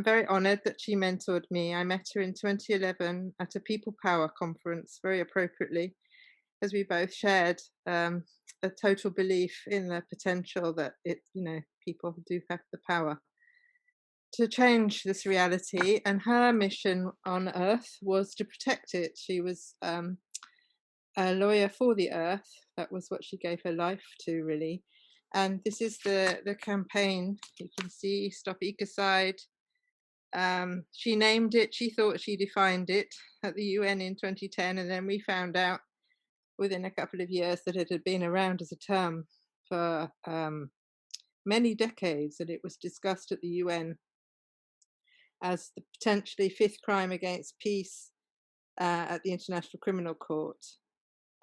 very honored that she mentored me. I met her in 2011 at a People Power conference, very appropriately, as we both shared a total belief in the potential that people do have the power to change this reality, and her mission on Earth was to protect it. She was a lawyer for the Earth. That was what she gave her life to, really. And this is the campaign. You can see Stop Ecocide. She named it. She thought she defined it at the UN in 2010, and then we found out within a couple of years that it had been around as a term for many decades, and it was discussed at the UN as the potentially fifth crime against peace at the International Criminal Court.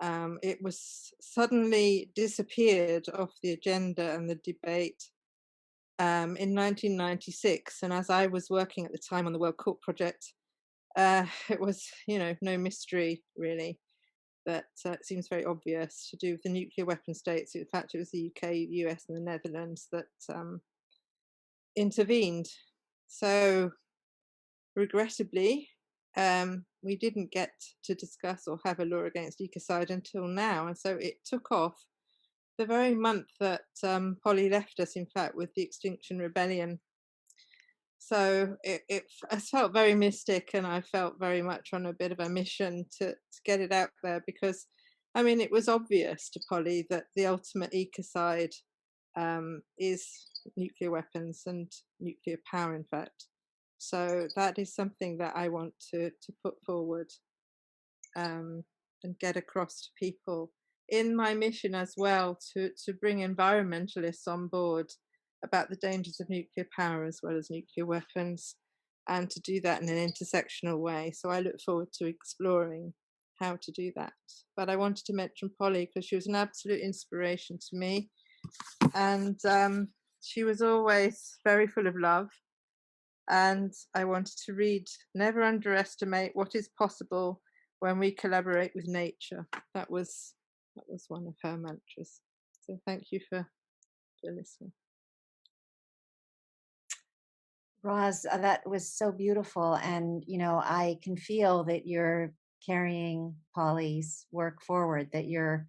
It was suddenly disappeared off the agenda and the debate in 1996. And as I was working at the time on the World Court Project, it was, no mystery really. That it seems very obvious to do with the nuclear weapon states. In fact, it was the UK, US, and the Netherlands that intervened. So regrettably, we didn't get to discuss or have a law against ecocide until now. And so it took off the very month that Polly left us, in fact, with the Extinction Rebellion. So it felt very mystic, and I felt very much on a bit of a mission to get it out there, because, it was obvious to Polly that the ultimate ecocide is nuclear weapons and nuclear power, in fact. So that is something that I want to put forward and get across to people in my mission as well, to bring environmentalists on board about the dangers of nuclear power as well as nuclear weapons, and to do that in an intersectional way. So I look forward to exploring how to do that. But I wanted to mention Polly because she was an absolute inspiration to me, and she was always very full of love. And I wanted to read, "Never underestimate what is possible when we collaborate with nature." That was one of her mantras. So thank you for listening. Roz, that was so beautiful. And, I can feel that you're carrying Polly's work forward, that you're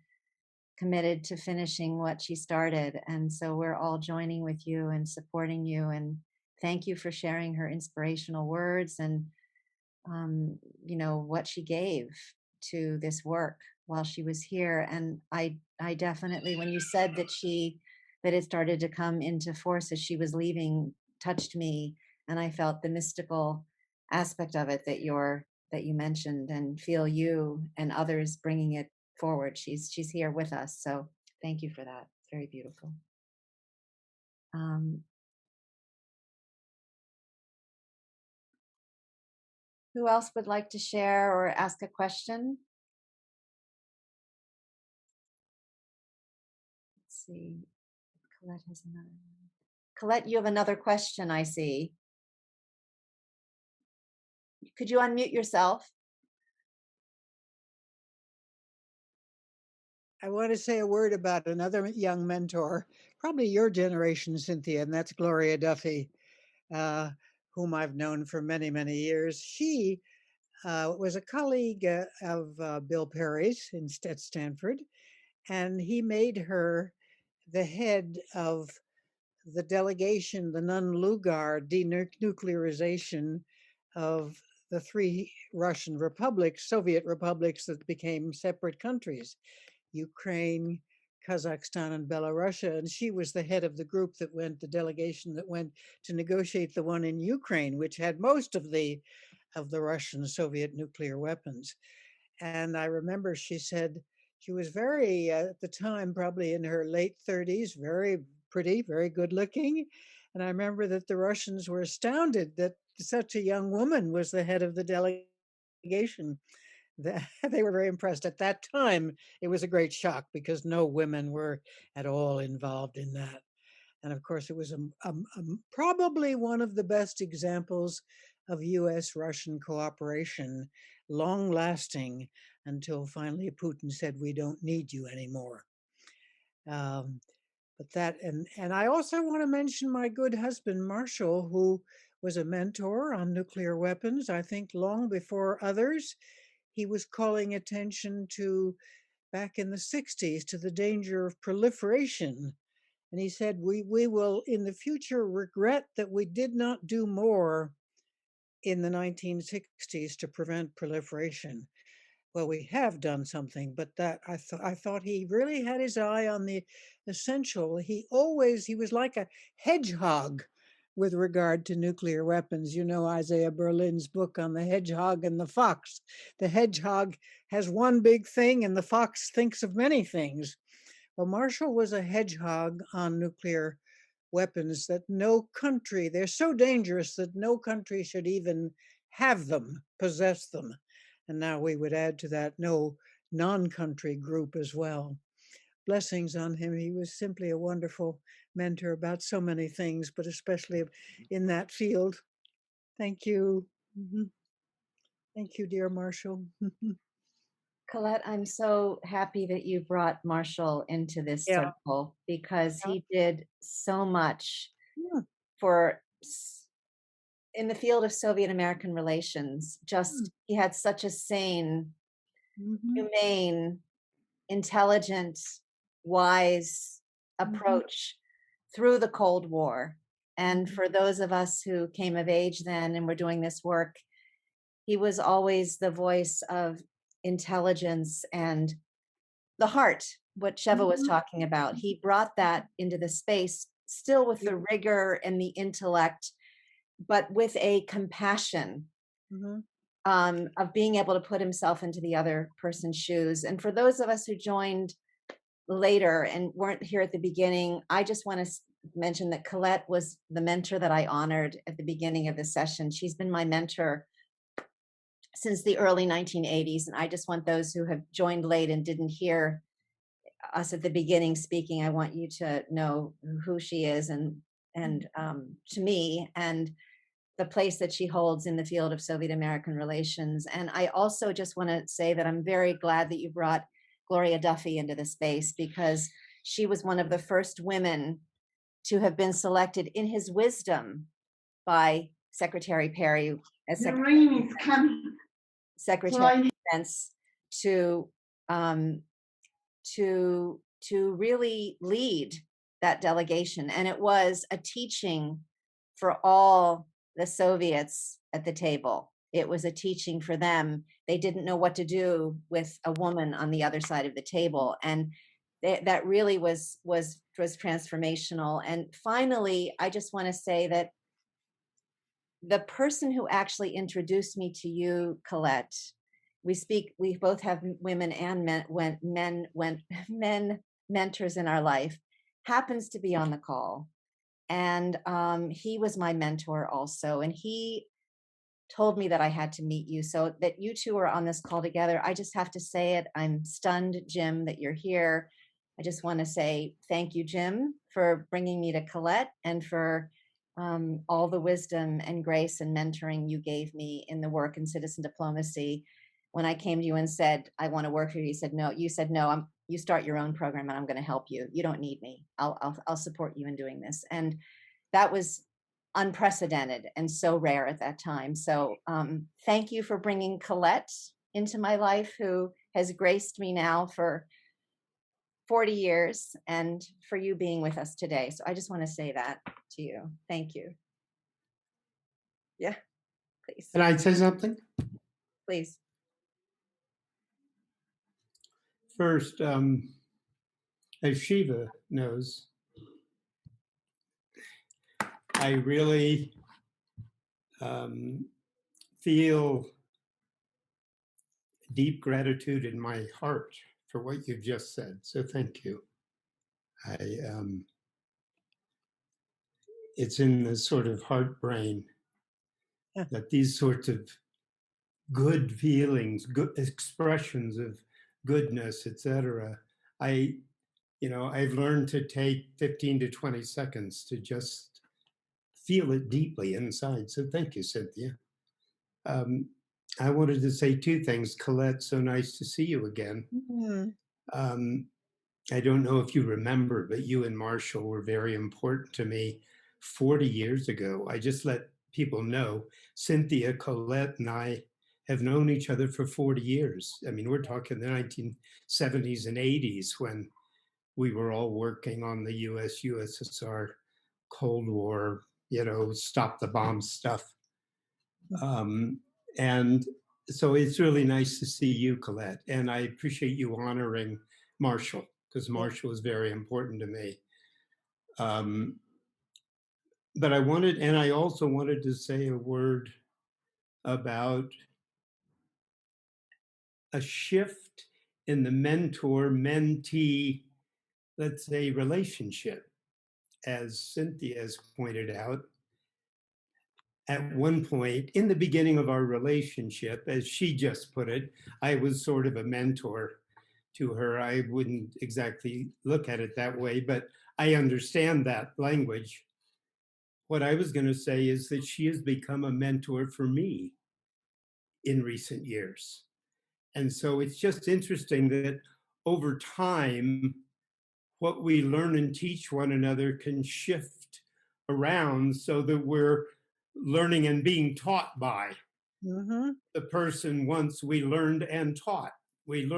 committed to finishing what she started. And so we're all joining with you and supporting you. And thank you for sharing her inspirational words and, what she gave to this work while she was here. And I definitely, when you said that it started to come into force as she was leaving, touched me. And I felt the mystical aspect of it that you mentioned, and feel you and others bringing it forward. She's here with us. So thank you for that. It's very beautiful. Who else would like to share or ask a question? Let's see. Colette has another one. Colette, you have another question, I see. Could you unmute yourself? I want to say a word about another young mentor, probably your generation, Cynthia, and that's Gloria Duffy, uh, whom I've known for many, many years. She was a colleague of Bill Perry's at Stanford, and he made her the head of the delegation, the non-Lugar denuclearization of the three Russian republics, Soviet republics that became separate countries, Ukraine, Kazakhstan, and Belarus. And she was the head of the group that went, the delegation that went to negotiate the one in Ukraine, which had most of the Russian Soviet nuclear weapons. And I remember she said she was very, at the time, probably in her late 30s, very pretty, very good looking. And I remember that the Russians were astounded that such a young woman was the head of the delegation. They were very impressed. At that time, it was a great shock because no women were at all involved in that. And of course, it was probably one of the best examples of US-Russian cooperation, long lasting until finally Putin said, we don't need you anymore. But that, and I also want to mention my good husband, Marshall, who was a mentor on nuclear weapons, I think long before others. He was calling attention to, back in the 60s, to the danger of proliferation. And he said, we will in the future regret that we did not do more in the 1960s to prevent proliferation. Well, we have done something, but that I thought he really had his eye on the essential. He was like a hedgehog with regard to nuclear weapons. You know, Isaiah Berlin's book on the hedgehog and the fox. The hedgehog has one big thing and the fox thinks of many things. Well, Marshall was a hedgehog on nuclear weapons that no country, they're so dangerous that no country should even have them, possess them. And now we would add to that no non-country group as well. Blessings on him. He was simply a wonderful mentor about so many things, but especially in that field. Thank you. Thank you, dear Marshall. Colette, I'm so happy that you brought Marshall into this Yeah. circle because he did so much Yeah. for in the field of Soviet American relations. Just he had such a sane, humane, intelligent, wise approach through the Cold War. And for those of us who came of age then and were doing this work, he was always the voice of intelligence and the heart, what Sheva was talking about. He brought that into the space, still with the rigor and the intellect, but with a compassion of being able to put himself into the other person's shoes. And for those of us who joined later and weren't here at the beginning, I just want to mention that Colette was the mentor that I honored at the beginning of the session. She's been my mentor since the early 1980s. And I just want those who have joined late and didn't hear us at the beginning speaking, I want you to know who she is and to me, and the place that she holds in the field of Soviet American relations. And I also just want to say that I'm very glad that you brought Gloria Duffy into the space because she was one of the first women to have been selected in his wisdom by Secretary Perry as Secretary of Defense to really lead that delegation. And it was a teaching for all the Soviets at the table. It was a teaching for them. They didn't know what to do with a woman on the other side of the table. And that really was transformational. And finally, I just want to say that the person who actually introduced me to you, Colette, we both have women and men mentors in our life, happens to be on the call. And he was my mentor also. And he told me that I had to meet you, so that you two are on this call together. I just have to say it. I'm stunned, Jim, that you're here. I just want to say thank you, Jim, for bringing me to Colette and for all the wisdom and grace and mentoring you gave me in the work in citizen diplomacy. When I came to you and said, I want to work for you, you said, no, you start your own program and I'm going to help you. You don't need me. I'll support you in doing this. And that was unprecedented and so rare at that time. So thank you for bringing Colette into my life, who has graced me now for 40 years, and for you being with us today. So I just want to say that to you. Thank you. Yeah, please. Can I say something? Please. First, as Sheva knows, I really feel deep gratitude in my heart for what you've just said. So thank you. It's in the sort of heart brain that these sorts of good feelings, good expressions of goodness, etc. I've learned to take 15 to 20 seconds to just feel it deeply inside. So thank you, Cynthia. I wanted to say two things. Colette, so nice to see you again. Mm-hmm. I don't know if you remember, but you and Marshall were very important to me 40 years ago. I just let people know, Cynthia, Colette, and I have known each other for 40 years. I mean, we're talking the 1970s and 80s when we were all working on the US-USSR Cold War, stop the bomb stuff. And so it's really nice to see you, Colette. And I appreciate you honoring Marshall, because Marshall is very important to me. But I also wanted to say a word about a shift in the mentor-mentee, let's say, relationship. As Cynthia has pointed out, at one point in the beginning of our relationship, as she just put it, I was sort of a mentor to her. I wouldn't exactly look at it that way, but I understand that language. What I was going to say is that she has become a mentor for me in recent years. And so it's just interesting that over time, what we learn and teach one another can shift around so that we're learning and being taught by the person once we learned and taught. We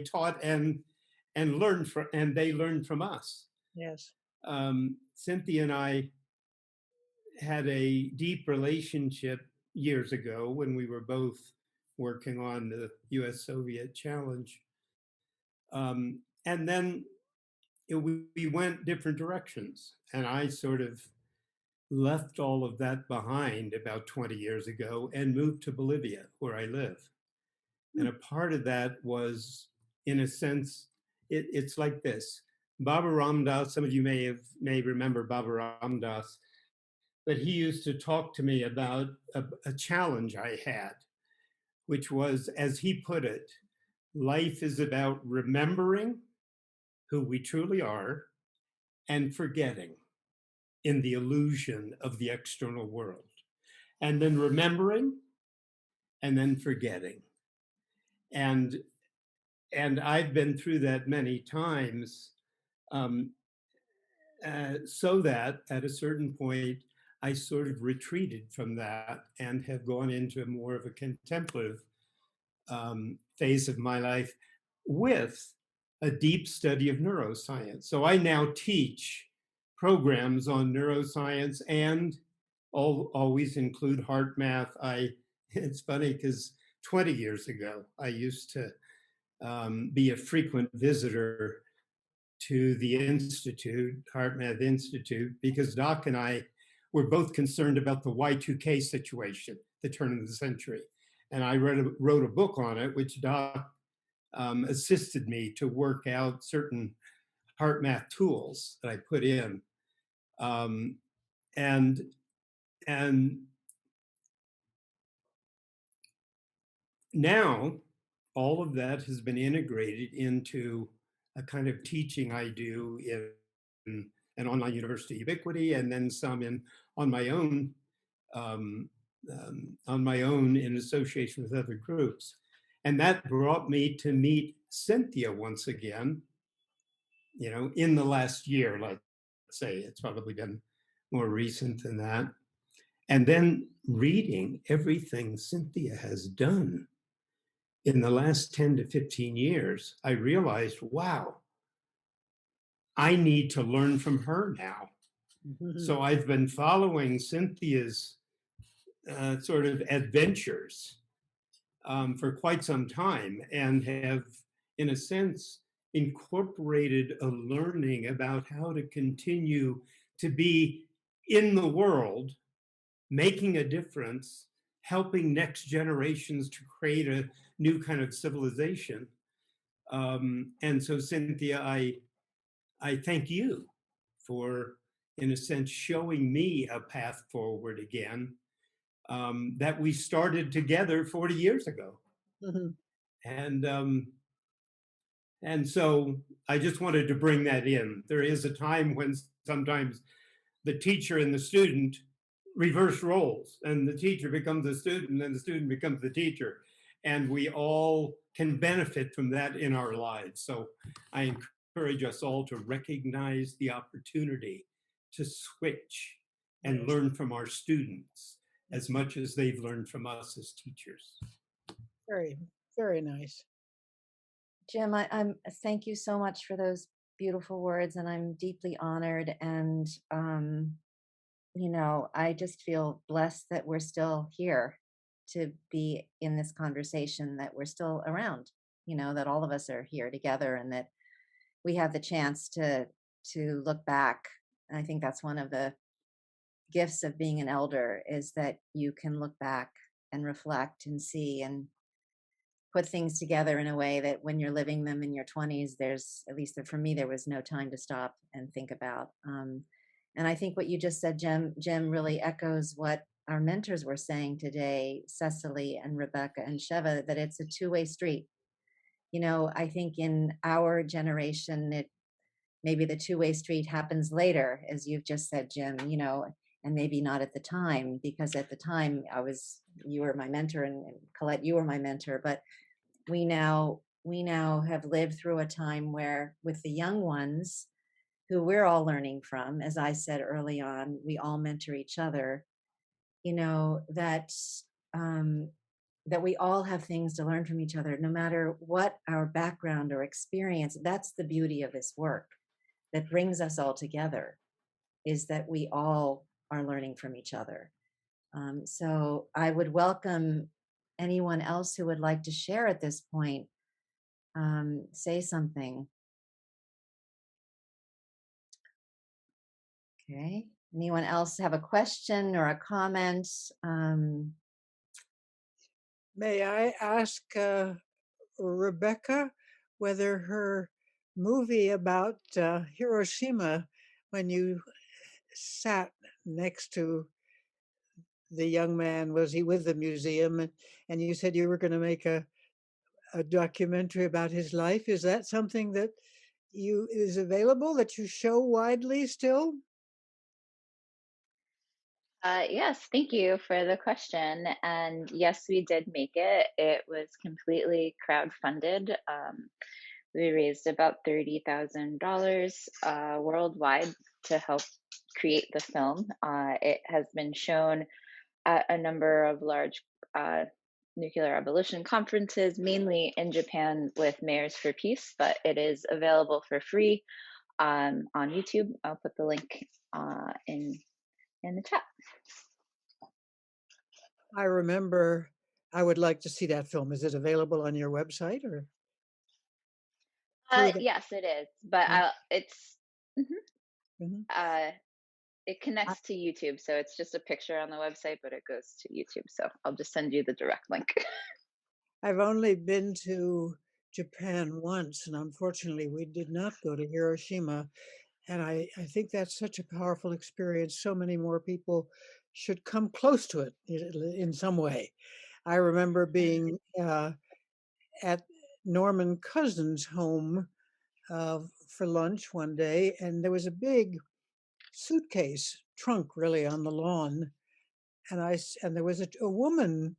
taught and learned from, and they learned from us. Yes. Cynthia and I had a deep relationship years ago when we were both working on the US-Soviet challenge. And then we went different directions, and I sort of left all of that behind about 20 years ago and moved to Bolivia, where I live. And a part of that was, in a sense, it's like this. Baba Ram Dass, some of you may remember Baba Ram Dass, but he used to talk to me about a challenge I had, which was, as he put it, life is about remembering who we truly are and forgetting in the illusion of the external world, and then remembering and then forgetting. And I've been through that many times, so that at a certain point, I sort of retreated from that and have gone into more of a contemplative phase of my life with a deep study of neuroscience. So I now teach programs on neuroscience and always include heart math. It's funny because 20 years ago, I used to be a frequent visitor to the Institute, Heart Math Institute, because Doc and I were both concerned about the Y2K situation, the turn of the century. And I wrote a book on it, which Doc assisted me to work out certain heart math tools that I put in. And now all of that has been integrated into a kind of teaching I do in an online university ubiquity, and then some in on my own, in association with other groups. And that brought me to meet Cynthia once again, in the last year, let's say. It's probably been more recent than that. And then reading everything Cynthia has done in the last 10 to 15 years, I realized, wow, I need to learn from her now. So I've been following Cynthia's sort of adventures for quite some time, and have, in a sense, incorporated a learning about how to continue to be in the world, making a difference, helping next generations to create a new kind of civilization. And so, Cynthia, I thank you for, in a sense, showing me a path forward again, that we started together 40 years ago. And so I just wanted to bring that in. There is a time when sometimes the teacher and the student reverse roles, and the teacher becomes the student and the student becomes the teacher. And we all can benefit from that in our lives. So I encourage us all to recognize the opportunity to switch and learn from our students as much as they've learned from us as teachers. Very, very nice. Jim, I'm thank you so much for those beautiful words, and I'm deeply honored. And I just feel blessed that we're still here to be in this conversation, that we're still around, that all of us are here together, and that we have the chance to look back. And I think that's one of the gifts of being an elder, is that you can look back and reflect and see and put things together in a way that when you're living them in your 20s, there's, at least for me, there was no time to stop and think about. And I think what you just said, Jim, really echoes what our mentors were saying today, Cecili and Rebecca and Sheva, that it's a two-way street. I think in our generation, maybe the two-way street happens later, as you've just said, Jim, and maybe not at the time, because at the time you were my mentor, and Colette, you were my mentor, but we now have lived through a time where, with the young ones who we're all learning from, as I said early on, we all mentor each other, that that we all have things to learn from each other, no matter what our background or experience. That's the beauty of this work that brings us all together, is that we all are learning from each other. So I would welcome anyone else who would like to share at this point. Say something. Okay. Anyone else have a question or a comment? May I ask Rebecca whether her movie about Hiroshima, when you sat next to the young man, was he with the museum, and you said you were going to make a documentary about his life? Is that something that is available, that you show widely still? Yes, thank you for the question. And yes, we did make it. It was completely crowdfunded. We raised about $30,000 worldwide to help create the film. It has been shown at a number of large nuclear abolition conferences, mainly in Japan with Mayors for Peace, but it is available for free on YouTube. I'll put the link in the chat. I remember I would like to see that film. Is it available on your website, or? Yes, it is, but it's it connects to YouTube, so it's just a picture on the website, but it goes to YouTube. So I'll just send you the direct link. I've only been to Japan once, and unfortunately, we did not go to Hiroshima. And I think that's such a powerful experience. So many more people should come close to it in some way. I remember being at Norman Cousin's home for lunch one day, and there was a big suitcase trunk really on the lawn. And there was a woman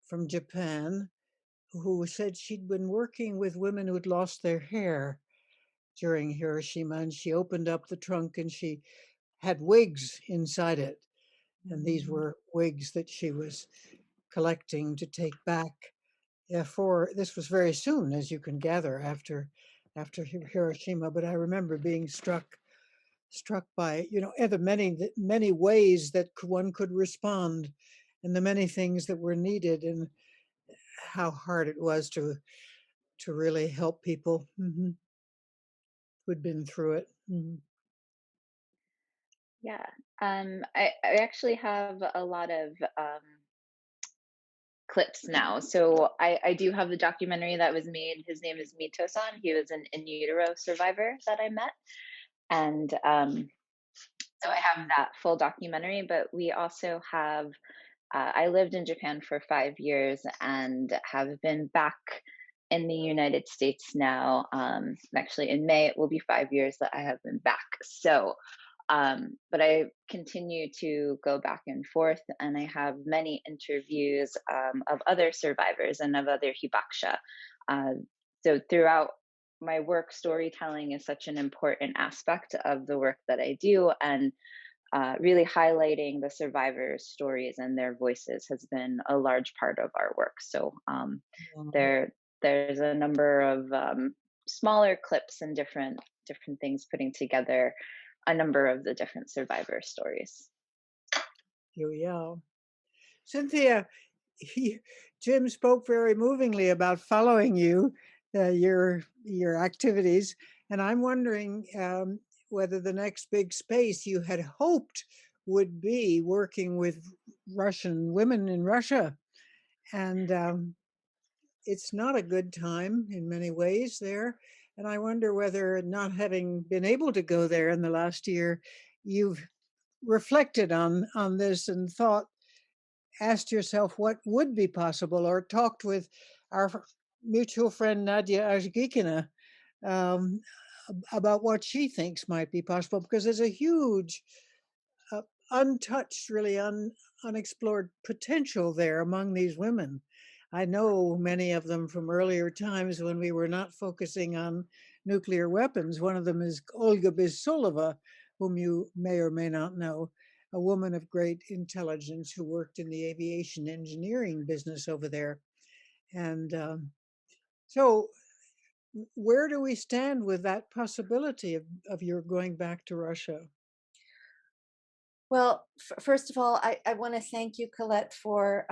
from Japan who said she'd been working with women who'd lost their hair during Hiroshima, and she opened up the trunk and she had wigs inside it. And these were wigs that she was collecting to take back. This was very soon, as you can gather, after Hiroshima. But I remember being struck by the many ways that one could respond, and the many things that were needed, and how hard it was to really help people who'd been through it. Yeah. I actually have a lot of clips now. So I do have the documentary that was made. His name is Mito-san. He was an in utero survivor that I met. And so I have that full documentary, but we also have, I lived in Japan for 5 years and have been back in the United States now. Actually, in May, it will be 5 years that I have been back. So, but I continue to go back and forth, and I have many interviews of other survivors and of other hibakusha. So throughout my work, storytelling is such an important aspect of the work that I do, and really highlighting the survivors' stories and their voices has been a large part of our work. So there's a number of smaller clips and different things putting together a number of the different survivor stories. Yeah. Cynthia, Jim spoke very movingly about following you, your activities, and I'm wondering whether the next big space you had hoped would be working with Russian women in Russia, and it's not a good time in many ways there. And I wonder whether, not having been able to go there in the last year, you've reflected on this and asked yourself what would be possible, or talked with our mutual friend Nadia Azgikina about what she thinks might be possible, because there's a huge untouched, really unexplored potential there among these women. I know many of them from earlier times when we were not focusing on nuclear weapons. One of them is Olga Bisolova, whom you may or may not know, a woman of great intelligence who worked in the aviation engineering business over there. And so where do we stand with that possibility of your going back to Russia? Well, first of all, I want to thank you, Colette, for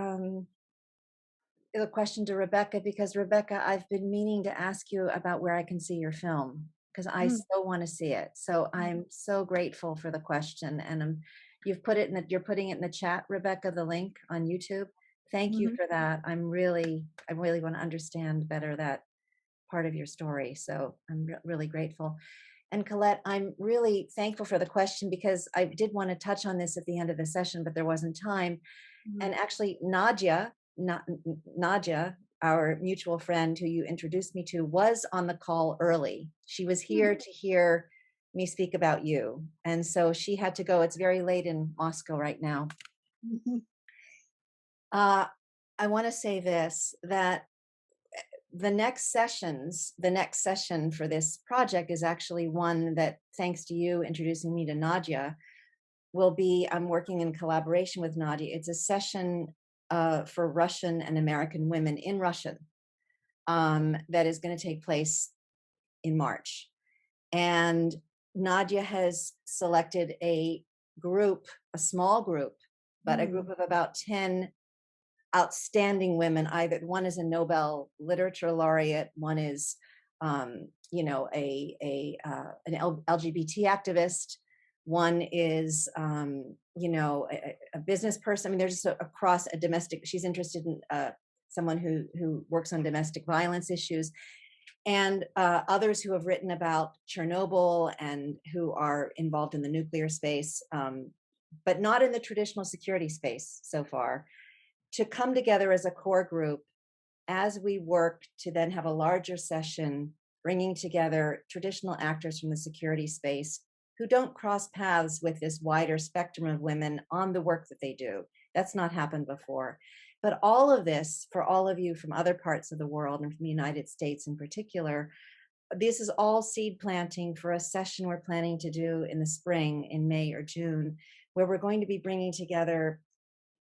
the question to Rebecca, because Rebecca, I've been meaning to ask you about where I can see your film, because I so want to see it. So I'm so grateful for the question, and you've put it you're putting it in the chat, Rebecca, the link on YouTube. Thank you for that. I really want to understand better that part of your story. So I'm really grateful. And Colette, I'm really thankful for the question, because I did want to touch on this at the end of the session, but there wasn't time. And actually, Nadia, our mutual friend who you introduced me to, was on the call early. She was here to hear me speak about you. And so she had to go. It's very late in Moscow right now. I want to say this, that the next session for this project is actually one that, thanks to you introducing me to Nadia, will be, I'm working in collaboration with Nadia. It's a session for Russian and American women in Russian that is going to take place in March. And Nadia has selected a small group, but a group of about 10 outstanding women. Either one is a Nobel literature laureate, one is an LGBT activist, one is a business person. I mean, they're just across a domestic. She's interested in someone who works on domestic violence issues, and others who have written about Chernobyl and who are involved in the nuclear space, but not in the traditional security space so far, to come together as a core group as we work to then have a larger session bringing together traditional actors from the security space who don't cross paths with this wider spectrum of women on the work that they do. That's not happened before. But all of this, for all of you from other parts of the world and from the United States in particular, this is all seed planting for a session we're planning to do in the spring, in May or June, where we're going to be bringing together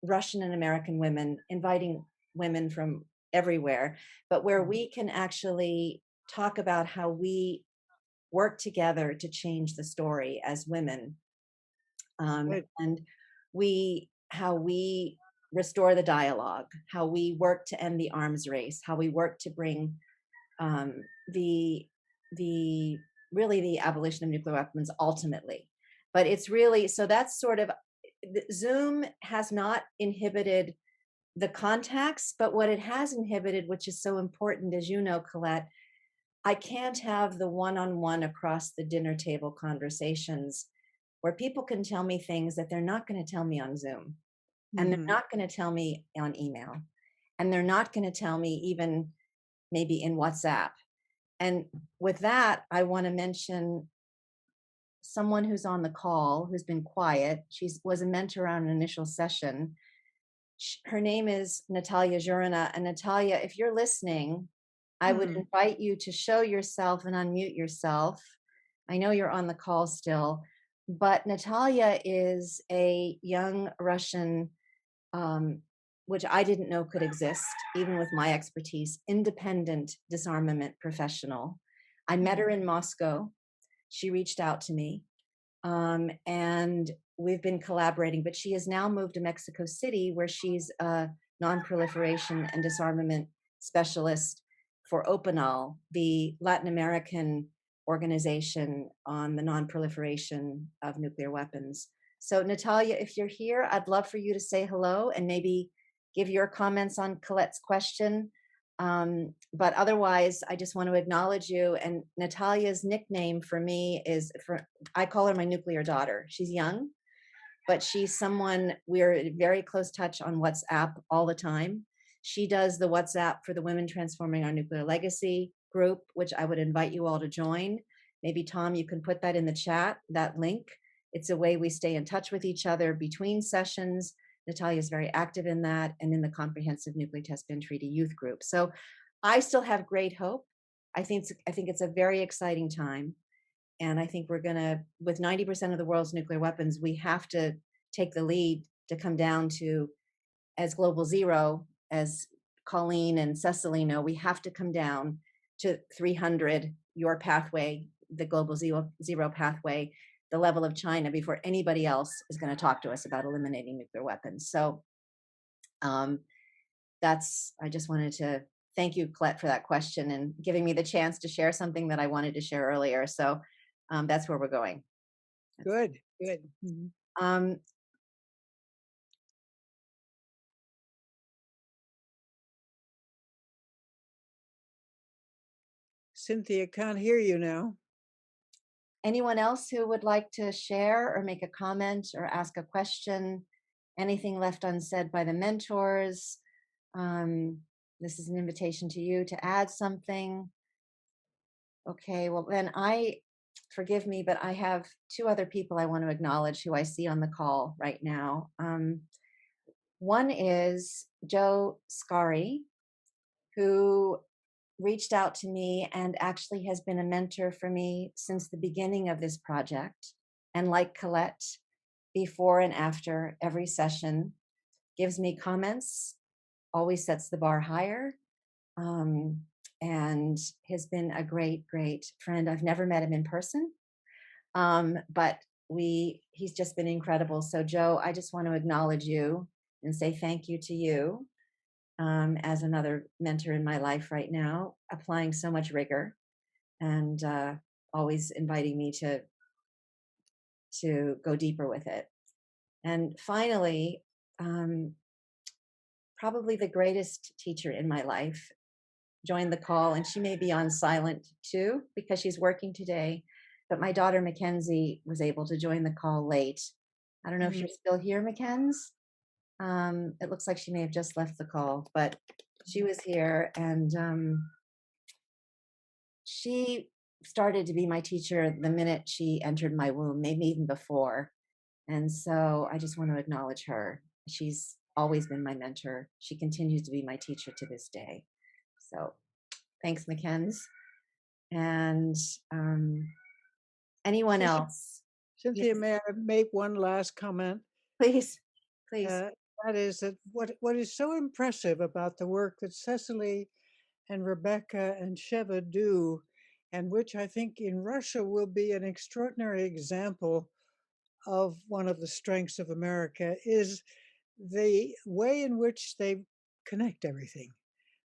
Russian and American women, inviting women from everywhere, but where we can actually talk about how we work together to change the story as women, Right. and how we restore the dialogue, how we work to end the arms race, how we work to bring um, the really the abolition of nuclear weapons ultimately. But it's really, so that's sort of, Zoom has not inhibited the contacts, but what it has inhibited, which is so important, as you know, Colette, I can't have the one-on-one across the dinner table conversations where people can tell me things that they're not going to tell me on Zoom, and they're not going to tell me on email, and they're not going to tell me even maybe in WhatsApp. And with that, I want to mention someone who's on the call who's been quiet. She was a mentor on an initial session. Her name is Natalia Zhurina. And Natalia, if you're listening, I would invite you to show yourself and unmute yourself. I know you're on the call still, but Natalia is a young Russian, which I didn't know could exist, even with my expertise, independent disarmament professional. I met her in Moscow. She reached out to me, and we've been collaborating, but she has now moved to Mexico City, where she's a nonproliferation and disarmament specialist for OpenAL, the Latin American organization on the nonproliferation of nuclear weapons. So Natalia, if you're here, I'd love for you to say hello and maybe give your comments on Colette's question. But otherwise, I just want to acknowledge you. And Natalia's nickname for me is, I call her my nuclear daughter. She's young, but she's someone, we're in very close touch on WhatsApp all the time. She does the WhatsApp for the Women Transforming Our Nuclear Legacy group, which I would invite you all to join. Maybe Tom, you can put that in the chat, that link. It's a way we stay in touch with each other between sessions. Natalia is very active in that, and in the Comprehensive Nuclear Test Ban Treaty Youth Group. So I still have great hope. I think it's a very exciting time. And I think we're gonna, with 90% of the world's nuclear weapons, we have to take the lead to come down to, as global zero, as Colleen and Cecili know, we have to come down to 300, your pathway, the global zero pathway, the level of China, before anybody else is going to talk to us about eliminating nuclear weapons. So I just wanted to thank you, Colette, for that question and giving me the chance to share something that I wanted to share earlier. So that's where we're going. Good. Cynthia, can't hear you now. Anyone else who would like to share or make a comment or ask a question? Anything left unsaid by the mentors? This is an invitation to you to add something. Okay, well then forgive me, but I have two other people I want to acknowledge who I see on the call right now. One is Joe Scari, who reached out to me and actually has been a mentor for me since the beginning of this project. And like Colette, before and after every session, gives me comments, always sets the bar higher, and has been a great, great friend. I've never met him in person, but he's just been incredible. So Joe, I just want to acknowledge you and say thank you to you. As another mentor in my life right now, applying so much rigor and always inviting me to go deeper with it. And finally, probably the greatest teacher in my life joined the call, and she may be on silent too because she's working today, but my daughter Mackenzie was able to join the call late. I don't know if you're still here, Mackenzie. It looks like she may have just left the call, but she was here, and she started to be my teacher the minute she entered my womb, maybe even before. And so I just want to acknowledge her. She's always been my mentor. She continues to be my teacher to this day. So thanks, McKenz. And anyone else? Cynthia, Yes, may I make one last comment? please, please. That is that what is so impressive about the work that Cecili and Rebecca and Sheva do, and which I think in Russia will be an extraordinary example of one of the strengths of America, is the way in which they connect everything,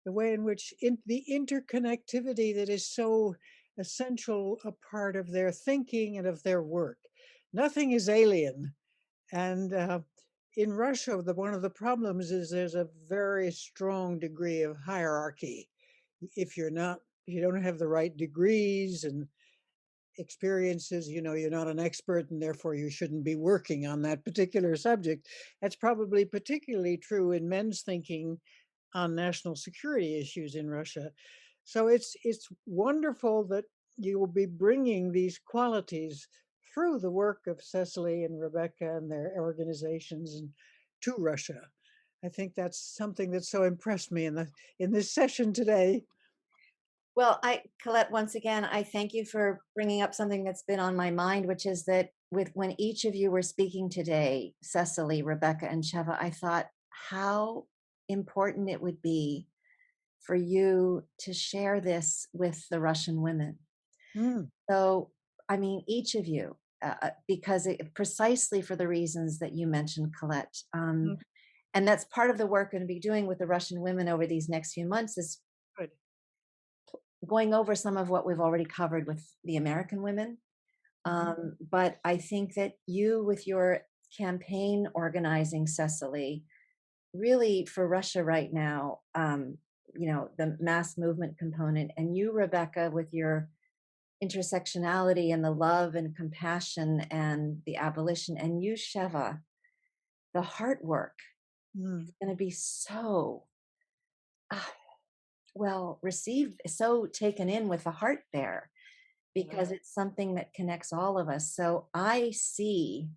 the way in which the interconnectivity that is so essential a part of their thinking and of their work. Nothing is alien. And in Russia, one of the problems is there's a very strong degree of hierarchy. If you don't have the right degrees and experiences, you're not an expert and therefore you shouldn't be working on that particular subject. That's probably particularly true in men's thinking on national security issues in Russia. So it's wonderful that you will be bringing these qualities through the work of Cecili and Rebecca and their organizations and to Russia. I think that's something that so impressed me in this session today. Well, Colette, once again, I thank you for bringing up something that's been on my mind, which is that when each of you were speaking today, Cecili, Rebecca, and Sheva, I thought how important it would be for you to share this with the Russian women. Mm. So, I mean, each of you, because precisely for the reasons that you mentioned, Colette. And that's part of the work I'm going to be doing with the Russian women over these next few months is Good. going over some of what we've already covered with the American women. But I think that you, with your campaign organizing, Cecili, really for Russia right now, the mass movement component, and you, Rebecca, with your intersectionality and the love and compassion and the abolition, and you, Sheva, the heart work is going to be so well received, so taken in with the heart there, because it's something that connects all of us. So I see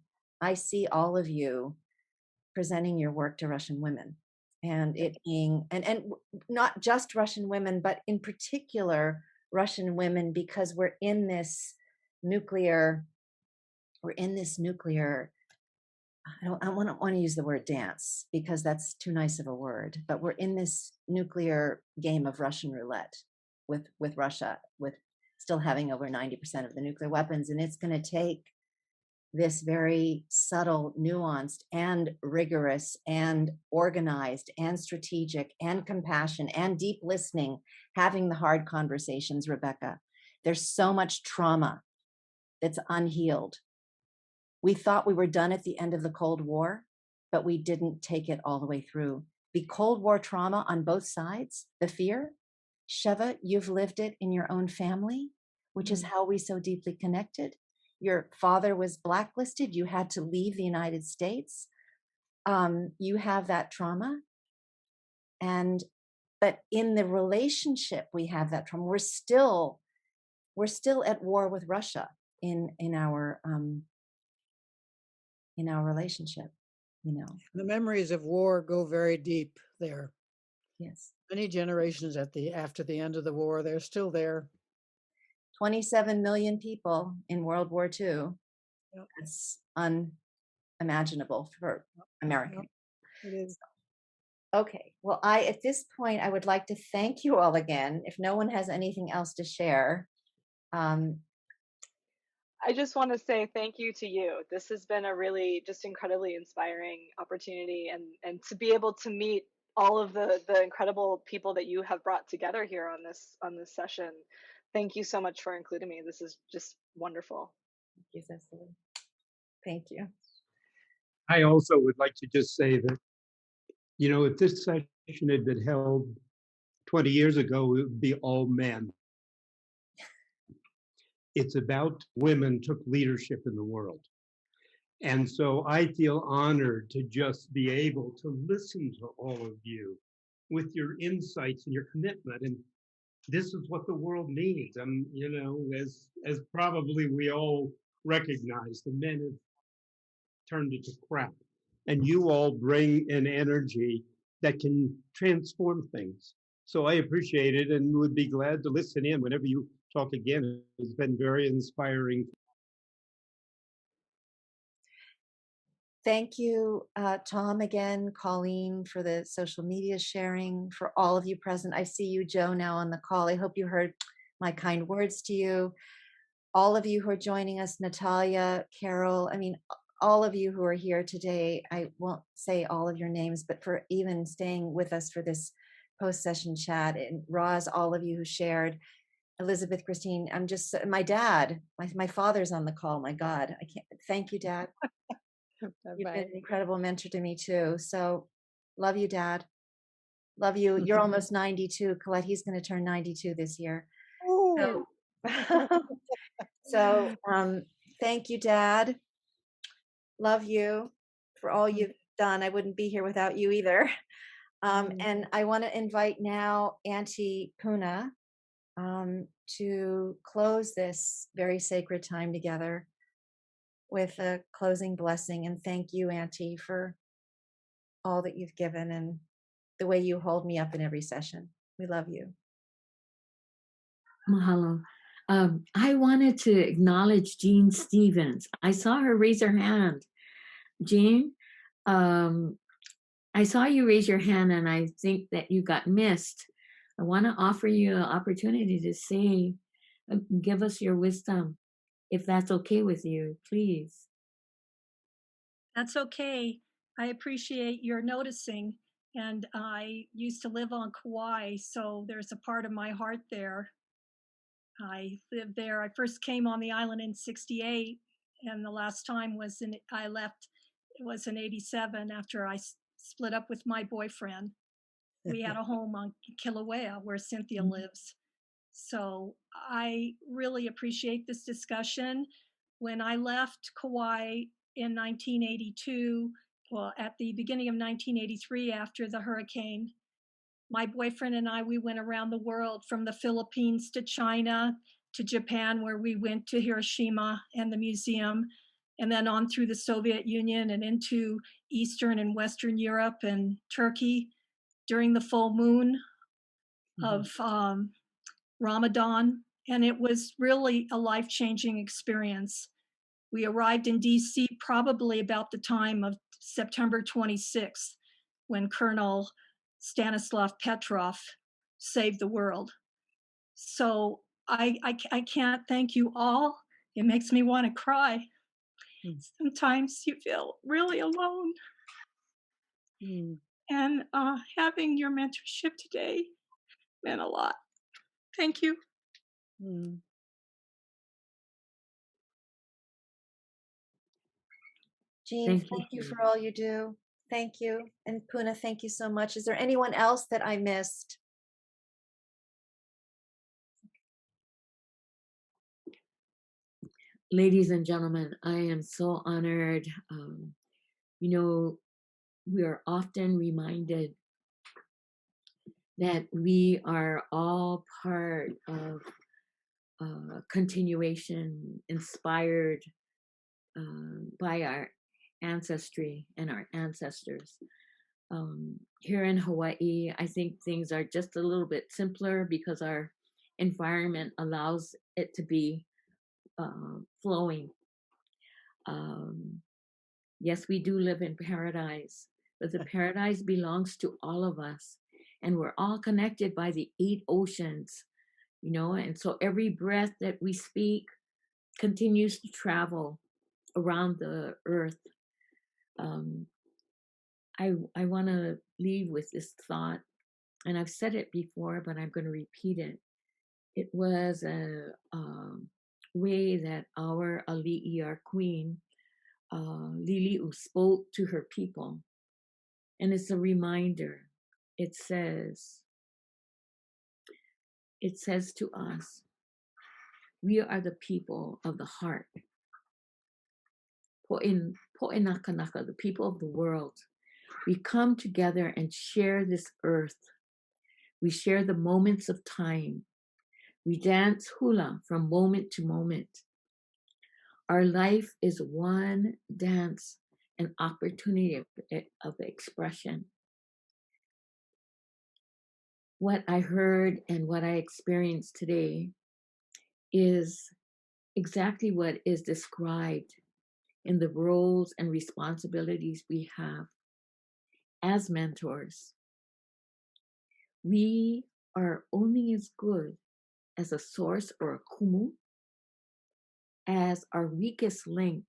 all of you presenting your work to Russian women, and it being and not just Russian women, but in particular Russian women, because we're in this nuclear I don't want to use the word dance because that's too nice of a word, but we're in this nuclear game of Russian roulette with Russia, with still having over 90% of the nuclear weapons. And it's going to take this very subtle, nuanced, and rigorous, and organized, and strategic, and compassion, and deep listening, having the hard conversations, Rebecca. There's so much trauma that's unhealed. We thought we were done at the end of the Cold War, but we didn't take it all the way through. The Cold War trauma on both sides, the fear, Sheva, you've lived it in your own family, which is how we so deeply connected. Your father was blacklisted. You had to leave the United States. You have that trauma. But in the relationship, we have that trauma. We're still at war with Russia in our relationship, The memories of war go very deep there. Yes. Many generations after the end of the war, they're still there. 27 million people in World War II. Yep. That's unimaginable for America. It is. Okay. Well, at this point, I would like to thank you all again. If no one has anything else to share. I just want to say thank you to you. This has been a really just incredibly inspiring opportunity, and to be able to meet all of the incredible people that you have brought together here on this session. Thank you so much for including me. This is just wonderful. Thank you, Cecili. Thank you. I also would like to just say that, if this session had been held 20 years ago, it would be all men. It's about women took leadership in the world. And so I feel honored to just be able to listen to all of you with your insights and your commitment. And this is what the world needs. You know, as probably we all recognize, the men have turned it to crap. And you all bring an energy that can transform things. So I appreciate it and would be glad to listen in whenever you talk again. It's been very inspiring. Thank you, Tom, again, Colleen, for the social media sharing, for all of you present. I see you, Joe, now on the call. I hope you heard my kind words to you. All of you who are joining us, Natalia, Carol, I mean, all of you who are here today, I won't say all of your names, but for even staying with us for this post-session chat, and Roz, all of you who shared, Elizabeth, Christine, I'm just, my dad, my father's on the call, my God, I can't, thank you, Dad. You've been an incredible mentor to me too. So love you, Dad. Love you. You're almost 92, Colette. He's going to turn 92 this year. So, so thank you, Dad. Love you for all you've done. I wouldn't be here without you either. And I want to invite now Auntie Puna to close this very sacred time together with a closing blessing. And thank you, Auntie, for all that you've given and the way you hold me up in every session. We love you. Mahalo. I wanted to acknowledge Jean Stevens. I saw her raise her hand. Jean, I saw you raise your hand and I think that you got missed. I want to offer you an opportunity to say, give us your wisdom, if that's okay with you, please. That's okay. I appreciate your noticing. And I used to live on Kauai, so there's a part of my heart there. I lived there. I first came on the island in '68, and the last time I left, it was in '87 after I split up with my boyfriend. We had a home on Kilauea where Cynthia lives. So I really appreciate this discussion. When I left Kauai in 1982, well, at the beginning of 1983 after the hurricane, my boyfriend and I, we went around the world from the Philippines to China to Japan, where we went to Hiroshima and the museum, and then on through the Soviet Union and into Eastern and Western Europe and Turkey during the full moon of Ramadan. And it was really a life-changing experience. We arrived in DC probably about the time of September 26th, when Colonel Stanislav Petrov saved the world. So I can't thank you all. It makes me want to cry. Sometimes you feel really alone. And having your mentorship today meant a lot. Thank you. Jean, thank you for all you do. Thank you. And Puna, thank you so much. Is there anyone else that I missed? Ladies and gentlemen, I am so honored. You know, we are often reminded that we are all part of continuation inspired by our ancestry and our ancestors. Here in Hawaii, I think things are just a little bit simpler because our environment allows it to be flowing. Yes, we do live in paradise, but the paradise belongs to all of us. And we're all connected by the 8 oceans, you know, and so every breath that we speak continues to travel around the earth. I want to leave with this thought, and I've said it before, but I'm going to repeat it. It was a way that our Ali'i, our queen, Lili'u, spoke to her people. And it's a reminder. It says to us, we are the people of the heart. Po'enakanaka, the people of the world. We come together and share this earth. We share the moments of time. We dance hula from moment to moment. Our life is one dance, an opportunity of expression. What I heard and what I experienced today is exactly what is described in the roles and responsibilities we have as mentors. We are only as good as a source or a kumu as our weakest link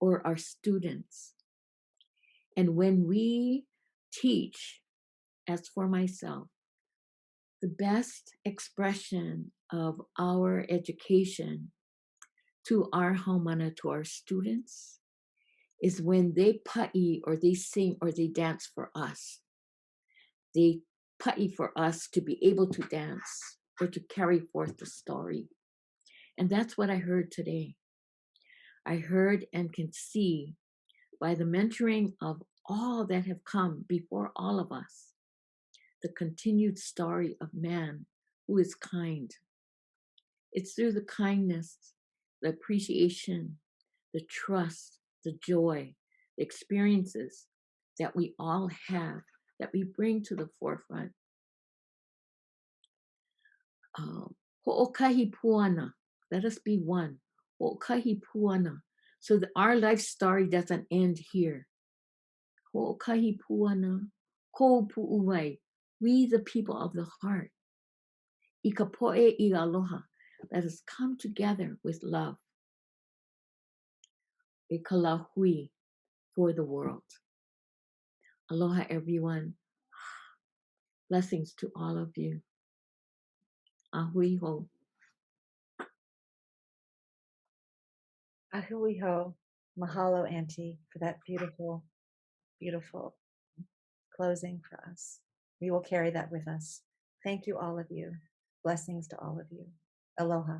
or our students. And when we teach, as for myself, the best expression of our education to our haumana, to our students, is when they pa'i or they sing or they dance for us. They pa'i for us to be able to dance or to carry forth the story. And that's what I heard today. I heard and can see by the mentoring of all that have come before all of us, the continued story of man who is kind. It's through the kindness, the appreciation, the trust, the joy, the experiences that we all have that we bring to the forefront. Ho'okahi puana, let us be one. Ho'okahi puana, so that our life story doesn't end here. Ho'okahi puana, ko pu'uwai, we the people of the heart. Ika po'e I aloha, let us come together with love. Ika lahui for the world. Aloha, everyone. Blessings to all of you. Ahui ho. Ahui ho. Mahalo, Auntie, for that beautiful, beautiful closing for us. We will carry that with us. Thank you, all of you. Blessings to all of you. Aloha.